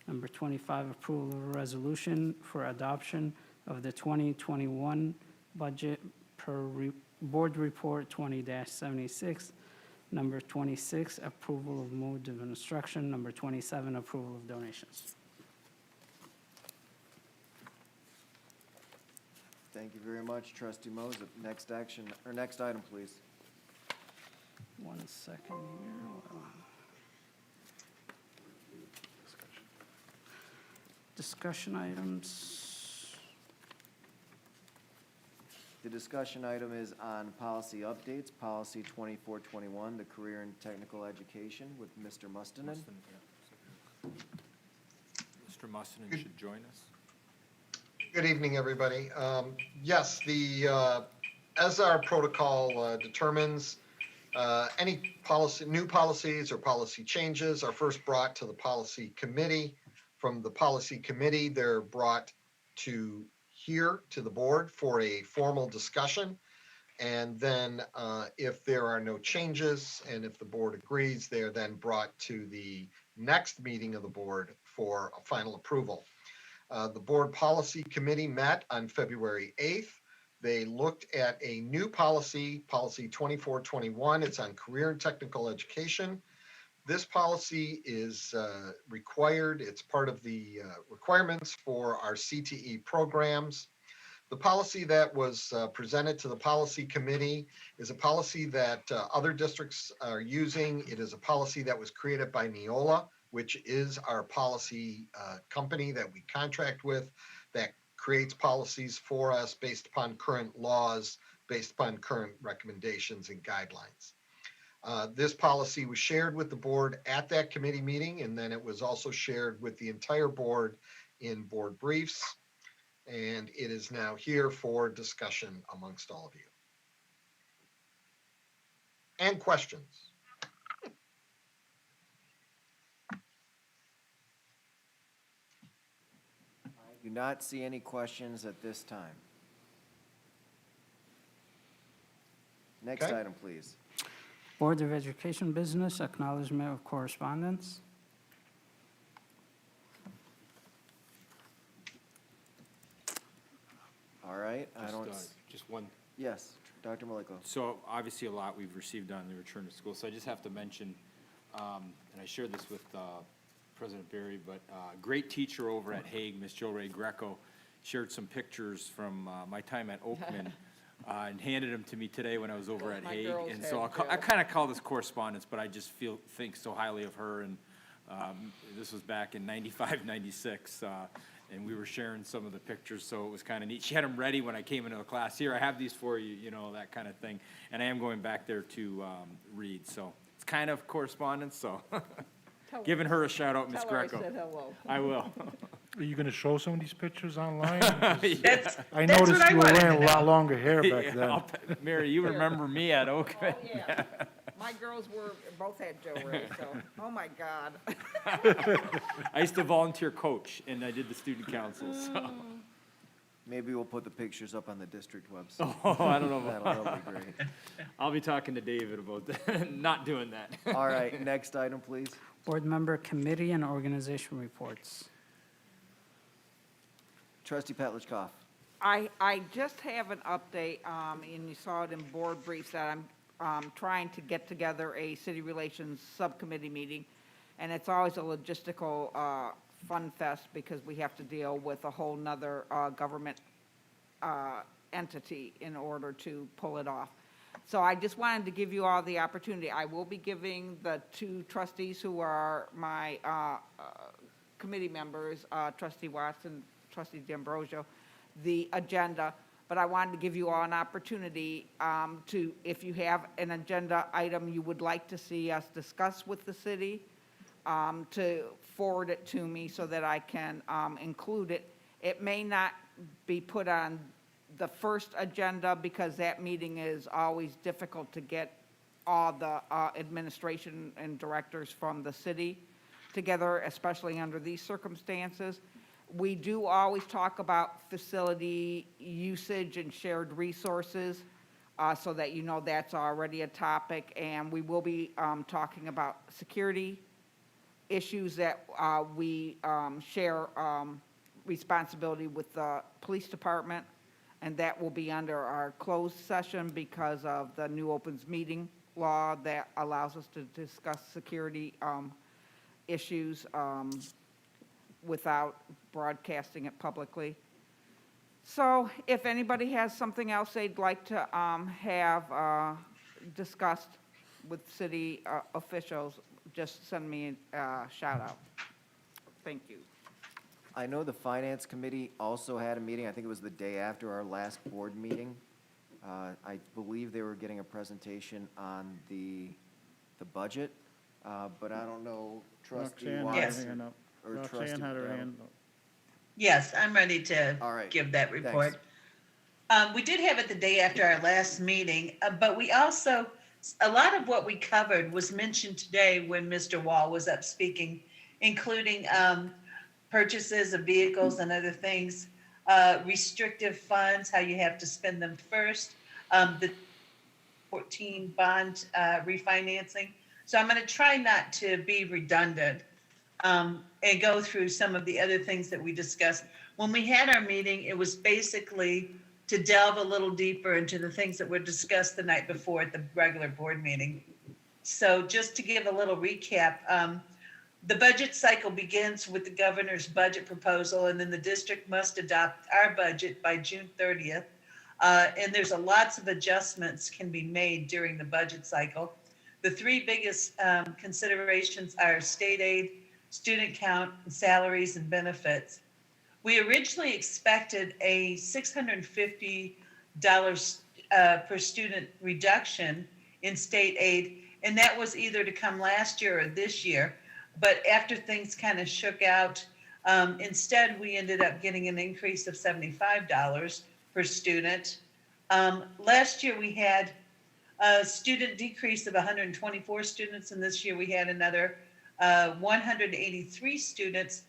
B: Number 25, approval of a resolution for adoption of the 2021 budget per board report 20-76. Number 26, approval of mode of instruction. Number 27, approval of donations.
A: Thank you very much, Trustee Moses. Next action, or next item, please.
B: 1 second here. Discussion items.
A: The discussion item is on policy updates, policy 2421, the career and technical education with Mr. Mustonen.
K: Mr. Mustonen should join us.
Q: Good evening, everybody. Yes, as our protocol determines, any new policies or policy changes are first brought to the policy committee. From the policy committee, they're brought to here to the board for a formal discussion. And then if there are no changes and if the board agrees, they are then brought to the next meeting of the board for a final approval. The board policy committee met on February 8th. They looked at a new policy, policy 2421. It's on career and technical education. This policy is required. It's part of the requirements for our CTE programs. The policy that was presented to the policy committee is a policy that other districts are using. It is a policy that was created by Neola, which is our policy company that we contract with that creates policies for us based upon current laws, based upon current recommendations and guidelines. This policy was shared with the board at that committee meeting, and then it was also shared with the entire board in board briefs. And it is now here for discussion amongst all of you. And questions.
A: I do not see any questions at this time. Next
Q: Okay.
A: item, please.
B: Board of Education business, acknowledgement of correspondence.
A: All right, I don't,
K: Just one.
A: yes, Dr. Maliko.
K: So obviously a lot we've received on the return to school. So I just have to mention, and I shared this with President Berry, but great teacher over at Hague, Miss Jo Ray Greco, shared some pictures from my time at Oakman and handed them to me today when I was over at
L: My
K: Hague.
L: girls
K: And so
L: have,
K: I kind of call this correspondence, but I just think so highly of her. And this was back in 95, 96. And we were sharing some of the pictures, so it was kind of neat. She had them ready when I came into the class. Here, I have these for you, you know, that kind of thing. And I am going back there to read, so it's kind of correspondence, so giving her a shout out, Miss Greco.
L: Tell her I said hello.
K: I will.
E: Are you gonna show some of these pictures online?
K: That's
E: I
S: that's
E: noticed
S: what I
E: you were
S: wanted to
E: wearing a lot
S: know.
E: longer hair back then.
K: Mary, you remember me at Oakman.
L: Oh, yeah. My girls both had Joe Ray, so, oh my God.
K: I used to volunteer coach, and I did the student council, so.
A: Maybe we'll put the pictures up on the district website.
F: Oh, I don't know about
A: That'll be great.
F: I'll be talking to David about that, not doing that.
A: All right, next item, please.
B: Board member committee and organization reports.
A: Trustee Petlicoff.
L: I just have an update, and you saw it in board briefs, that I'm trying to get together a city relations subcommittee meeting. And it's always a logistical fun fest because we have to deal with a whole nother government entity in order to pull it off. So I just wanted to give you all the opportunity. I will be giving the two trustees who are my committee members, Trustee Watson, Trustee D'Ambrosio, the agenda, but I wanted to give you all an opportunity to, if you have an agenda item you would like to see us discuss with the city, to forward it to me so that I can include it. It may not be put on the first agenda because that meeting is always difficult to get all the administration and directors from the city together, especially under these circumstances. We do always talk about facility usage and shared resources, so that you know that's already a topic. And we will be talking about security issues that we share responsibility with the police department, and that will be under our closed session because of the new opens meeting law that allows us to discuss security issues without broadcasting it publicly. So if anybody has something else they'd like to have discussed with city officials, just send me a shout out. Thank you.
A: I know the Finance Committee also had a meeting, I think it was the day after our last board meeting. I believe they were getting a presentation on the budget, but I don't know, Trustee
G: Roxanne
A: Watson.
G: had her hand up.
A: or
G: Roxanne
A: Trustee
G: had her
A: Dell.
G: hand up.
S: Yes, I'm ready to
A: All right,
S: give that
A: thanks.
S: report. We did have it the day after our last meeting, but we also, a lot of what we covered was mentioned today when Mr. Wall was up speaking, including purchases of vehicles and other things, restrictive funds, how you have to spend them first, the 14 bond refinancing. So I'm going to try not to be redundant and go through some of the other things that we discussed. When we had our meeting, it was basically to delve a little deeper into the things that were discussed the night before at the regular board meeting. So just to give a little recap, the budget cycle begins with the governor's budget proposal, and then the district must adopt our budget by June 30th. And there's lots of adjustments can be made during the budget cycle. The three biggest considerations are state aid, student count, and salaries and benefits. We originally expected a $650 per student reduction in state aid, and that was either to come last year or this year. But after things kind of shook out, instead we ended up getting an increase of $75 per student. Last year we had a student decrease of 124 students, and this year we had another 183 students.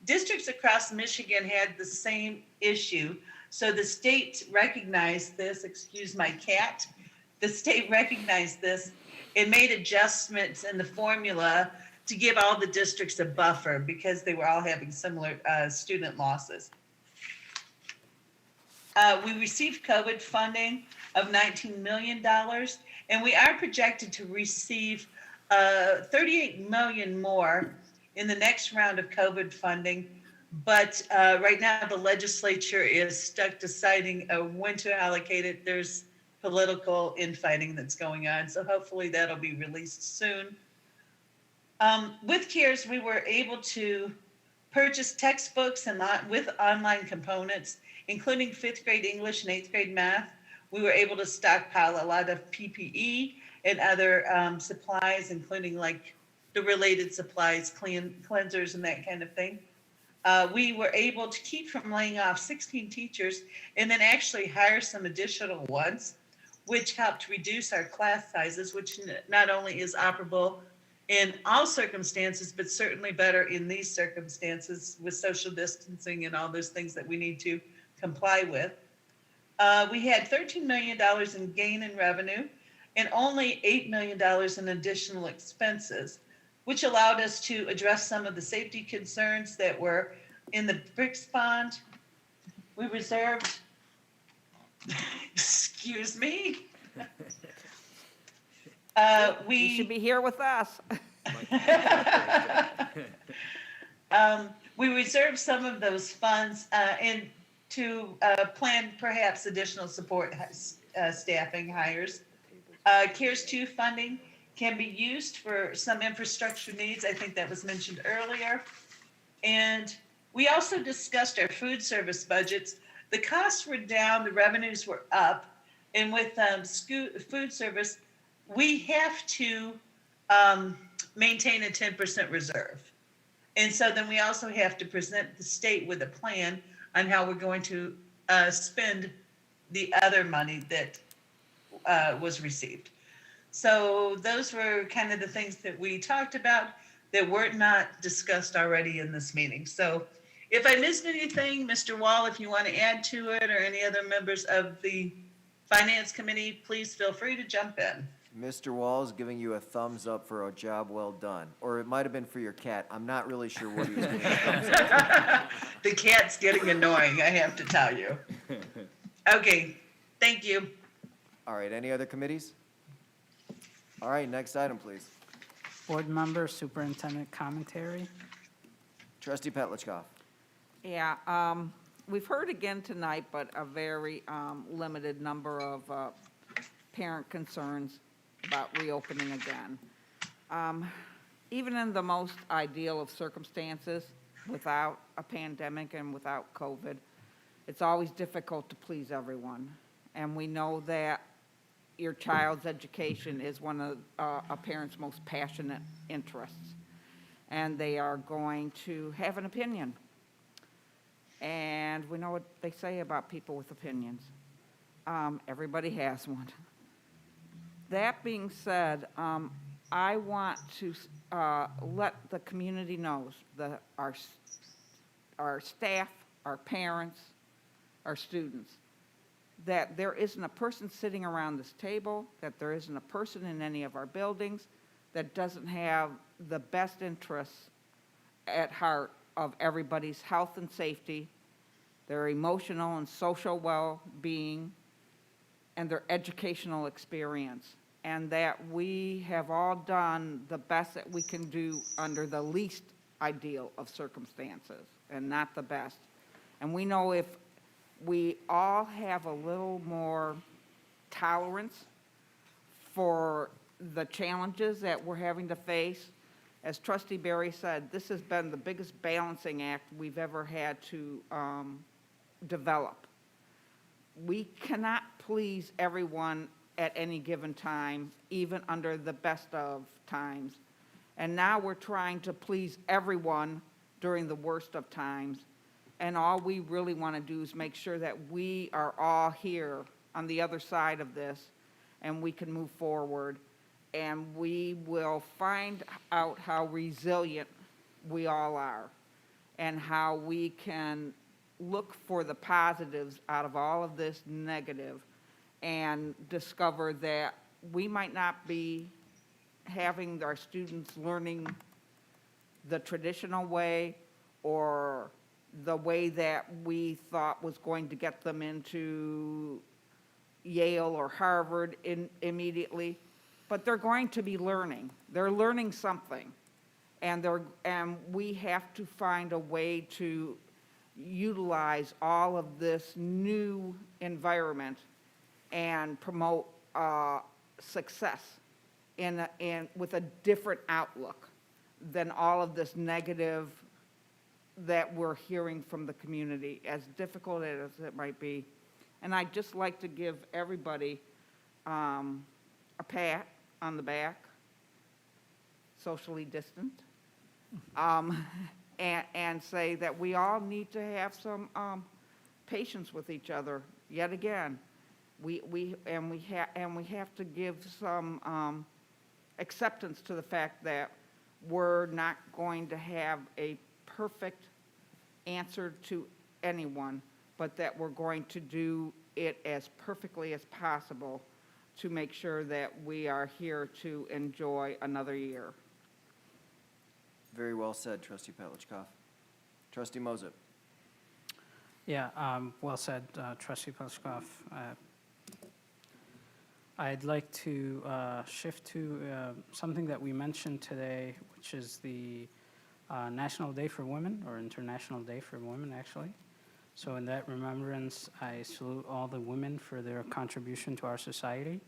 S: Districts across Michigan had the same issue. So the state recognized this, excuse my cat, the state recognized this and made adjustments in the formula to give all the districts a buffer because they were all having similar student losses. We received COVID funding of $19 million, and we are projected to receive $38 million more in the next round of COVID funding. But right now the legislature is stuck deciding when to allocate it. There's political infighting that's going on, so hopefully that'll be released soon. With CARES, we were able to purchase textbooks and with online components, including 5th grade English and 8th grade math. We were able to stockpile a lot of PPE and other supplies, including like the related supplies, cleansers and that kind of thing. We were able to keep from laying off 16 teachers and then actually hire some additional ones, which helped reduce our class sizes, which not only is operable in all circumstances, but certainly better in these circumstances with social distancing and all those things that we need to comply with. We had $13 million in gain in revenue and only $8 million in additional expenses, which allowed us to address some of the safety concerns that were in the Bricks Pond. We reserved, excuse me.
L: You should be here with us.
S: We reserved some of those funds and to plan perhaps additional support staffing hires. CARES 2 funding can be used for some infrastructure needs. I think that was mentioned earlier. And we also discussed our food service budgets. The costs were down, the revenues were up. And with food service, we have to maintain a 10% reserve. And so then we also have to present the state with a plan on how we're going to spend the other money that was received. So those were kind of the things that we talked about that were not discussed already in this meeting. So if I missed anything, Mr. Wall, if you want to add to it, or any other members of the Finance Committee, please feel free to jump in.
A: Mr. Wall is giving you a thumbs up for a job well done, or it might have been for your cat. I'm not really sure what he was giving a thumbs up.
S: The cat's getting annoying, I have to tell you. Okay, thank you.
A: All right, any other committees? All right, next item, please.
B: Board member, superintendent commentary.
A: Trustee Petlicoff.
L: Yeah, we've heard again tonight, but a very limited number of parent concerns about reopening again. Even in the most ideal of circumstances, without a pandemic and without COVID, it's always difficult to please everyone. And we know that your child's education is one of a parent's most passionate interests. And they are going to have an opinion. And we know what they say about people with opinions. Everybody has one. That being said, I want to let the community know, our staff, our parents, our students, that there isn't a person sitting around this table, that there isn't a person in any of our buildings that doesn't have the best interests at heart of everybody's health and safety, their emotional and social well-being, and their educational experience, and that we have all done the best that we can do under the least ideal of circumstances, and not the best. And we know if we all have a little more tolerance for the challenges that we're having to face, as Trustee Barry said, this has been the biggest balancing act we've ever had to develop. We cannot please everyone at any given time, even under the best of times. And now we're trying to please everyone during the worst of times. And all we really want to do is make sure that we are all here on the other side of this and we can move forward. And we will find out how resilient we all are and how we can look for the positives out of all of this negative and discover that we might not be having our students learning the traditional way or the way that we thought was going to get them into Yale or Harvard immediately, but they're going to be learning. They're learning something, and we have to find a way to utilize all of this new environment and promote success with a different outlook than all of this negative that we're hearing from the community, as difficult as it might be. And I'd just like to give everybody a pat on the back, socially distant, and say that we all need to have some patience with each other. Yet again, we have to give some acceptance to the fact that we're not going to have a perfect answer to anyone, but that we're going to do it as perfectly as possible to make sure that we are here to enjoy another year.
A: Very well said, Trustee Petlicoff. Trustee Moses.
B: Yeah, well said, Trustee Petlicoff. I'd like to shift to something that we mentioned today, which is the National Day for Women, or International Day for Women, actually. So in that remembrance, I salute all the women for their contribution to our society.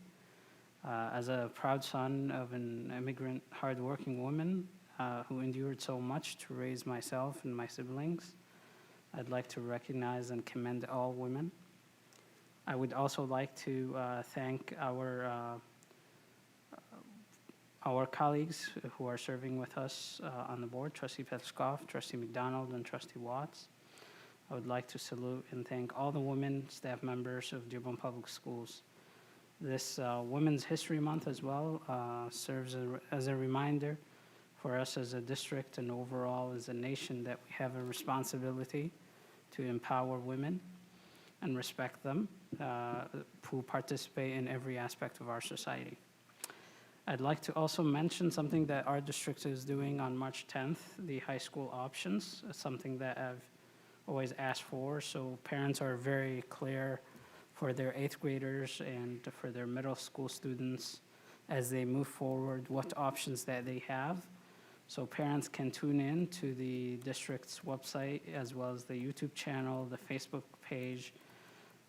B: As a proud son of an immigrant, hardworking woman who endured so much to raise myself and my siblings, I'd like to recognize and commend all women. I would also like to thank our colleagues who are serving with us on the board, Trustee Petlicoff, Trustee McDonald, and Trustee Watts. I would like to salute and thank all the women staff members of Dearborn Public Schools. This Women's History Month as well serves as a reminder for us as a district and overall as a nation that we have a responsibility to empower women and respect them who participate in every aspect of our society. I'd like to also mention something that our district is doing on March 10th, the high school options. It's something that I've always asked for, so parents are very clear for their 8th graders and for their middle school students as they move forward what options that they have. So parents can tune in to the district's website as well as the YouTube channel, the Facebook page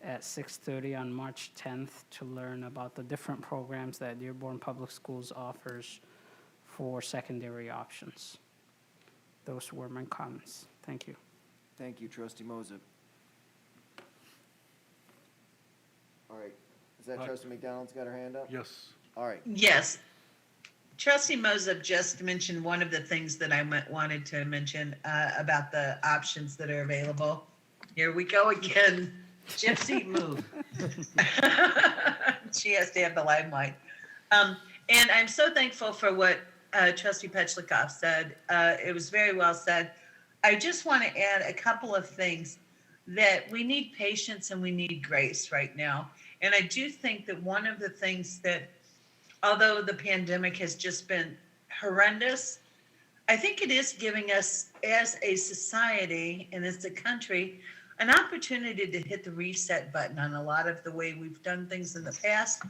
B: at 6:30 on March 10th to learn about the different programs that Dearborn Public Schools offers for secondary options. Those were my comments. Thank you.
A: Thank you, Trustee Moses. All right, is that Trustee McDonald's got her hand up?
E: Yes.
A: All right,
S: Yes. Trustee Moses just mentioned one of the things that I wanted to mention about the options that are available. Here we go again. Gypsy, move. She has to have the limelight. And I'm so thankful for what Trustee Petlicoff said. It was very well said. I just want to add a couple of things that we need patience and we need grace right now. And I do think that one of the things that, although the pandemic has just been horrendous, I think it is giving us as a society and as a country an opportunity to hit the reset button on a lot of the way we've done things in the past.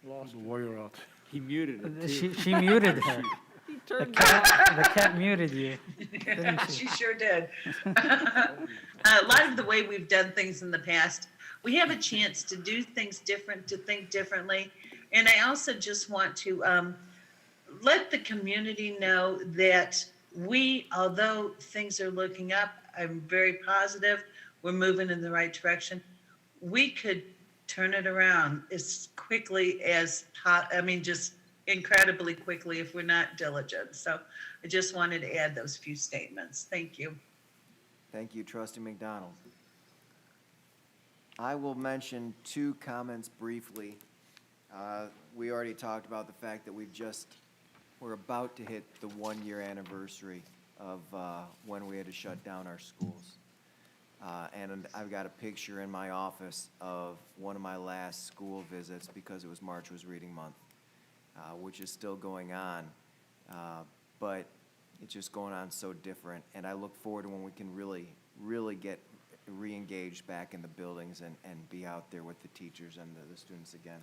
E: Lost the warrior out.
F: He muted it too.
B: She muted her. The cat muted you, didn't she?
S: She sure did. A lot of the way we've done things in the past, we have a chance to do things different, to think differently. And I also just want to let the community know that we, although things are looking up, I'm very positive, we're moving in the right direction. We could turn it around as quickly as, just incredibly quickly if we're not diligent. So I just wanted to add those few statements. Thank you.
A: thank you, Trustee McDonald. I will mention 2 comments briefly. We already talked about the fact that we're about to hit the 1-year anniversary of when we had to shut down our schools. And I've got a picture in my office of one of my last school visits because March was reading month, which is still going on. But it's just going on so different. And I look forward to when we can really get re-engaged back in the buildings and be out there with the teachers and the students again.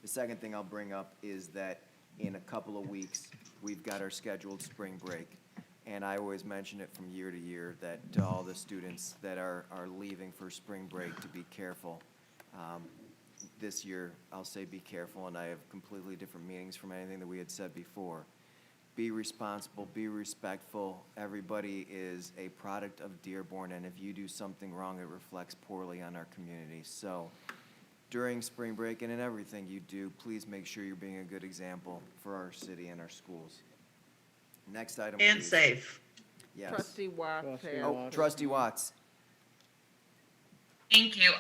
A: The second thing I'll bring up is that in a couple of weeks, we've got our scheduled spring break. And I always mention it from year to year that to all the students that are leaving for spring break to be careful. This year, I'll say be careful, and I have completely different meanings from anything that we had said before. Be responsible, be respectful. Everybody is a product of Dearborn, and if you do something wrong, it reflects poorly on our community. So during spring break and in everything you do, please make sure you're being a good example for our city and our schools. Next item,
S: And
A: please.
S: safe.
A: Yes.
L: Trustee Watts.
A: Oh, Trustee Watts.
D: Thank you.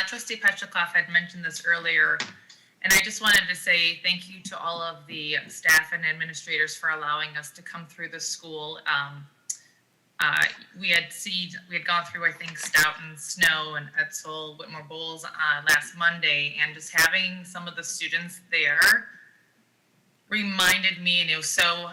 D: Trustee Petlicoff had mentioned this earlier, and I just wanted to say thank you to all of the staff and administrators for allowing us to come through the school. we had gone through, I think, Stoughton, Snow, and Etzel, Whitmore Bowles last Monday, and just having some of the students there reminded me, and it was so,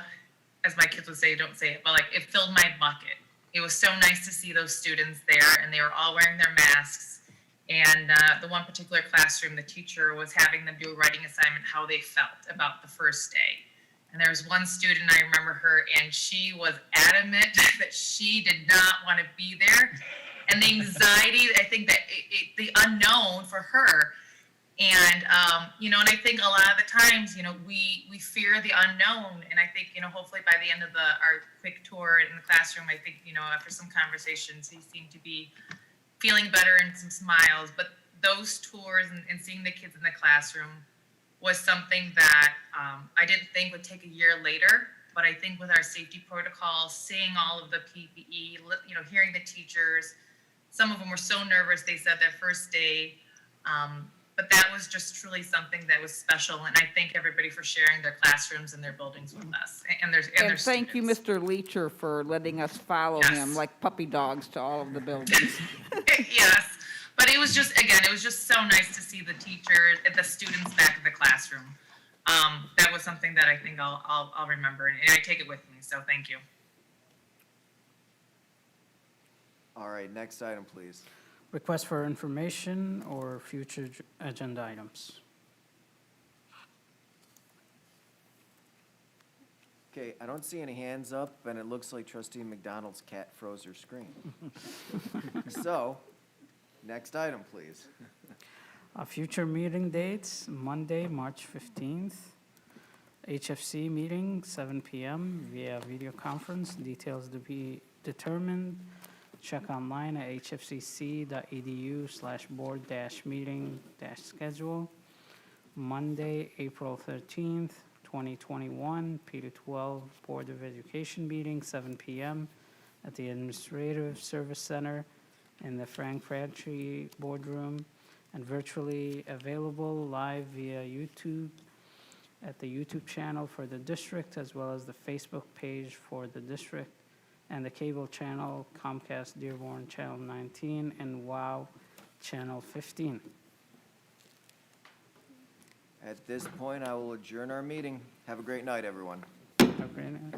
D: as my kids would say, don't say it, but like it filled my bucket. It was so nice to see those students there, and they were all wearing their masks. And the one particular classroom, the teacher was having them do a writing assignment, how they felt about the first day. And there was one student, I remember her, and she was adamant that she did not want to be there. And the anxiety, I think that the unknown for her. And, you know, and I think a lot of the times, you know, we fear the unknown. And I think, you know, hopefully by the end of our quick tour in the classroom, I think, you know, after some conversations, he seemed to be feeling better and some smiles. But those tours and seeing the kids in the classroom was something that I didn't think would take a year later. But I think with our safety protocols, seeing all of the PPE, you know, hearing the teachers, some of them were so nervous, they said their first day. But that was just truly something that was special. And I thank everybody for sharing their classrooms and their buildings with us and their
L: And thank you, Mr. Leacher, for letting us follow him like puppy dogs to all of the buildings.
D: Yes, but it was just, again, it was just so nice to see the teachers and the students back in the classroom. That was something that I think I'll remember, and I take it with me, so thank you.
A: All right, next item, please.
B: Request for information or future agenda items.
A: Okay, I don't see any hands up, and it looks like Trustee McDonald's cat froze her screen. So, next item, please.
B: Future meeting dates, Monday, March 15th. HFC meeting, 7 p.m. via video conference. Details to be determined. Check online at hfcc.edu/board-meeting-schedule. Monday, April 13th, 2021, P to 12 Board of Education meeting, 7 p.m. at the Administrative Service Center in the Frank Crabtree Boardroom, and virtually available live via YouTube at the YouTube channel for the district, as well as the Facebook page for the district, and the cable channel Comcast Dearborn Channel 19 and WOW Channel 15.
A: At this point, I will adjourn our meeting. Have a great night, everyone.
B: Have a great night.